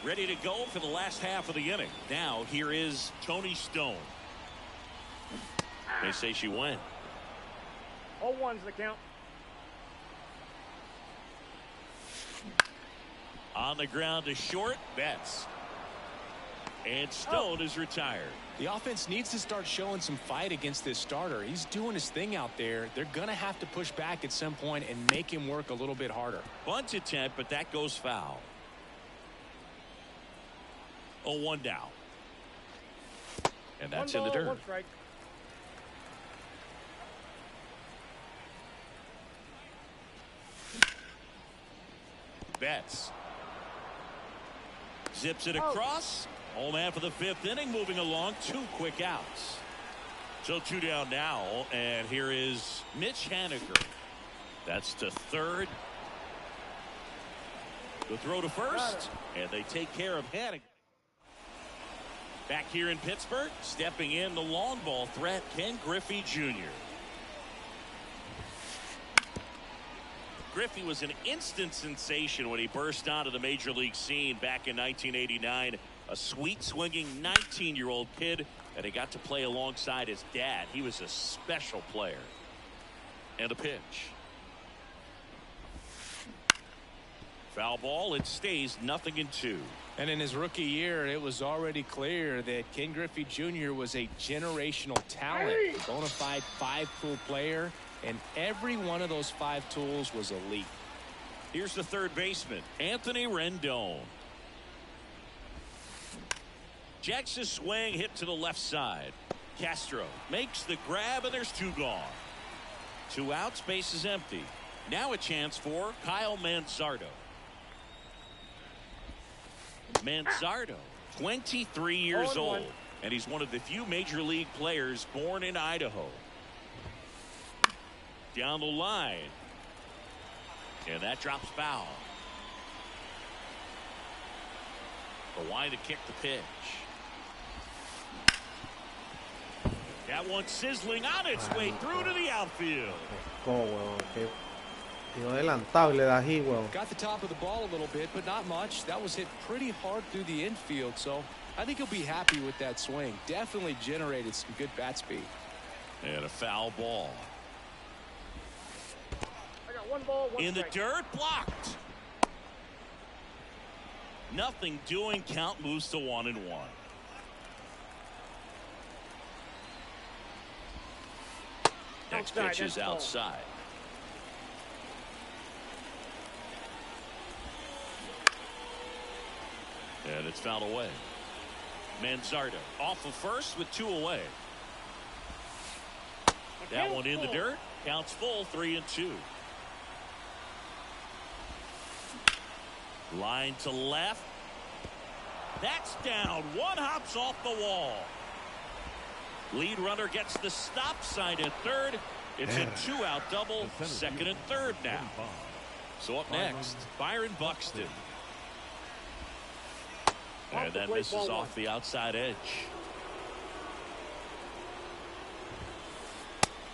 Ready to go for the last half of the inning. Now here is Tony Stone. They say she went. 0-1's the count. On the ground to short, Betts. And Stone is retired. The offense needs to start showing some fight against this starter. He's doing his thing out there. They're going to have to push back at some point and make him work a little bit harder. Bunt attempt, but that goes foul. 0-1 now. And that's in the dirt. 1 strike. Betts zips it across. Home half of the 5th inning, moving along. 2 quick outs. So 2 down now, and here is Mitch Haniger. That's to third. The throw to first, and they take care of Haniger. Back here in Pittsburgh, stepping in the long ball threat, Ken Griffey Jr. Griffey was an instant sensation when he burst onto the major league scene back in 1989. A sweet swinging 19-year-old kid, and he got to play alongside his dad. He was a special player. And a pitch. Foul ball. It stays 0-2. And in his rookie year, it was already clear that Ken Griffey Jr. was a generational talent, bona fide 5-tool player, and every one of those 5 tools was elite. Here's the third baseman, Anthony Rendon. Jacks a swing, hit to the left side. Castro makes the grab, and there's 2 gone. 2 outs, base is empty. Now a chance for Kyle Manzardo. Manzardo, 23 years old, and he's one of the few major league players born in Idaho. Down the line, and that drops foul. The line to kick the pitch. That one sizzling on its way through to the outfield. Got the top of the ball a little bit, but not much. That was hit pretty hard through the infield, so I think he'll be happy with that swing. Definitely generated some good bat speed. And a foul ball. I got 1 ball, 1 in strike. the dirt, blocked. Nothing doing. Count moves to 1-1. Next pitch is outside. And it's fouled away. Manzardo off of first with 2 away. That one in the dirt. Counts full, 3-2. Line to left. That's down. 1 hops off the wall. Lead runner gets the stop sign at third. It's a 2-out double, 2nd and 3rd now. So up next, Byron Buxton. And then misses off the outside edge.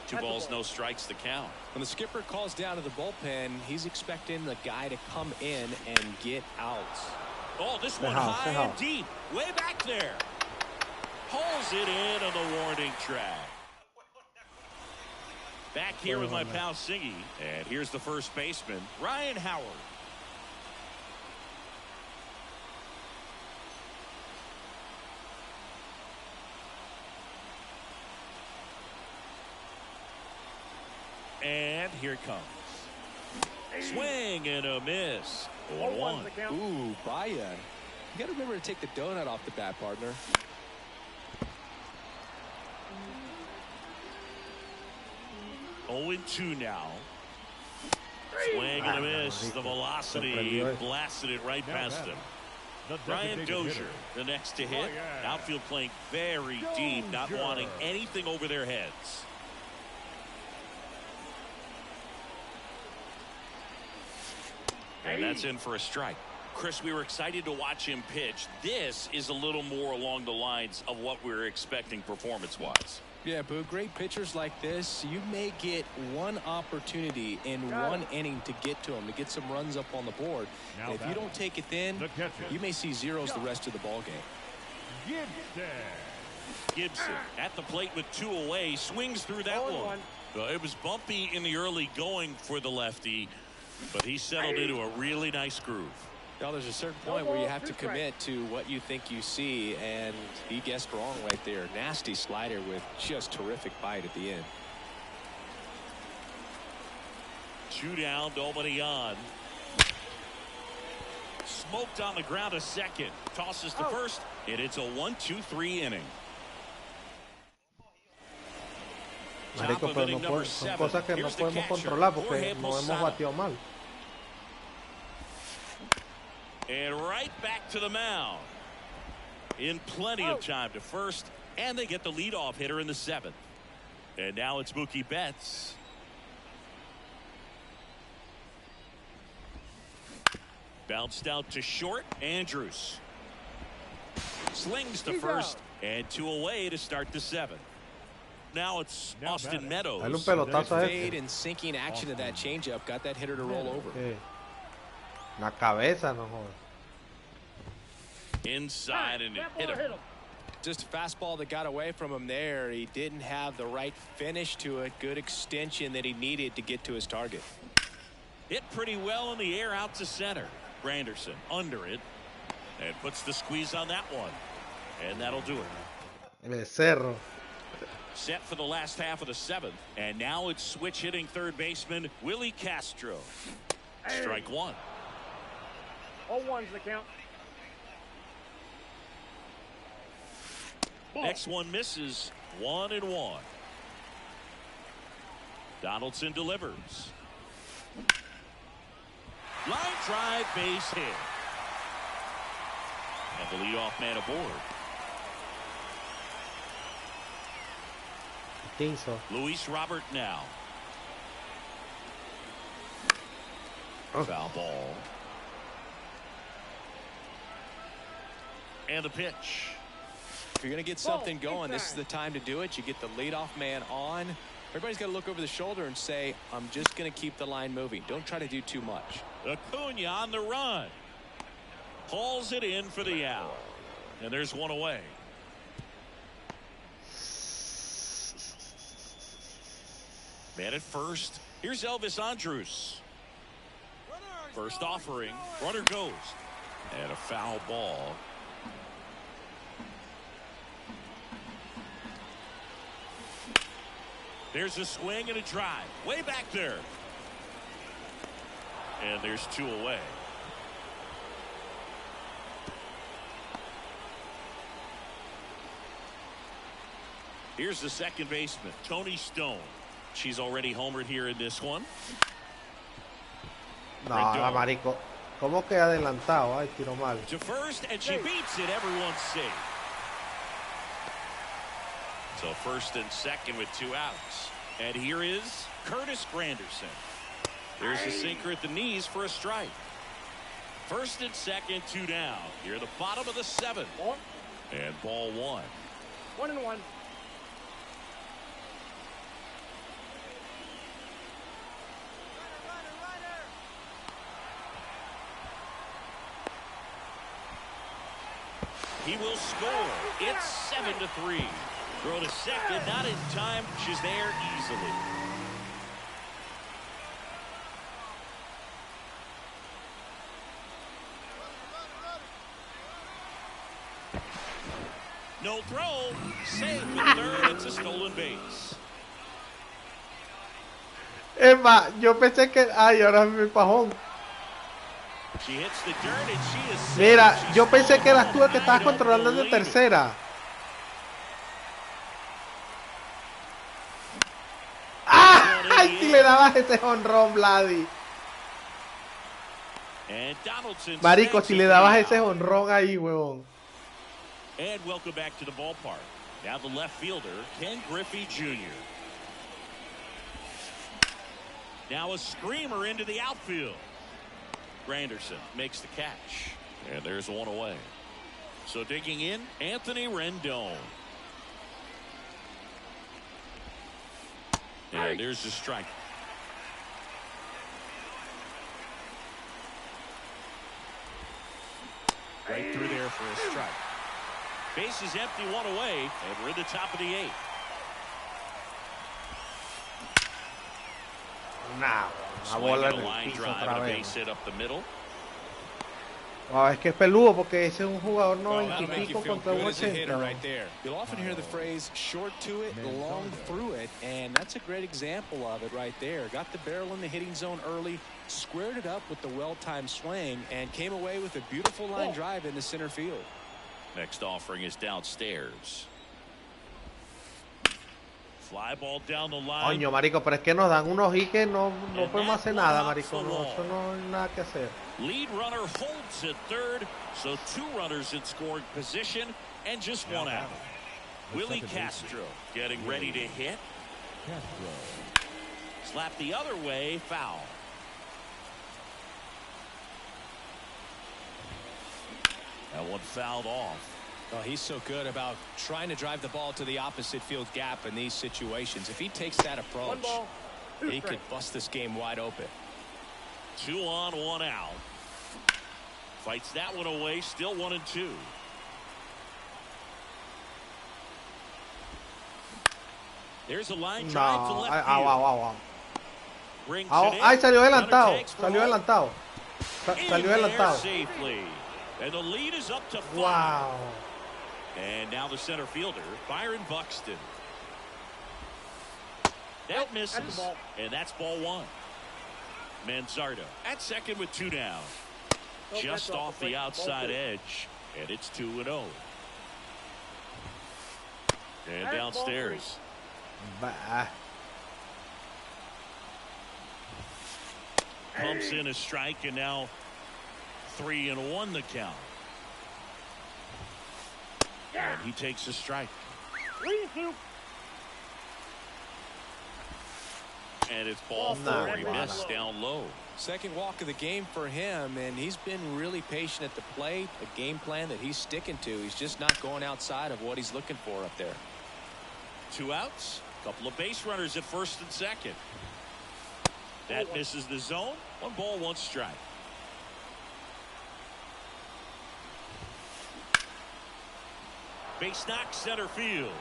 2 balls, no strikes to count. When the skipper calls down to the bullpen, he's expecting the guy to come in and get out. Oh, this one high and deep. Way back there. Pulls it in on the warning track. Back here with my pal Singy. And here's the first baseman, Ryan Howard. And here it comes. Swing and a miss. 0-1's the count. Ooh, Baya. You got to remember to take the donut off the bat, partner. Oh, 0-2 now. Swing and a miss. The velocity blasted it right past him. Brian Dozier, the next to hit. Outfield playing very deep, not wanting anything over their heads. And that's in for a strike. Chris, we were excited to watch him pitch. This is a little more along the lines of what we were expecting performance-wise. Yeah, Boo, great pitchers like this, you may get one opportunity in one inning to get to them, to get some runs up on the board. And if you don't take it then, you may see zeros the rest of the ball game. Gibson at the plate with 2 away, swings through that one. It was bumpy in the early going for the lefty, but he settled into a really nice groove. Now, there's a certain point where you have to commit to what you think you see, and he guessed wrong right there. Nasty slider with just terrific bite at the end. 2 down, nobody on. Smoked on the ground a second. Tosses to first, and it's a 1-2-3 inning. Marico, pero no son cosas que no podemos controlar porque no hemos batido mal. And right back to the mound. In plenty of time to first, and they get the leadoff hitter in the 7th. And now it's Mookie Betts. Bounced out to short. Andrews slings to first, and 2 away to start the 7th. Now it's Austin Meadows. Dale un pelotazo a Fade and sinking action of that changeup got that hitter to roll over. La cabeza, no jodas. Inside and it hit him. Just a fastball that got away from him there. He didn't have the right finish to it. Good extension that he needed to get to his target. Hit pretty well in the air out to center. Granderson under it and puts the squeeze on that one. And that'll do it. El Cerro. Set for the last half of the 7th. And now it's switch hitting third baseman Willie Castro. Strike 1. 0-1's the count. Next one misses. 1-1. Donaldson delivers. Line drive, base hit. And the leadoff man aboard. Luis Robert now. Foul ball. And the pitch. If you're going to get something going, this is the time to do it. You get the leadoff man on. Everybody's got to look over the shoulder and say, I'm just going to keep the line moving. Don't try to do too much. Acuna on the run. Hauls it in for the out. And there's one away. Man at first. Here's Elvis Andrus. First offering. Runner goes. And a foul ball. There's a swing and a drive. Way back there. And there's 2 away. Here's the second baseman, Tony Stone. She's already homered here in this one. No, la marico. ¿Cómo que adelantado? Ay, tiro mal. To first, and she beats it. Everyone's safe. So first and second with 2 outs. And here is Curtis Granderson. There's a sinker at the knees for a strike. First and second, 2 down. Here the bottom of the 7th. And ball 1. 1-1. He will score. It's 7-3. Throw to second, not in time. She's there easily. No throw. Safe with third. It's a stolen base. Es más, yo pensé que... Ay, ahora es mi pajón. Mira, yo pensé que eras tú el que estabas controlando de tercera. ¡Ah! ¡Ay, si le dabas ese jonrón, Vladi! Marico, si le dabas ese jonrón ahí, huevón. And welcome back to the ballpark. Now the left fielder, Ken Griffey Jr. Now a screamer into the outfield. Granderson makes the catch. And there's one away. So digging in, Anthony Rendon. And there's the strike. Right through there for a strike. Base is empty, one away, and we're in the top of the 8th. Nah, una bola en el line piso drive otra and a vez. base hit up the middle. Oh, es que es peludo porque ese es un jugador Well, 90 y that'll make you pico feel contra un good as a hitter 80. right there. You'll often hear the phrase short to it, long through it, and that's a great example of it right there. Got the barrel in the hitting zone early, squared it up with the well-timed swing, and came away with a beautiful line drive into center field. Next offering is downstairs. Fly ball down the line. Coño, marico, pero es que nos dan unos y que no podemos hacer nada, marico. No, eso no hay nada que hacer. Lead runner holds at third, so 2 runners in scoring position and just 1 out. Willie Castro getting ready to hit. Slap the other way, foul. That one fouled off. Oh, he's so good about trying to drive the ball to the opposite field gap in these situations. If he takes that approach, he could bust this game wide open. 2 on, 1 out. Fights that one away, still 1-2. There's a line drive to left field. Brings it in. Ay, salió adelantado. Runner takes for Salió home. adelantado. Salió In there adelantado. safely. And the lead is up to 5. Wow. And now the center fielder, Byron Buxton. That misses, and that's ball 1. Manzardo at second with 2 down. Just off the outside edge, and it's 2-0. And downstairs. Bah. Pumps in a strike, and now 3-1 the count. And he takes a strike. And it's ball 4. He missed down low. Second walk of the game for him, and he's been really patient at the plate. A game plan that he's sticking to. He's just not going outside of what he's looking for up there. 2 outs. Couple of base runners at first and second. That misses the zone. 1 ball, 1 strike. Base knock center field.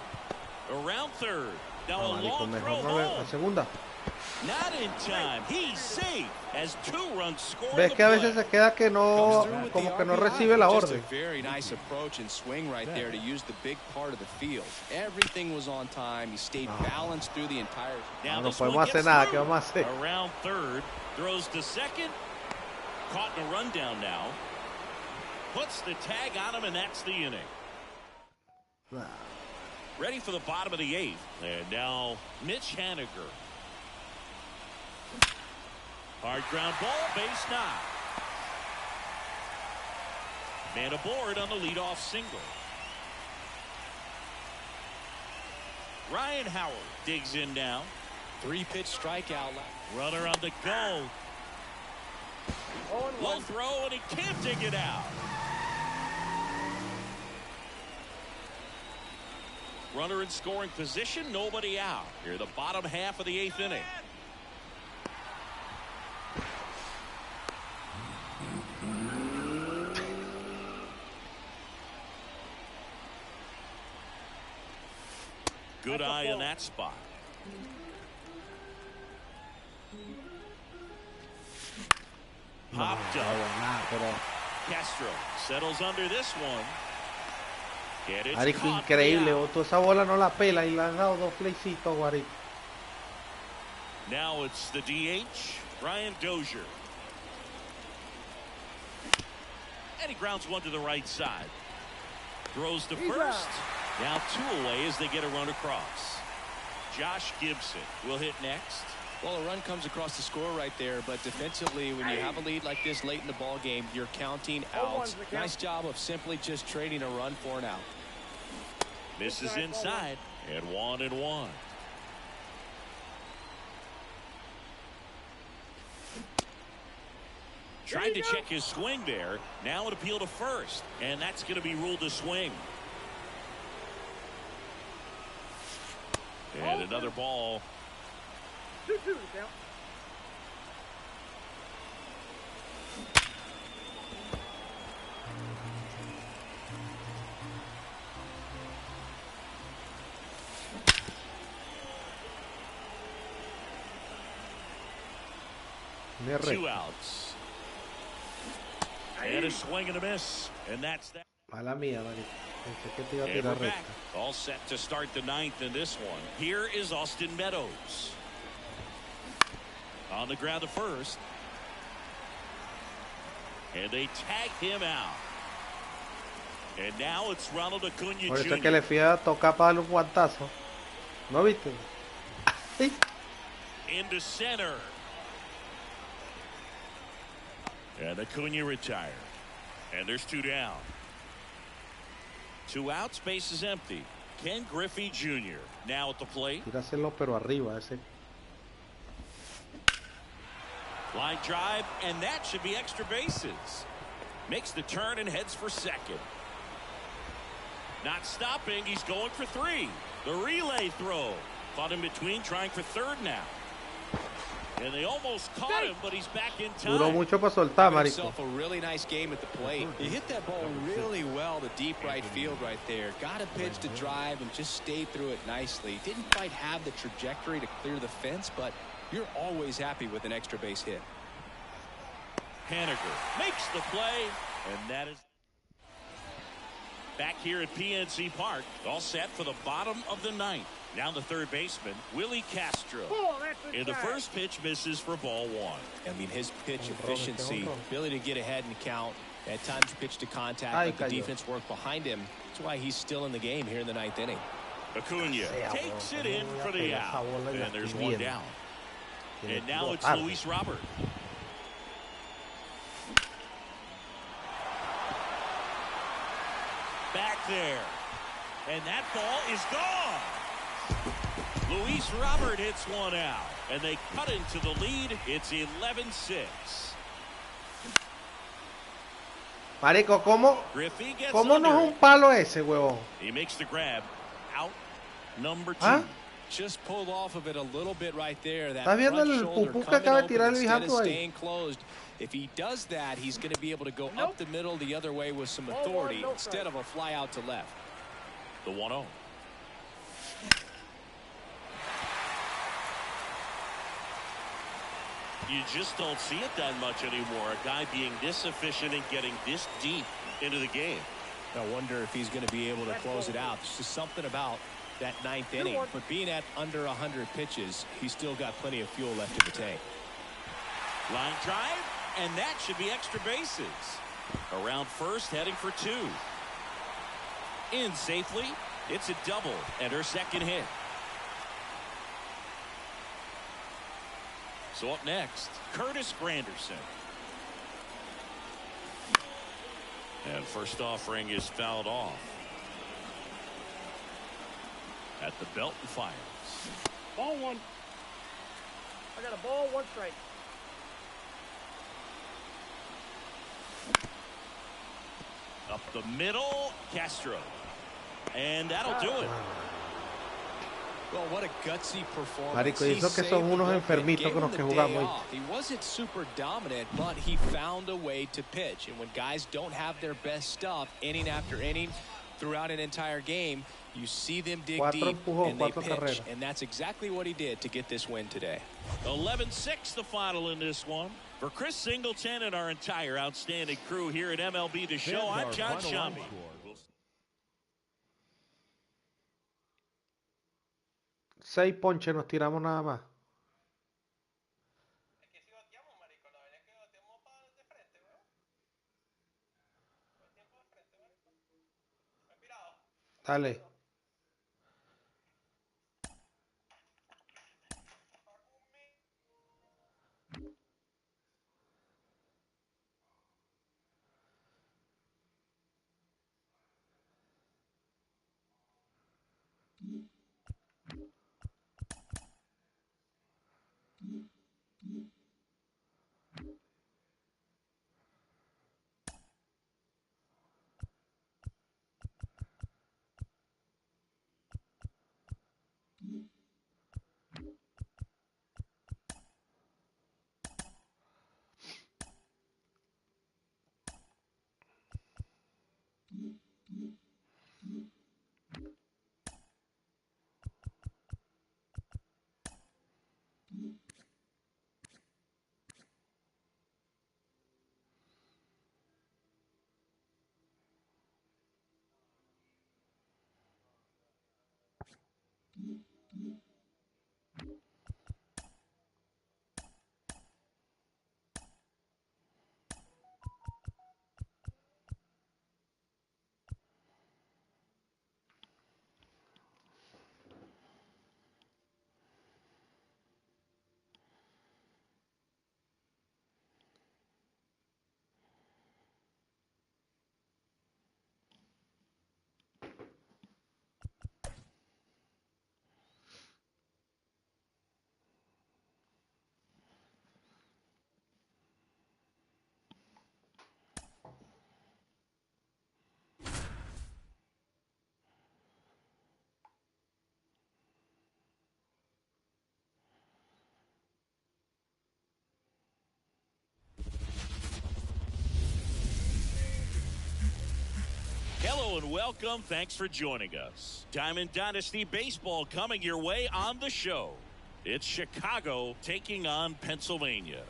Around third. Now a long throw home. Segunda. Not in time. He's safe as 2 runs scored. Ves que a veces se queda que no, como que no recibe la orden. Just a very nice approach and swing right there to use the big part of the field. Everything was on time. He stayed balanced through the entire. Now No this podemos one hacer gets nada. through. ¿Qué vamos a hacer? Around third. Throws to second. Caught in a rundown now. Puts the tag on him, and that's the inning. Ready for the bottom of the 8th. And now Mitch Haniger. Hard ground ball, base knock. Man aboard on the leadoff single. Ryan Howard digs in now. 3-pitch strikeout. Runner on the go. Low throw, and he can't dig it out. Runner in scoring position, nobody out. Here, the bottom half of the 8th inning. Good eye in that spot. Popped up. Castro settles under this one. Marico, increíble. Toda esa bola no la pela y le han dado 2 playcitos, Guarito. Now it's the DH, Brian Dozier. And he grounds one to the right side. Throws to first. Now 2 away as they get a run across. Josh Gibson will hit next. Well, a run comes across the score right there, but defensively, when you have a lead like this late in the ball game, you're counting outs. Nice job of simply just trading a run for an out. Misses inside, and 1-1. Tried to check his swing there. Now an appeal to first, and that's going to be ruled a swing. And another ball. 2-2 to count. Two outs. And a swing and a miss. And that's that. Mala mía, marico. Pensé que te iba a And tirar we're back. recta. All set to start the 9th in this one. Here is Austin Meadows. On the ground to first. And they tag him out. And now it's Ronald Acuna Por eso Jr. que le fui a tocar para darle un guantazo. ¿No viste? Sí. Into center. And Acuna retired. And there's 2 down. 2 outs, base is empty. Ken Griffey Jr. now at the plate. Tíraselo pero arriba ese. Line drive, and that should be extra bases. Makes the turn and heads for second. Not stopping, he's going for 3. The relay throw. Caught in between, trying for third now. And they almost caught him, but he's back in time. Duró mucho para soltar, marico. Himself a really nice game at the plate. He hit that ball really well to deep right field right there. Got a pitch to drive and just stayed through it nicely. Didn't quite have the trajectory to clear the fence, but you're always happy with an extra base hit. Haniger makes the play, and that is back here at PNC Park. All set for the bottom of the 9th. Now the third baseman, Willie Castro. And the first pitch misses for ball 1. I mean, his pitch efficiency, ability to get ahead and count, at times pitch to contact, let the defense work behind him. That's why he's still in the game here in the 9th inning. Acuna takes it in for the out. And there's 1 down. And now it's Luis Robert. Back there. And that ball is gone. Luis Robert hits 1 out. And they cut into the lead. It's 11-6. Marico, ¿cómo no es un palo ese, huevón? He makes the grab. Out number 2. ¿Ah? Just pulled off of it a little bit right there. That ¿Estás viendo el front pupú shoulder que acaba de coming tirar open el instead of Bijando ahí? staying closed. If he does that, he's going to be able to go up the middle the other way with some authority instead of a fly out to left. The 1-0. You just don't see it that much anymore. A guy being this efficient and getting this deep into the game. I wonder if he's going to be able to close it out. There's just something about that 9th inning. But being at under 100 pitches, he's still got plenty of fuel left in the tank. Line drive, and that should be extra bases. Around first, heading for 2. In safely. It's a double and her second hit. So up next, Curtis Granderson. And first offering is fouled off. At the belt and fires. Ball 1. I got a ball, 1 strike. Up the middle, Castro. And that'll do it. Well, what a gutsy performance. Marico, y eso que son unos enfermitos con los que jugamos hoy. He wasn't super dominant, but he found a way to pitch. And when guys don't have their best stuff, inning after inning, throughout an entire game, you see them dig deep and they pitch. And that's exactly what he did to get this win today. 11-6 the final in this one. For Chris Singleton and our entire outstanding crew here at MLB The Show, I'm John Shambi. 6 ponches nos tiramos nada más. Dale. Hello and welcome. Thanks for joining us. Diamond Dynasty Baseball coming your way on the show. It's Chicago taking on Pennsylvania.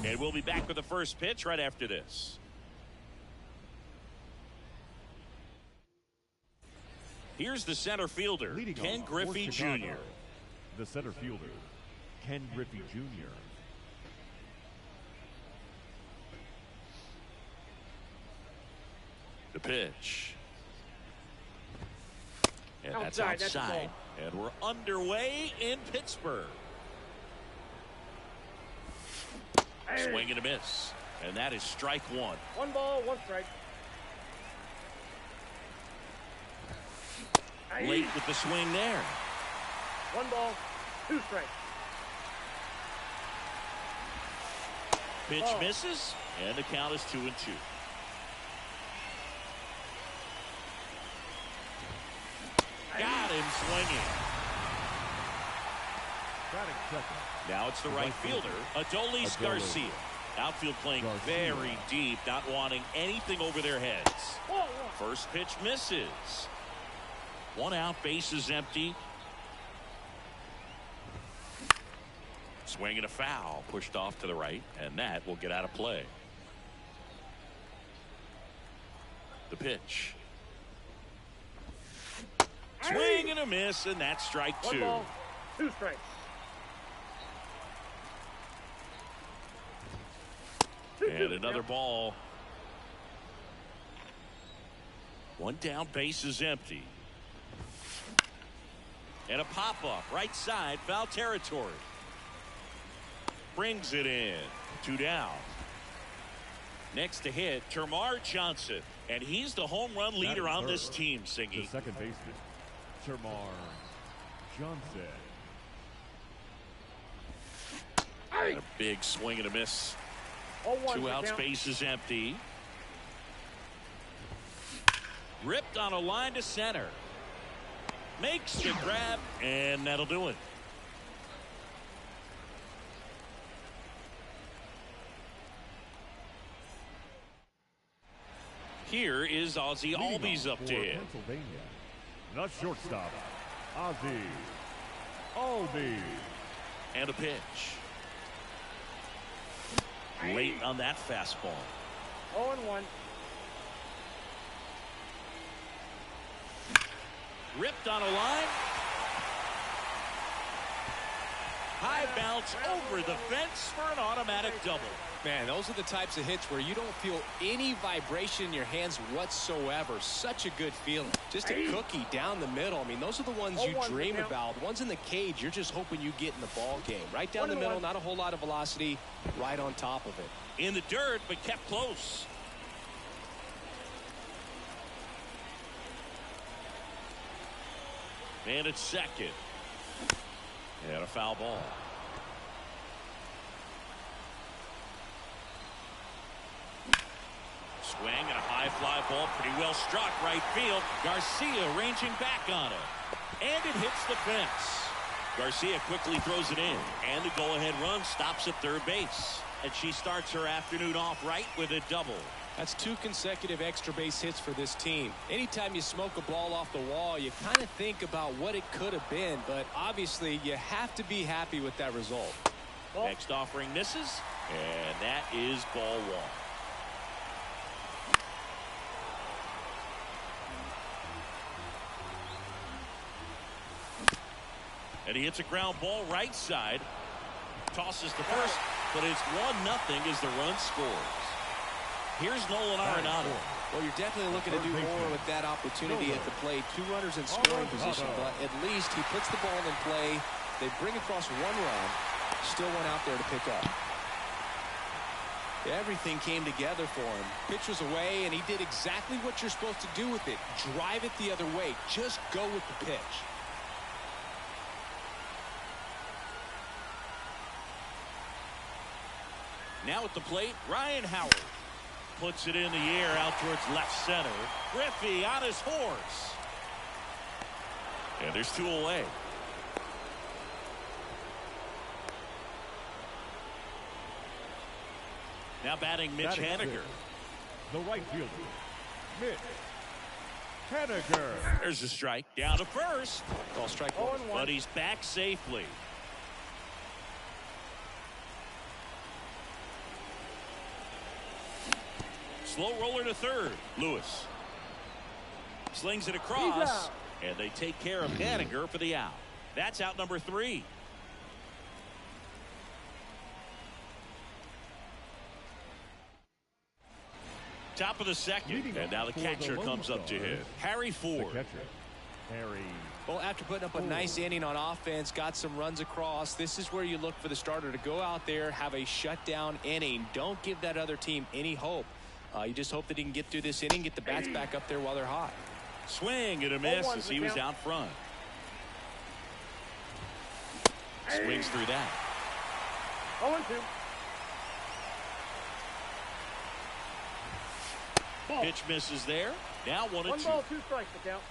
And we'll be back with the first pitch right after this. Here's the center fielder, Ken Griffey Jr. The center fielder, Ken Griffey Jr. The pitch. And that's outside. And we're underway in Pittsburgh. Hey. Swing and a miss. And that is strike one. 1 ball, 1 strike. Hey. Late with the swing there. 1 ball, 2 strikes. Pitch misses, and the count is 2-2. Got him swinging. Now it's the right fielder, Adolis Garcia. Outfield playing very deep, not wanting anything over their heads. First pitch misses. 1 out, bases empty. Swing and a foul, pushed off to the right, and that will get out of play. The pitch. Swing and a miss, and that's strike 2. 1 ball, 2 strikes. And another ball. 1 down, bases empty. And a pop-up, right side, foul territory. Brings it in. 2 down. Next to hit, Termarr Johnson. And he's the home run leader on this team, Singy. The second baseman, Termarr Johnson. And a big swing and a miss. 2 outs, bases empty. Ripped on a line to center. Makes the grab, and that'll do it. Here is Ozzie Albies up to him. Pennsylvania, the shortstop, Ozzie Albies. And a pitch. Late on that fastball. 0-1. Ripped on a line. High bounce over the fence for an automatic double. Man, those are the types of hits where you don't feel any vibration in your hands whatsoever. Such a good feeling. Just a cookie down the middle. I mean, those are the ones you dream about. The ones in the cage, you're just hoping you get in the ball game. Right down the middle, not a whole lot of velocity, right on top of it. In the dirt, but kept close. And it's second. And a foul ball. Swing and a high fly ball, pretty well struck right field. Garcia ranging back on it. And it hits the fence. Garcia quickly throws it in. And the go-ahead run stops at third base. And she starts her afternoon off right with a double. That's 2 consecutive extra base hits for this team. Anytime you smoke a ball off the wall, you kind of think about what it could have been, but obviously you have to be happy with that result. Next offering misses, and that is ball 1. And he hits a ground ball right side. Tosses to first, but it's 1-0 as the run scores. Here's Nolan Arenado. Well, you're definitely looking to do more with that opportunity at the plate. 2 runners in scoring position, but at least he puts the ball in play. They bring across 1 run. Still one out there to pick up. Everything came together for him. Pitch was away, and he did exactly what you're supposed to do with it. Drive it the other way. Just go with the pitch. Now at the plate, Ryan Howard. Puts it in the air out towards left center. Griffey on his horse. And there's 2 away. Now batting Mitch Haniger. The right fielder, Mitch Haniger. There's a strike. Down to first. Call strike 1. But he's back safely. Slow roller to third. Lewis slings it across, and they take care of Haniger for the out. That's out number 3. Top of the second, and now the catcher comes up to hit. Harry Ford. Well, after putting up a nice inning on offense, got some runs across, this is where you look for the starter to go out there, have a shutdown inning. Don't give that other team any hope. You just hope that he can get through this inning, get the bats back up there while they're hot. Swing and a miss as he was out front. Swings through that. 0-2. Pitch misses there. Now 1-2. 1 ball, 2 strikes to count.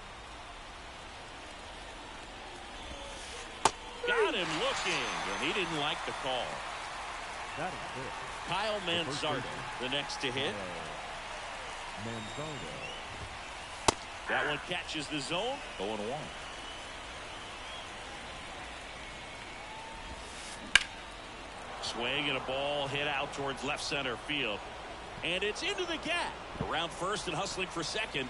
Got him looking, and he didn't like the call. That is it. Kyle Manzardo, the next to hit. Manzardo. That one catches the zone. 0-1. Swing and a ball hit out towards left center field. And it's into the gap. Around first and hustling for second.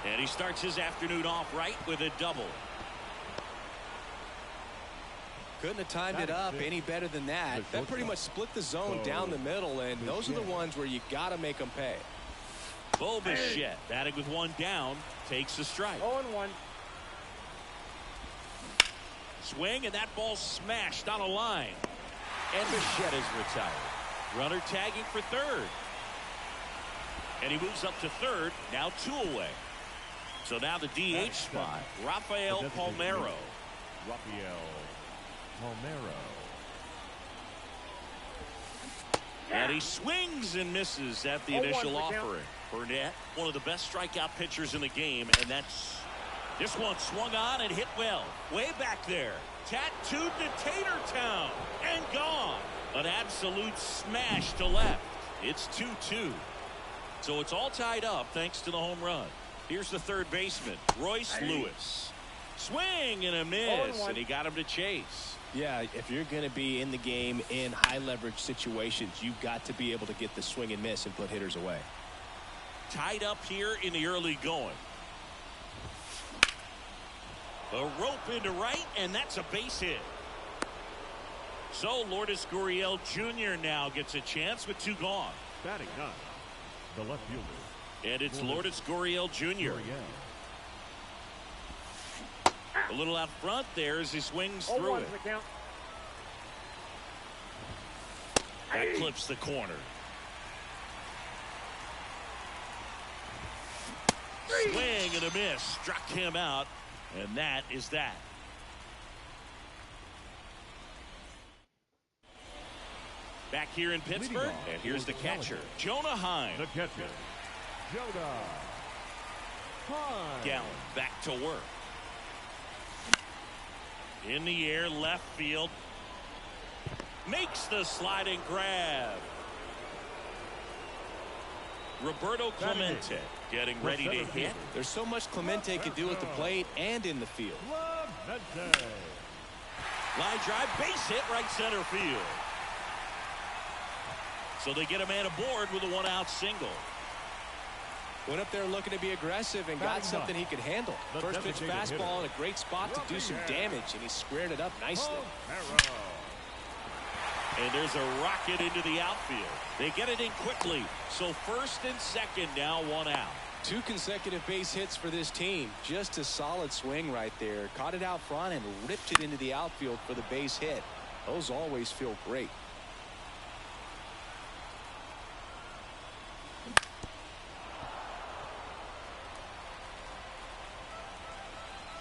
And he starts his afternoon off right with a double. Couldn't have timed it up any better than that. That pretty much split the zone down the middle, and those are the ones where you got to make them pay. Bo Bichette, batting with 1 down, takes a strike. 0-1. Swing, and that ball smashed on a line. And Bichette is retired. Runner tagging for third. And he moves up to third, now 2 away. So now the DH spot, Rafael Palmeiro. And he swings and misses at the initial offering. Burnett, one of the best strikeout pitchers in the game, and that's this one swung on and hit well. Way back there. Tattooed to Tatertown and gone. An absolute smash to left. It's 2-2. So it's all tied up thanks to the home run. Here's the third baseman, Royce Lewis. Swing and a miss, and he got him to chase. Yeah, if you're going to be in the game in high leverage situations, you've got to be able to get the swing and miss and put hitters away. Tied up here in the early going. A rope into right, and that's a base hit. So Lourdes Gurriel Jr. now gets a chance with 2 gone. Batting 9, the left fielder. And it's Lourdes Gurriel Jr. A little out front there as he swings through it. That clips the corner. Swing and a miss. Struck him out. And that is that. Back here in Pittsburgh. And here's the catcher, Jonah Heim. The catcher, Jonah Heim. Gallen back to work. In the air, left field. Makes the sliding grab. Roberto Clemente getting ready to hit. There's so much Clemente can do at the plate and in the field. Line drive, base hit, right center field. So they get a man aboard with a 1-out single. Went up there looking to be aggressive and got something he could handle. First pitch fastball in a great spot to do some damage, and he squared it up nicely. And there's a rocket into the outfield. They get it in quickly. So first and second now, 1 out. 2 consecutive base hits for this team. Just a solid swing right there. Caught it out front and ripped it into the outfield for the base hit. Those always feel great.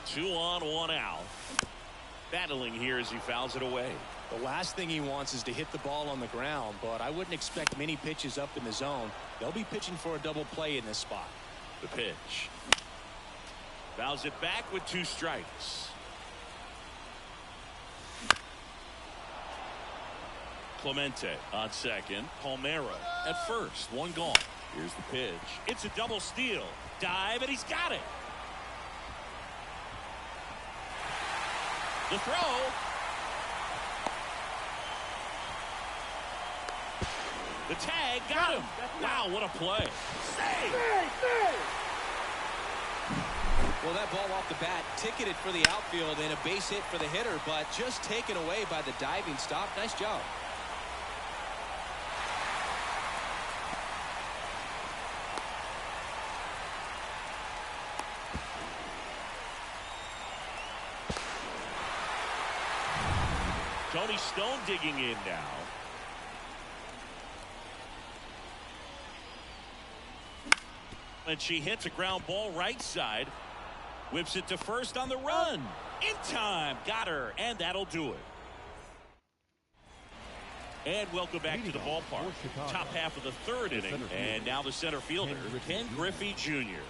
Two on, 1 out. Battling here as he fouls it away. The last thing he wants is to hit the ball on the ground, but I wouldn't expect many pitches up in the zone. They'll be pitching for a double play in this spot. The pitch. Fouls it back with 2 strikes. Clemente on second. Palmeiro at first. 1 gone. Here's the pitch. It's a double steal. Dive, and he's got it. The throw. The tag got him. Wow, what a play. Save. Well, that ball off the bat ticketed for the outfield and a base hit for the hitter, but just taken away by the diving stop. Nice job. Tony Stone digging in now. And she hits a ground ball right side. Whips it to first on the run. In time. Got her. And that'll do it. And welcome back to the ballpark. Top half of the 3rd inning. And now the center fielder, Ken Griffey Jr.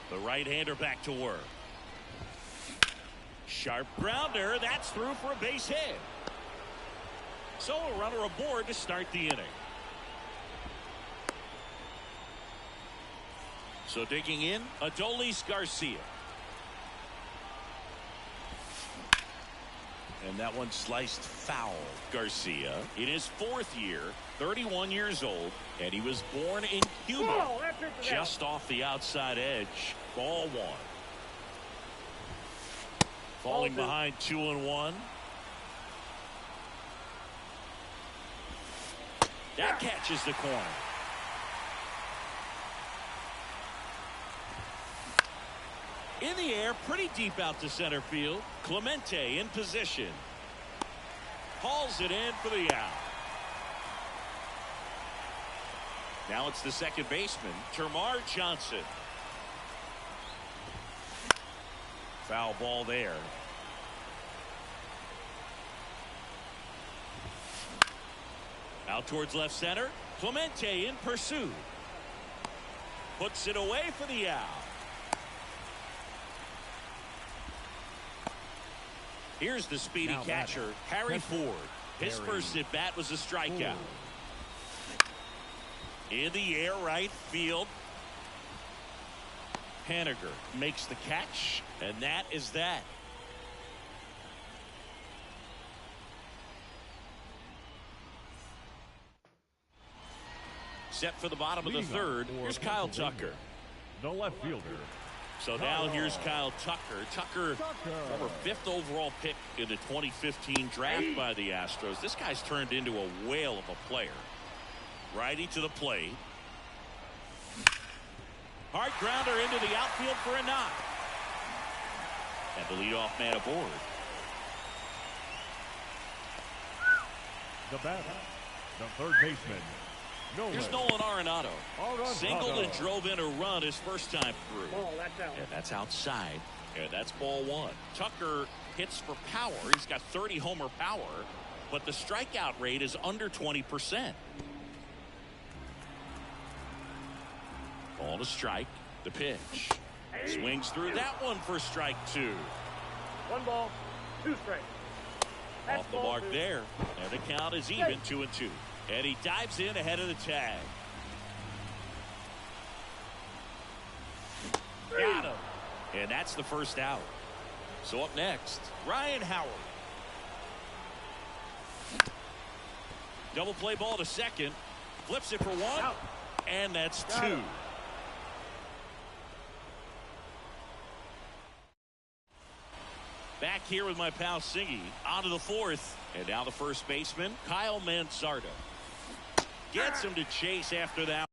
The right-hander back to work. Sharp grounder. That's through for a base hit. So a runner aboard to start the inning. So digging in, Adolis Garcia. And that one sliced foul. Garcia in his 4th year, 31 years old, and he was born in Cuba. Just off the outside edge. Ball 1. Falling behind 2-1. That catches the corner. In the air, pretty deep out to center field. Clemente in position. Hauls it in for the out. Now it's the second baseman, Termarr Johnson. Foul ball there. Out towards left center. Clemente in pursuit. Puts it away for the out. Here's the speedy catcher, Harry Ford. His first at bat was a strikeout. In the air, right field. Haniger makes the catch, and that is that. Set for the bottom of the 3rd. Here's Kyle Tucker. The left fielder, So now here's Kyle Tucker. Tucker, number 5th overall pick in the 2015 draft by the Astros. This guy's turned into a whale of a player. Righty to the plate. Hard grounder into the outfield for a knock. And the leadoff man aboard. The batter, the third baseman. Here's Nolan Arenado. Singled and drove in a run his first time through. Ball, that's out. And that's outside. And that's ball 1. Tucker hits for power. He's got 30 homer power, but the strikeout rate is under 20%. Ball to strike. The pitch. Swings through that one for strike 2. 1 ball, 2 strikes. Off the mark there. And the count is even, 2-2. And he dives in ahead of the tag. Got him. And that's the first out. So up next, Ryan Howard. Double play ball to second. Flips it for 1. Out. And that's 2. Back here with my pal Singy. On to the 4th. And now the first baseman, Kyle Manzardo. Gets him to chase after that.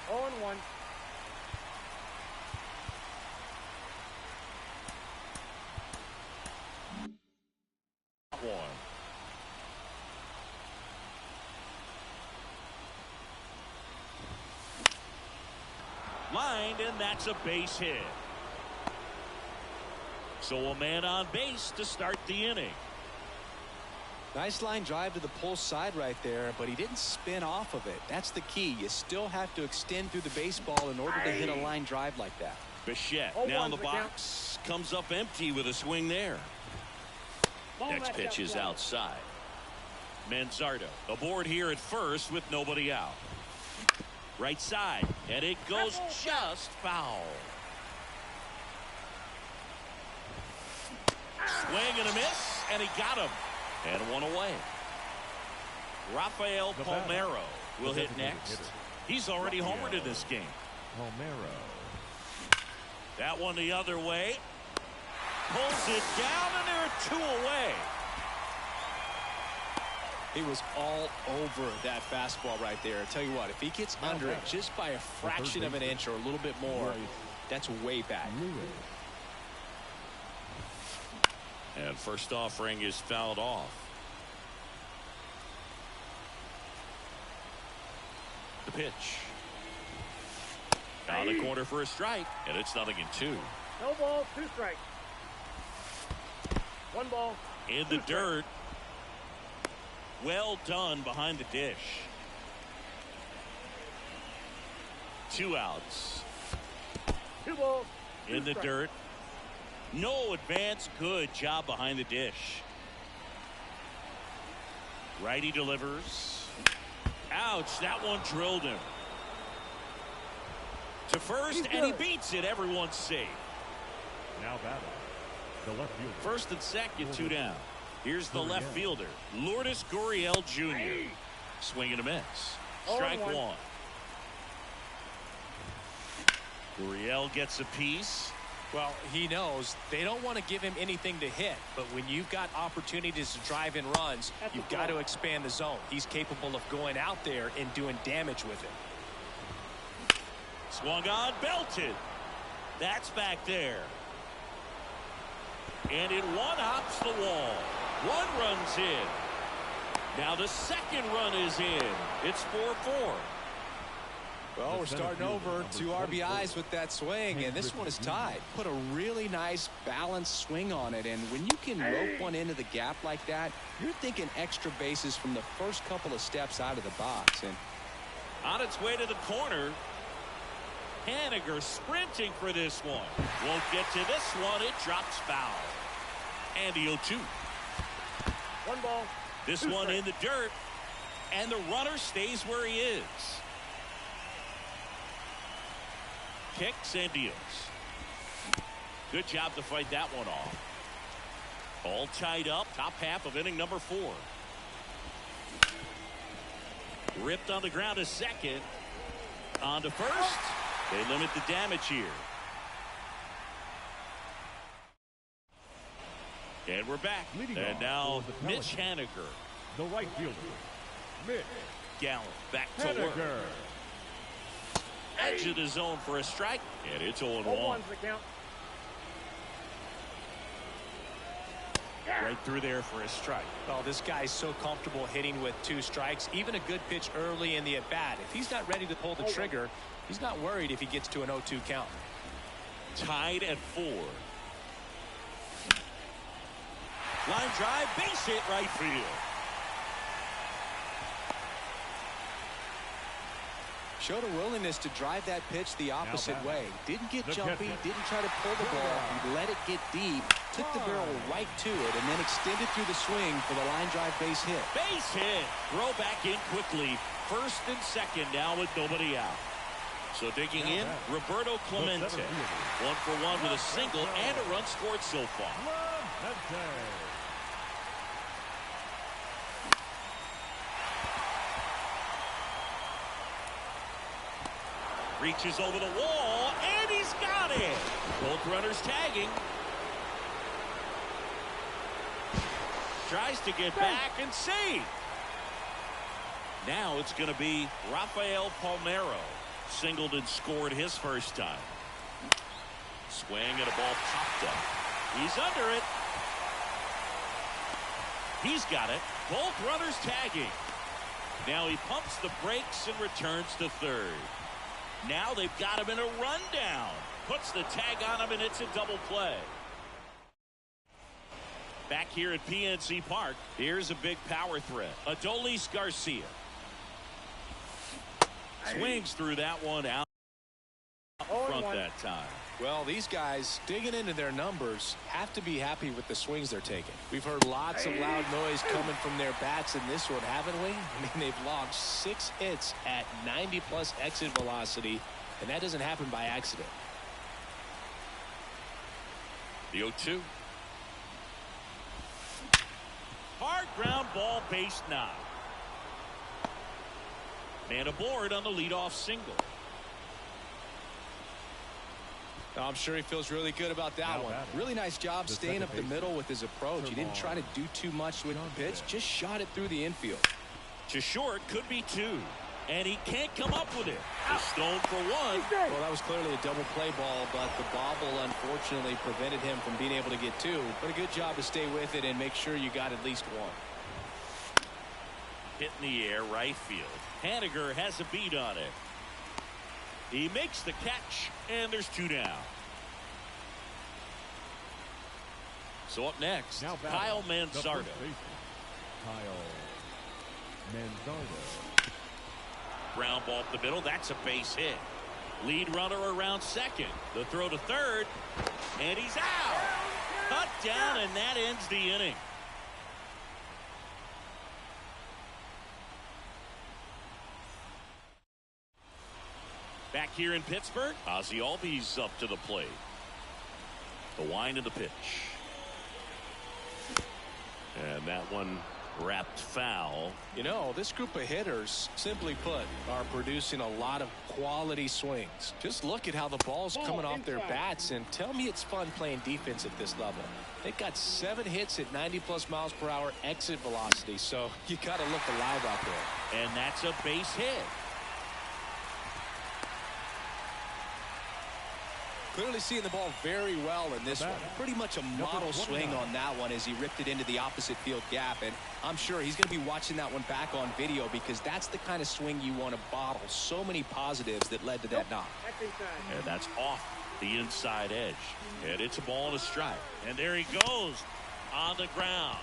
0-1. Lined, and that's a base hit. So a man on base to start the inning. Nice line drive to the pull side right there, but he didn't spin off of it. That's the key. You still have to extend through the baseball in order to hit a line drive like that. Bichette now in the box, comes up empty with a swing there. Next pitch is outside. Manzardo aboard here at first with nobody out. Right side, and it goes just foul. Swing and a miss, and he got him. And 1 away. Rafael Palmeiro will hit next. He's already homered in this game. Palmeiro. That one the other way. Pulls it down, and there are 2 away. He was all over that fastball right there. I tell you what, if he gets under it just by a fraction of an inch or a little bit more, that's way back. And first offering is fouled off. The pitch. Down the corner for a strike, and it's 0-2. No ball, 2 strikes. 1 ball. In the dirt. Well done behind the dish. 2 outs. 2 balls. In the dirt. No advance. Good job behind the dish. Righty delivers. Ouch, that one drilled him. To first, and he beats it. Everyone's safe. Now batting, the left fielder. First and second, 2 down. Here's the left fielder, Lourdes Gurriel Jr. Swing and a miss. Strike 1. Gurriel gets a piece. Well, he knows they don't want to give him anything to hit, but when you've got opportunities to drive in runs, you've got to expand the zone. He's capable of going out there and doing damage with it. Swung on, belted. That's back there. And it one-hops the wall. 1 run's in. Now the second run is in. It's 4-4. Well, we're starting over. 2 RBIs with that swing, and this one is tied. Put a really nice balanced swing on it, and when you can rope one into the gap like that, you're thinking extra bases from the first couple of steps out of the box. And on its way to the corner, Haniger sprinting for this one. Won't get to this one. It drops foul. And the 0-2. 1 ball. This one in the dirt, and the runner stays where he is. Kicks and deals. Good job to fight that one off. All tied up. Top half of inning number 4. Ripped on the ground to second. On to first. They limit the damage here. And we're back. And now Mitch Haniger. The right fielder, Mitch Gallen back to work. Edge of the zone for a strike. And it's 0-1. The count. Right through there for a strike. Well, this guy's so comfortable hitting with 2 strikes. Even a good pitch early in the at-bat. If he's not ready to pull the trigger, he's not worried if he gets to an 0-2 count. Tied at 4. Line drive, base hit right field. Showed a willingness to drive that pitch the opposite way. Didn't get jumpy, didn't try to pull the ball. He let it get deep, took the barrel right to it, and then extended through the swing for the line drive base hit. Base hit. Throw back in quickly. First and second now with nobody out. So digging in, Roberto Clemente. 1 for 1 with a single and a run scored so far. Reaches over the wall, and he's got it. Both runners tagging. Tries to get back and save. Now it's going to be Rafael Palmeiro. Singled and scored his first time. Swing and a ball popped up. He's under it. He's got it. Both runners tagging. Now he pumps the brakes and returns to third. Now they've got him in a rundown. Puts the tag on him, and it's a double play. Back here at PNC Park, here's a big power threat. Adolis Garcia. Swings through that one out front that time. Well, these guys digging into their numbers have to be happy with the swings they're taking. We've heard lots of loud noise coming from their bats in this one, haven't we? I mean, they've logged 6 hits at 90+ exit velocity, and that doesn't happen by accident. The 0-2. Hard ground ball, base knock. Man aboard on the leadoff single. I'm sure he feels really good about that one. Really nice job staying up the middle with his approach. He didn't try to do too much with the pitch, just shot it through the infield. To short, could be 2. And he can't come up with it. He's stoned for 1. Well, that was clearly a double play ball, but the bobble unfortunately prevented him from being able to get 2. But a good job to stay with it and make sure you got at least 1. Hit in the air, right field. Haniger has a beat on it. He makes the catch, and there's 2 down. So up next, Kyle Manzardo. Kyle Manzardo. Ground ball up the middle. That's a base hit. Lead runner around second. The throw to third, and he's out. Cut down, and that ends the inning. Back here in Pittsburgh, Ozzie Albies up to the plate. The wind of the pitch. And that one wrapped foul. You know, this group of hitters, simply put, are producing a lot of quality swings. Just look at how the ball's coming off their bats, and tell me it's fun playing defense at this level. They've got 7 hits at 90+ miles per hour exit velocity, so you got to look alive out there. And that's a base hit. Clearly seeing the ball very well in this one. Pretty much a model swing on that one as he ripped it into the opposite field gap. And I'm sure he's going to be watching that one back on video because that's the kind of swing you want to bottle. So many positives that led to that knock. And that's off the inside edge. And it's a ball and a strike. And there he goes on the ground.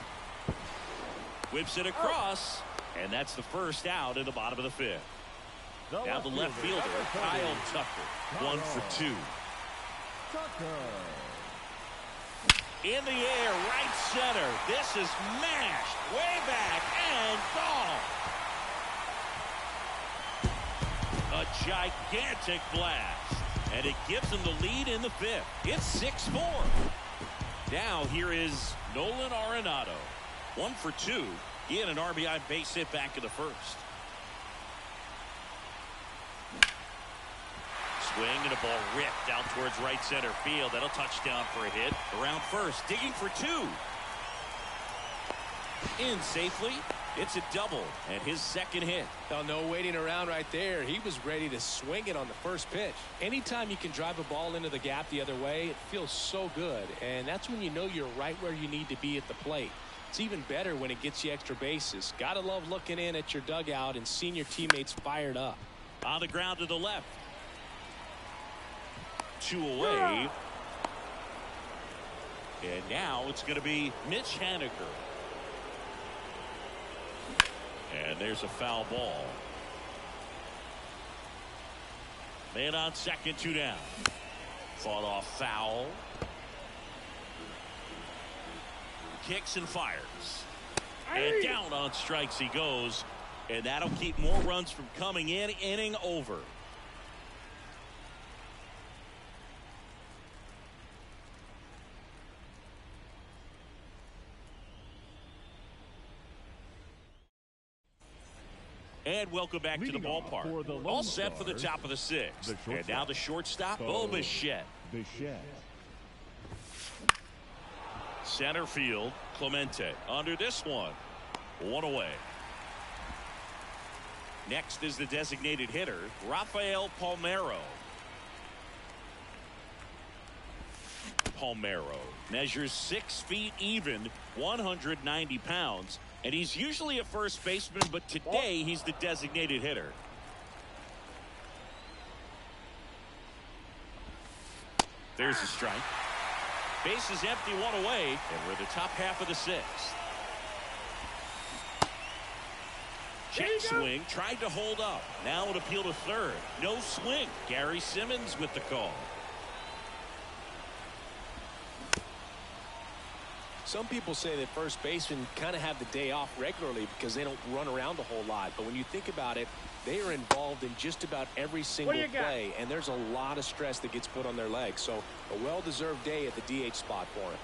Whips it across. And that's the first out in the bottom of the 5th. Now the left fielder, Kyle Tucker. 1 for 2. In the air, right center. This is mashed way back and gone. A gigantic blast. And it gives them the lead in the 5th. It's 6-4. Now here is Nolan Arenado. 1 for 2. He had an RBI base hit back in the 1st. swing and a ball ripped out towards right center field. That'll touch down for a hit. Around first, digging for 2. In safely. It's a double and his second hit. Oh, no waiting around right there. He was ready to swing it on the first pitch. Anytime you can drive a ball into the gap the other way, it feels so good. And that's when you know you're right where you need to be at the plate. It's even better when it gets you extra bases. Gotta love looking in at your dugout and seeing your teammates fired up. On the ground to the left. 2 away. And now it's going to be Mitch Haniger. And there's a foul ball. Man on second, 2 down. Fought off foul. Kicks and fires. And down on strikes he goes. And that'll keep more runs from coming in. Inning over. And welcome back to the ballpark. All set for the top of the 6th. And now the shortstop, Bo Bichette. Center field, Clemente. Under this one. 1 away. Next is the designated hitter, Rafael Palmeiro. Palmeiro measures 6 feet even, 190 pounds. And he's usually a first baseman, but today he's the designated hitter. There's a strike. Base is empty, 1 away, and we're the top half of the 6th. Check swing, tried to hold up. Now an appeal to third. No swing. Gary Simmons with the call. Some people say that first basemen kind of have the day off regularly because they don't run around a whole lot. But when you think about it, they are involved in just about every single play. And there's a lot of stress that gets put on their legs. So a well-deserved day at the DH spot for him.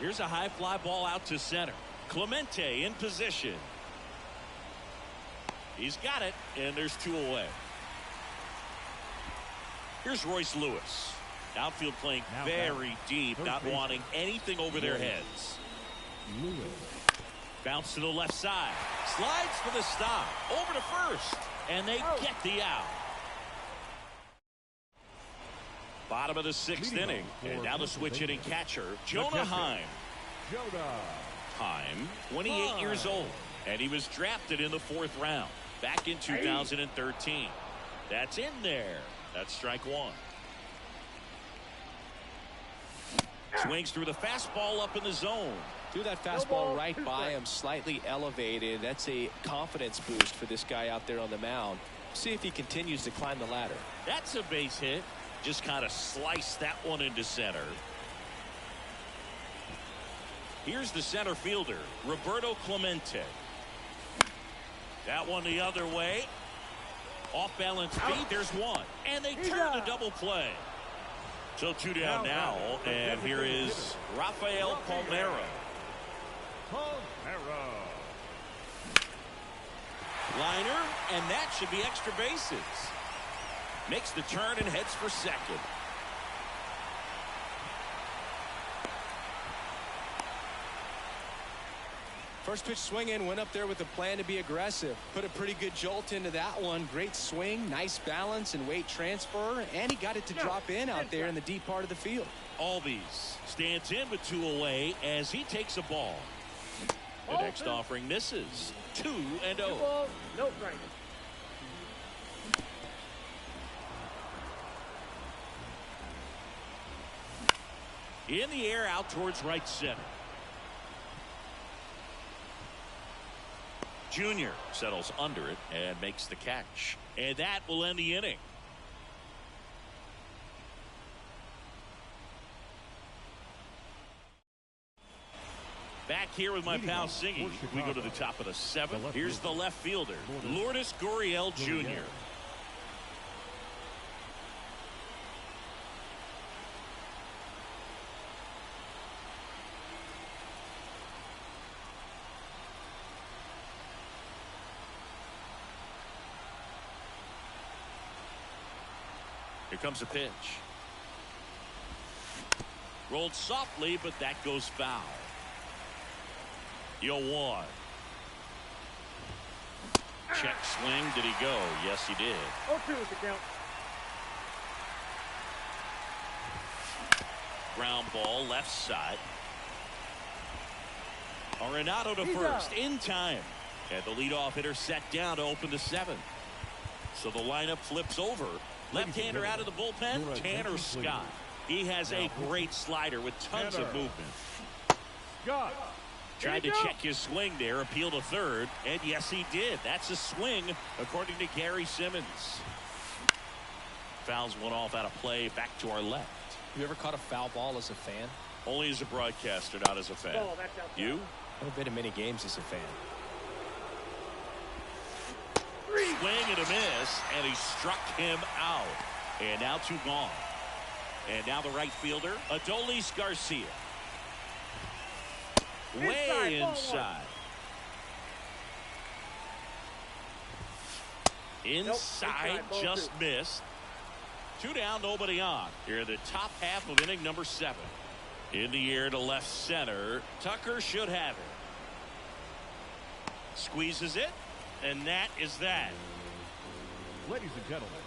Here's a high fly ball out to center. Clemente in position. He's got it, and there's 2 away. Here's Royce Lewis. Outfield playing very deep, not wanting anything over their heads. Bounce to the left side. Slides for the stop. Over to first. And they get the out. Bottom of the 6th inning. And now the switch hitting catcher, Jonah Heim. Heim, 28 years old. And he was drafted in the 4th round back in 2013. That's in there. That's strike 1. Swings through the fastball up in the zone. Threw that fastball right by him, slightly elevated. That's a confidence boost for this guy out there on the mound. See if he continues to climb the ladder. That's a base hit. Just kind of sliced that one into center. Here's the center fielder, Roberto Clemente. That one the other way. Off balance feet. There's 1. And they turn the double play. So 2 down now, and here is Rafael Palmeiro. Liner, and that should be extra bases. Makes the turn and heads for second. First pitch swinging, went up there with a plan to be aggressive. Put a pretty good jolt into that one. Great swing, nice balance and weight transfer, and he got it to drop in out there in the deep part of the field. Albies stands in with 2 away as he takes a ball. The next offering misses. 2-0. No strike. In the air out towards right center. Junior settles under it and makes the catch. And that will end the inning. Back here with my pal Singy. We go to the top of the 7th. Here's the left fielder, Lourdes Gurriel Jr. Here comes a pitch. Rolled softly, but that goes foul. 0-1. Check swing. Did he go? Yes, he did. 0-2 is the count. Ground ball left side. Arenado to first in time. And the leadoff hitter set down to open the 7th. So the lineup flips over. Left-hander out of the bullpen, Tanner Scott. He has a great slider with tons of movement. Scott. Tried to check his swing there, appeal to third, and yes, he did. That's a swing, according to Gary Simmons. Fouls one off out of play, back to our left. You ever caught a foul ball as a fan? Only as a broadcaster, not as a fan. Oh, that's outside. You? I've been to many games as a fan. Swing and a miss, and he struck him out. And now 2 gone. And now the right fielder, Adolis Garcia. Way inside. Inside, just missed. 2 down, nobody on. Here in the top half of inning number 7. In the air to left center. Tucker should have it. Squeezes it, and that is that. Ladies and gentlemen.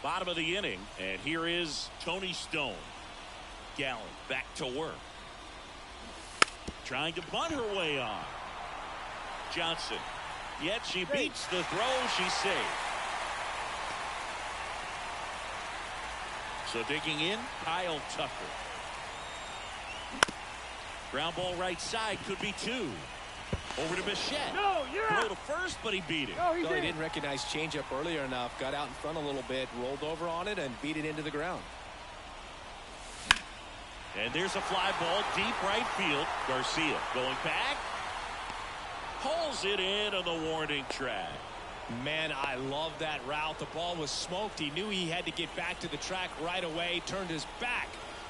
Bottom of the inning, and here is Tony Stone. Gallen back to work. Trying to bunt her way on. Johnson. Yet she beats the throw. She's safe. So digging in, Kyle Tucker. Ground ball right side, could be 2. Over to Bichette. No, you're Throw out. to first, but he beat it. No, He didn't recognize changeup earlier enough. Got out in front a little bit, rolled over on it, and beat it into the ground. And there's a fly ball deep right field. Garcia going back. Pulls it in on the warning track. Man, I love that route. The ball was smoked. He knew he had to get back to the track right away. Turned his back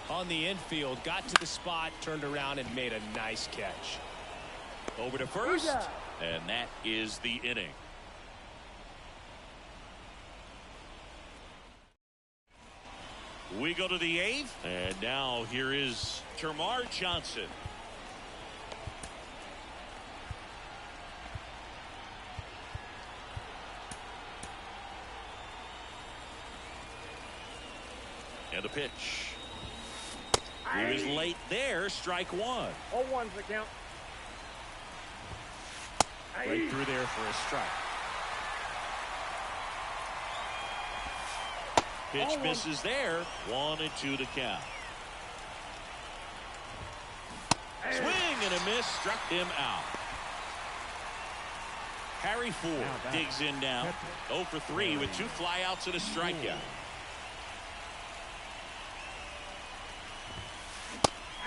on the infield. Got to the spot, turned around, and made a nice catch. Over to first. And that is the inning. We go to the 8th. And now here is Termarr Johnson. And the pitch. He was late there. Strike 1. 0-1's the count. Right through there for a strike. Pitch misses there. 1-2 to count. Swing and a miss. Struck him out. Harry Ford digs in now. 0 for 3 with 2 flyouts and a strikeout.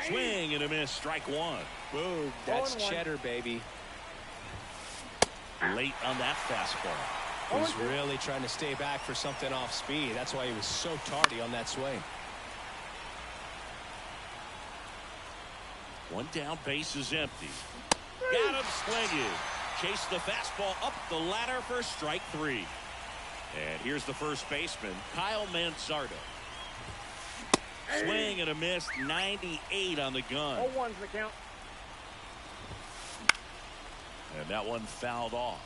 Swing and a miss. Strike 1. Boom. That's cheddar, baby. Late on that fastball. He was really trying to stay back for something off speed. That's why he was so tardy on that swing. 1 down, base is empty. Got him swinging. Chased the fastball up the ladder for strike 3. And here's the first baseman, Kyle Manzardo. Swing and a miss. 98 on the gun. 0-1's the count. And that one fouled off.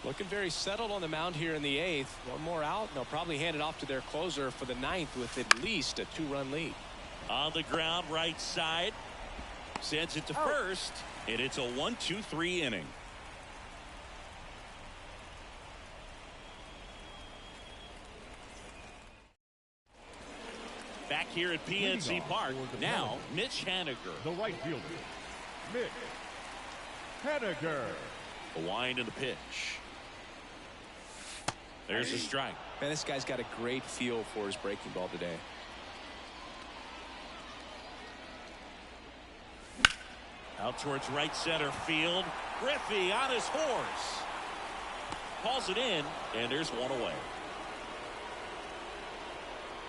Looking very settled on the mound here in the 8th. 1 more out, and they'll probably hand it off to their closer for the 9th with at least a 2-run lead. On the ground, right side. Sends it to first, and it's a 1-2-3 inning. Back here at PNC Park. Now, Mitch Haniger. The right fielder, Mitch Haniger. A wind and the pitch. There's a strike. Man, this guy's got a great feel for his breaking ball today. Out towards right center field. Griffey on his horse. Calls it in, and there's 1 away.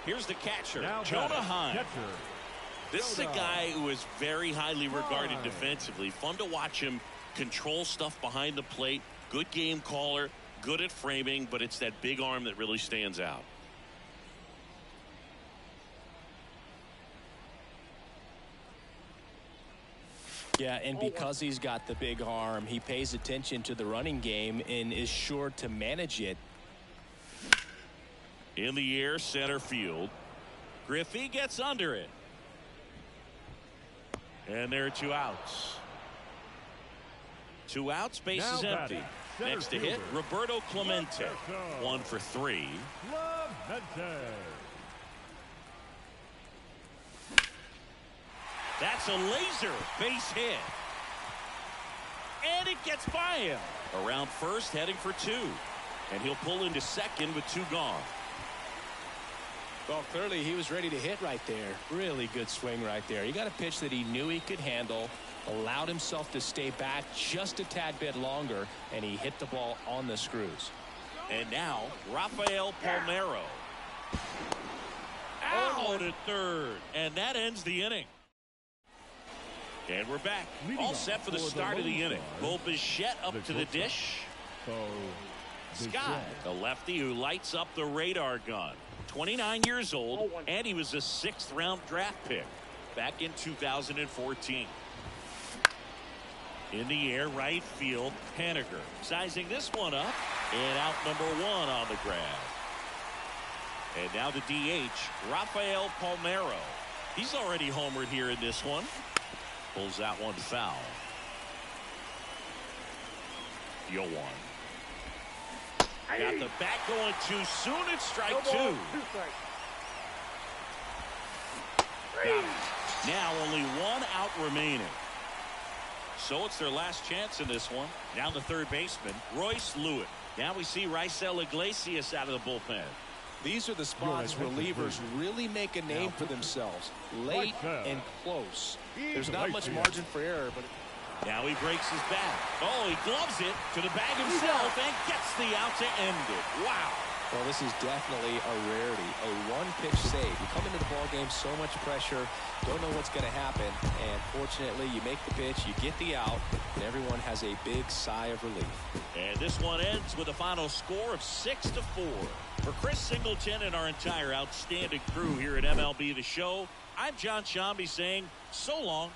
Here's the catcher, Jonah Heim. This is a guy who is very highly regarded defensively. Fun to watch him control stuff behind the plate. Good game caller. good at framing, but it's that big arm that really stands out. Yeah, and because he's got the big arm, he pays attention to the running game and is sure to manage it. In the air, center field. Griffey gets under it. And there are 2 outs. 2 outs, base is empty. Next to hit, Roberto Clemente. 1 for 3. That's a laser base hit. And it gets by him. Around first, heading for 2. And he'll pull into second with 2 gone. Well, clearly he was ready to hit right there. Really good swing right there. He got a pitch that he knew he could handle, allowed himself to stay back just a tad bit longer, and he hit the ball on the screws. And now, Rafael Palmeiro. Out at third. And that ends the inning. And we're back. All set for the start of the inning. Bo Bichette up to the dish. Scott, the lefty who lights up the radar gun. 29 years old, and he was a 6th-round draft pick back in 2014. In the air, right field, Haniger sizing this one up, and out number 1 on the grab. And now the DH, Rafael Palmeiro. He's already homered here in this one. Pulls that one foul. 0-1. Got the bat going too soon. It's strike 2. Got it. Now only 1 out remaining. So it's their last chance in this one. Now the third baseman, Royce Lewis. Now we see Raisel Iglesias out of the bullpen. These are the spots relievers really make a name for themselves. Late and close. There's not much margin for error, but now he breaks his bat. Oh, he gloves it to the bag himself and gets the out to end it. Wow. Well, this is definitely a rarity. A 1-pitch save. You come into the ball game, so much pressure, don't know what's going to happen, and fortunately, you make the pitch, you get the out, and everyone has a big sigh of relief. And this one ends with a final score of 6-4. For Chris Singleton and our entire outstanding crew here at MLB The Show, I'm John Shambi saying so long.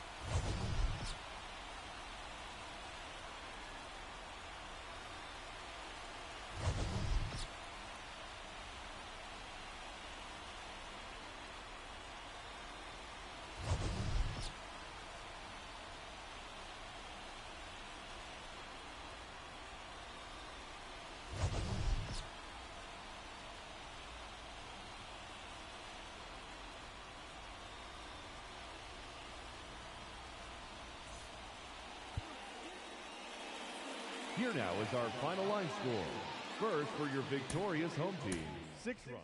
Here now is our final line score. First for your victorious home team, 6 runs.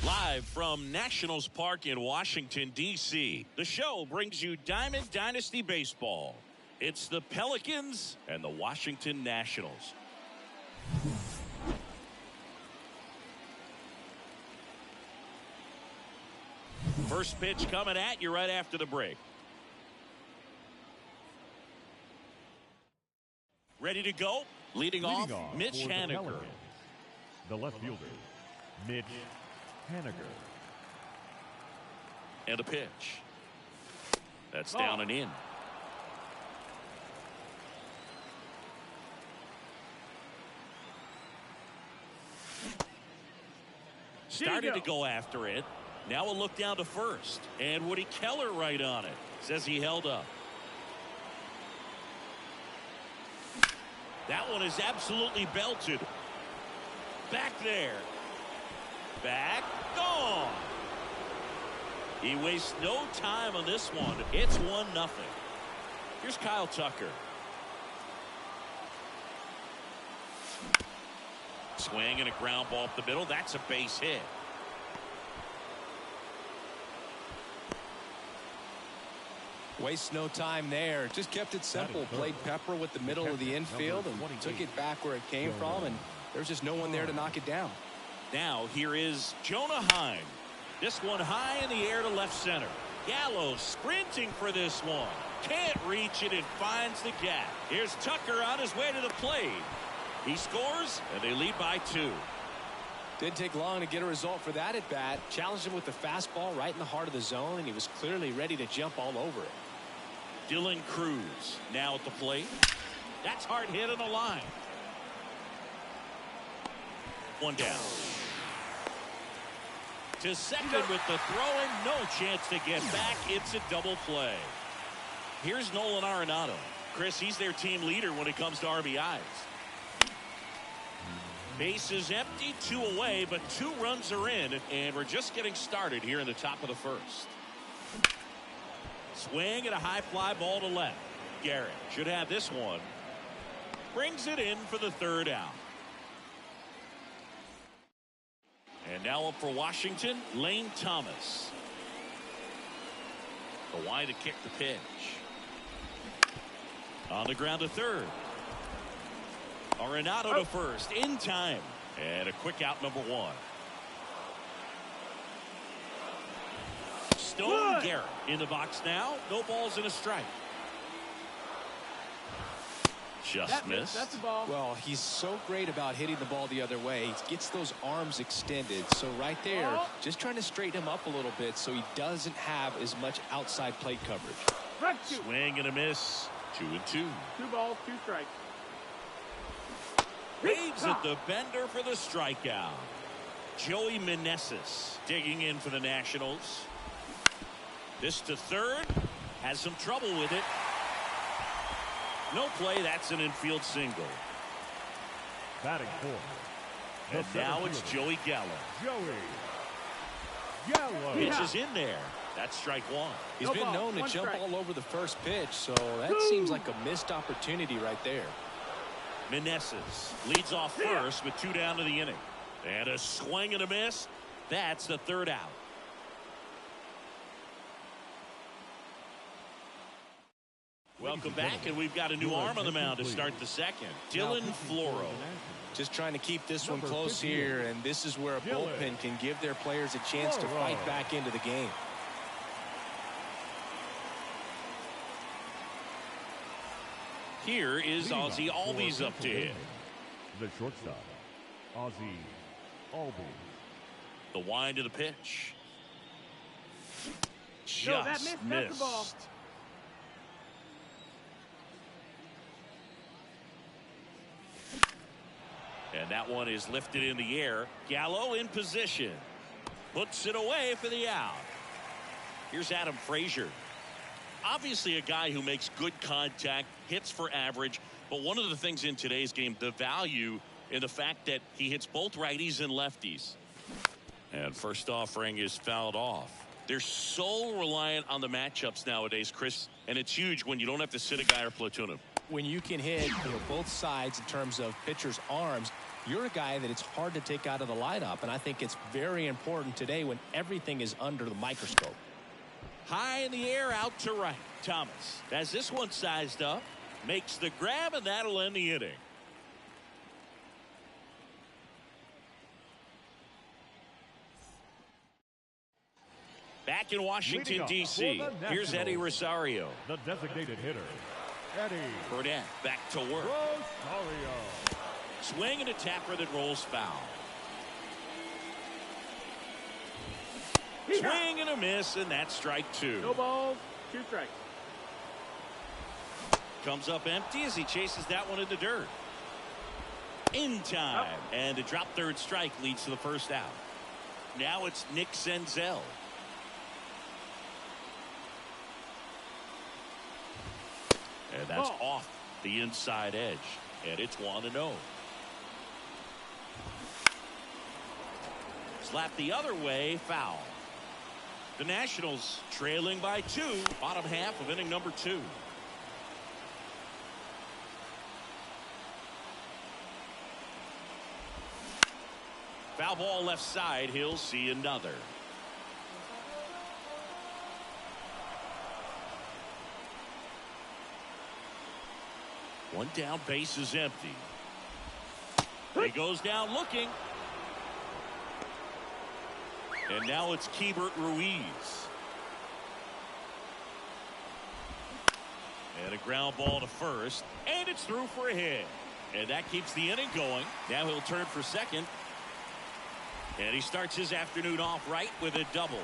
Live from Nationals Park in Washington, D.C., the show brings you Diamond Dynasty Baseball. It's the Pelicans and the Washington Nationals. First pitch coming at you right after the break. Ready to go? Leading off Mitch Haniger. The left fielder, Mitch Haniger. And a pitch. That's down and in. Started to go after it. Now a look down to first. And Woody Keller right on it. Says he held up. That one is absolutely belted. Back there. Back. Gone. He wastes no time on this one. It's 1-0. Here's Kyle Tucker. Swing and a ground ball up the middle. That's a base hit. Waste no time there. Just kept it simple. Played Pepper with the middle of the infield and took it back where it came from, and there's just no one there to knock it down. Now here is Jonah Heim. This one high in the air to left center. Gallo sprinting for this one. Can't reach it and finds the gap. Here's Tucker on his way to the plate. He scores, and they lead by 2. Didn't take long to get a result for that at bat. Challenged him with the fastball right in the heart of the zone, and he was clearly ready to jump all over it. Dylan Cruz now at the plate. That's hard hit on the line. One down. To second with the throw-in. No chance to get back. It's a double play. Here's Nolan Arenado. Chris, he's their team leader when it comes to RBIs. Base is empty, 2 away, but 2 runs are in, and we're just getting started here in the top of the first. Swing and a high fly ball to left. Garrett should have this one. Brings it in for the 3rd out. And now up for Washington, Lane Thomas. The wide to kick the pitch. On the ground to third. Arenado to first in time. And a quick out, number 1. Stone Garrett in the box now. No balls and a strike. Just missed. That's the ball. Well, he's so great about hitting the ball the other way. He gets those arms extended. So right there, just trying to straighten him up a little bit so he doesn't have as much outside plate coverage. Swing and a miss. 2-2. 2 balls, 2 strikes. Waves at the bender for the strikeout. Joey Meneses digging in for the Nationals. This to third. Has some trouble with it. No play. That's an infield single. Batting fourth. And now it's Joey Gallo. Pitch is in there. That's strike 1. He's been known to jump all over the first pitch, so that seems like a missed opportunity right there. Meneses leads off first with 2 down to the inning. And a swing and a miss. That's the 3rd out. Welcome back, and we've got a new arm on the mound to start the second. Dylan Floro. Just trying to keep this one close here, and this is where a bullpen can give their players a chance to fight back into the game. Here is Ozzie Albies up to hit. The shortstop, Ozzie Albies. The wind of the pitch. Just missed. That's the ball. And that one is lifted in the air. Gallo in position. Puts it away for the out. Here's Adam Frazier. Obviously a guy who makes good contact, hits for average. But one of the things in today's game, the value in the fact that he hits both righties and lefties. And first offering is fouled off. They're so reliant on the matchups nowadays, Chris. And it's huge when you don't have to sit a guy or platoon him. when you can hit both sides in terms of pitchers' arms, you're a guy that it's hard to take out of the lineup, and I think it's very important today when everything is under the microscope. High in the air, out to right. Thomas has this one sized up, makes the grab, and that'll end the inning. Back in Washington, D.C., here's Eddie Rosario. The designated hitter, Eddie. Burnett back to work. Rosario. Swing and a tapper that rolls foul. Swing and a miss, and that's strike two. No balls, 2 strikes. Comes up empty as he chases that one in the dirt. In time. And a drop third strike leads to the first out. Now it's Nick Senzel. And that's off the inside edge. And it's 1-0. Slap the other way, foul. The Nationals trailing by 2, bottom half of inning number 2. Foul ball left side. He'll see another. One down, base is empty. He goes down looking. And now it's Keibert Ruiz. And a ground ball to first. And it's through for a hit. And that keeps the inning going. Now he'll turn for second. And he starts his afternoon off right with a double.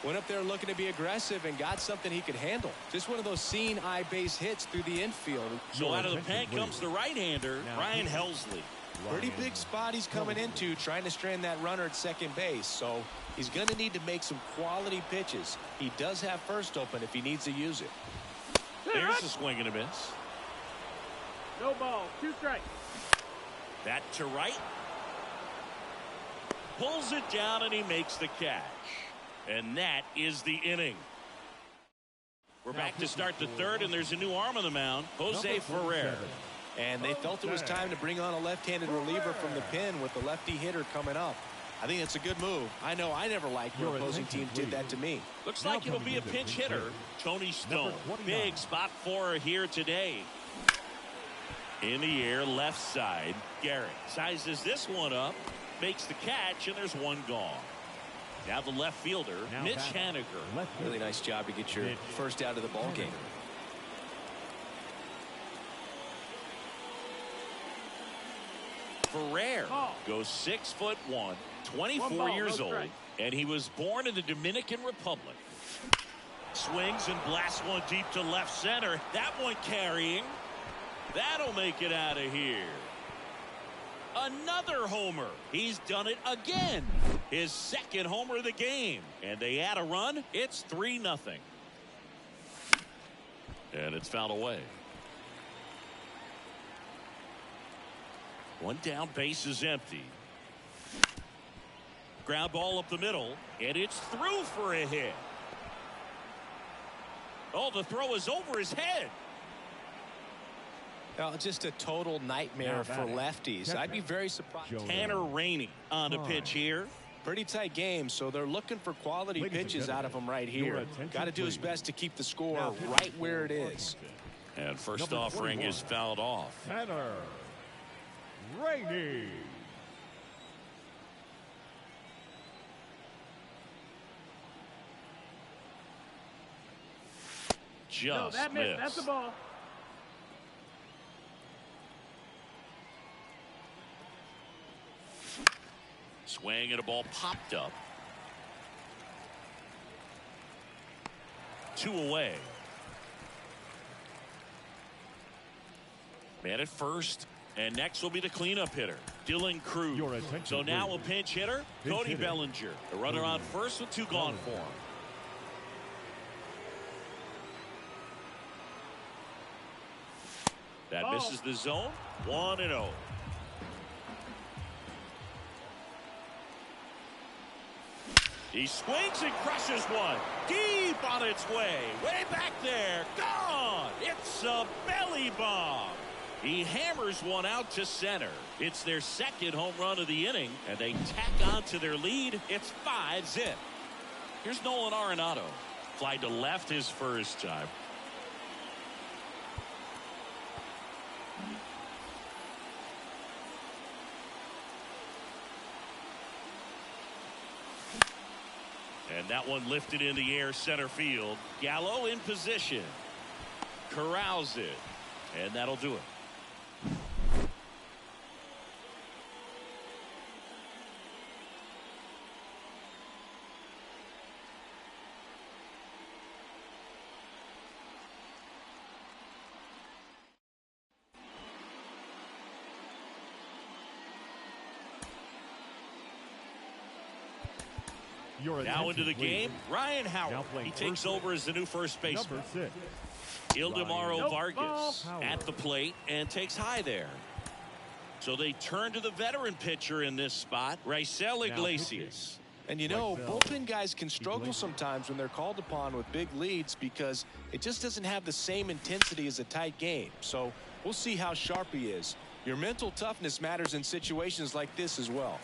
Went up there looking to be aggressive and got something he could handle. Just one of those seeing eye base hits through the infield. So out of the pen comes the right-hander, Ryan Helsley. Pretty big spot he's coming into, trying to strand that runner at second base. So he's going to need to make some quality pitches. He does have first open if he needs to use it. There's a swing and a miss. No ball, 2 strikes. That to right. Pulls it down and he makes the catch. And that is the inning. We're back to start the third, and there's a new arm on the mound, Jose Ferrer. And they felt it was time to bring on a left-handed reliever from the pen with the lefty hitter coming up. I think it's a good move. I know I never liked when opposing teams did that to me. Looks like it'll be a pinch hitter, Tony Stone. Big spot for her here today. In the air, left side, Garrett sizes this one up, makes the catch, and there's one gone. Now the left fielder, Mitch Haniger. Really nice job to get your first out of the ball game. Ferrer goes 6'1", 24 years old, and he was born in the Dominican Republic. Swings and blasts one deep to left center. That one carrying. That'll make it out of here. Another homer. He's done it again. His second homer of the game. And they add a run. It's 3-0. And it's fouled away. One down, base is empty. Ground ball up the middle. And it's through for a hit. Oh, the throw is over his head. Just a total nightmare for lefties. I'd be very surprised. Tanner Rainey on the pitch here. Pretty tight game, so they're looking for quality pitches out of him right here. Got to do his best to keep the score right where it is. And first offering is fouled off. Tanner Rainey. Just that missed. That's the ball. Swing and a ball popped up. 2 away. Man at first. And next will be the cleanup hitter, Dylan Cruz. So now a pinch hitter, Cody Bellinger. The runner on first with 2 gone for him. That misses the zone. 1-0. He swings and crushes one. Deep on its way. Way back there. Gone. It's a belly bomb. He hammers one out to center. It's their second home run of the inning, and they tack on to their lead. It's 5-zip. Here's Nolan Arenado. Fly to left his first time. And that one lifted in the air center field. Gallo in position. Corrals it. And that'll do it. Now into the game, Ryan Howard. He takes over as the new first baseman. Ildemaro Vargas at the plate and takes high there. So they turn to the veteran pitcher in this spot, Raisel Iglesias. And you know, bullpen guys can struggle sometimes when they're called upon with big leads because it just doesn't have the same intensity as a tight game. So we'll see how sharp he is. Your mental toughness matters in situations like this as well.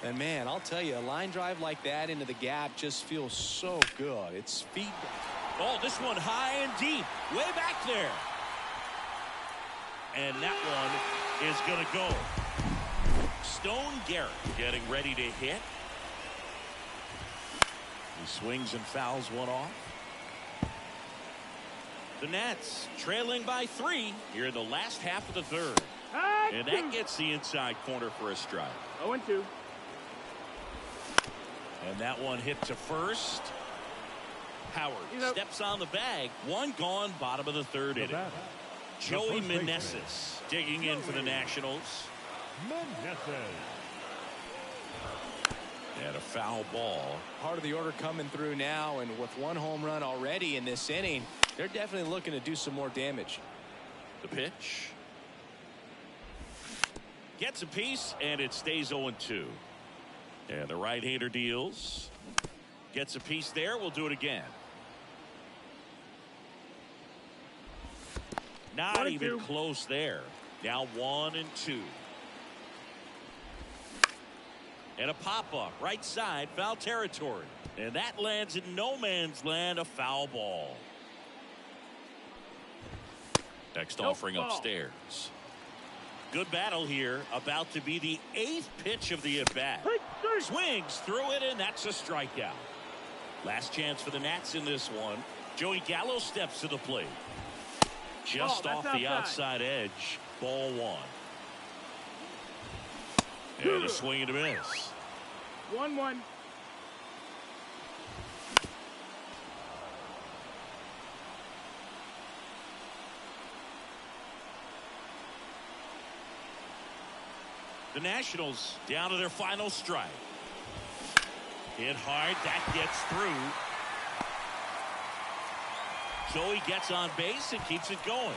And man, I'll tell you, a line drive like that into the gap just feels so good. It's feedback. Oh, this one high and deep, way back there. And that one is going to go. Stone Garrett getting ready to hit. He swings and fouls one off. The Nats trailing by 3 here in the last half of the third. And that gets the inside corner for a strike. 0-2. And that one hit to first. Howard steps on the bag. One gone, bottom of the third inning. Joey Meneses digging in for the Nationals. And a foul ball. Part of the order coming through now, and with one home run already in this inning, they're definitely looking to do some more damage. The pitch. Gets a piece, and it stays 0-2. And the right-hander deals. Gets a piece there. We'll do it again. Not even close there. Now 1-2. And a pop-up right side, foul territory. And that lands in no man's land, a foul ball. Next offering upstairs. Good battle here. About to be the 8th pitch of the at-bat. Swings through it, and that's a strikeout. Last chance for the Nats in this one. Joey Gallo steps to the plate. Just off the outside edge. Ball 1. And a swing and a miss. 1-1. The Nationals down to their final strike. Hit hard. That gets through. Joey gets on base and keeps it going.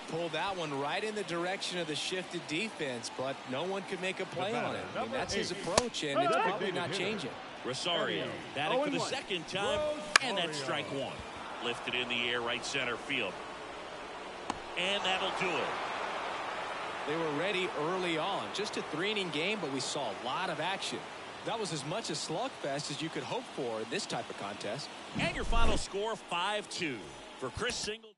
Pulled that one right in the direction of the shifted defense, but no one could make a play on it. I mean, that's his approach, and it's probably not changing. Rosario batting for the second time, and that's strike 1. Lifted in the air, right center field. And that'll do it. They were ready early on. Just a 3-inning game, but we saw a lot of action. That was as much a slugfest as you could hope for in this type of contest. And your final score, 5-2 for Chris Singleton.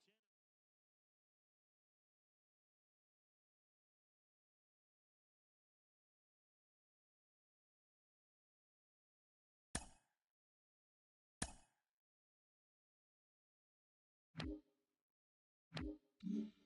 Mm-hmm.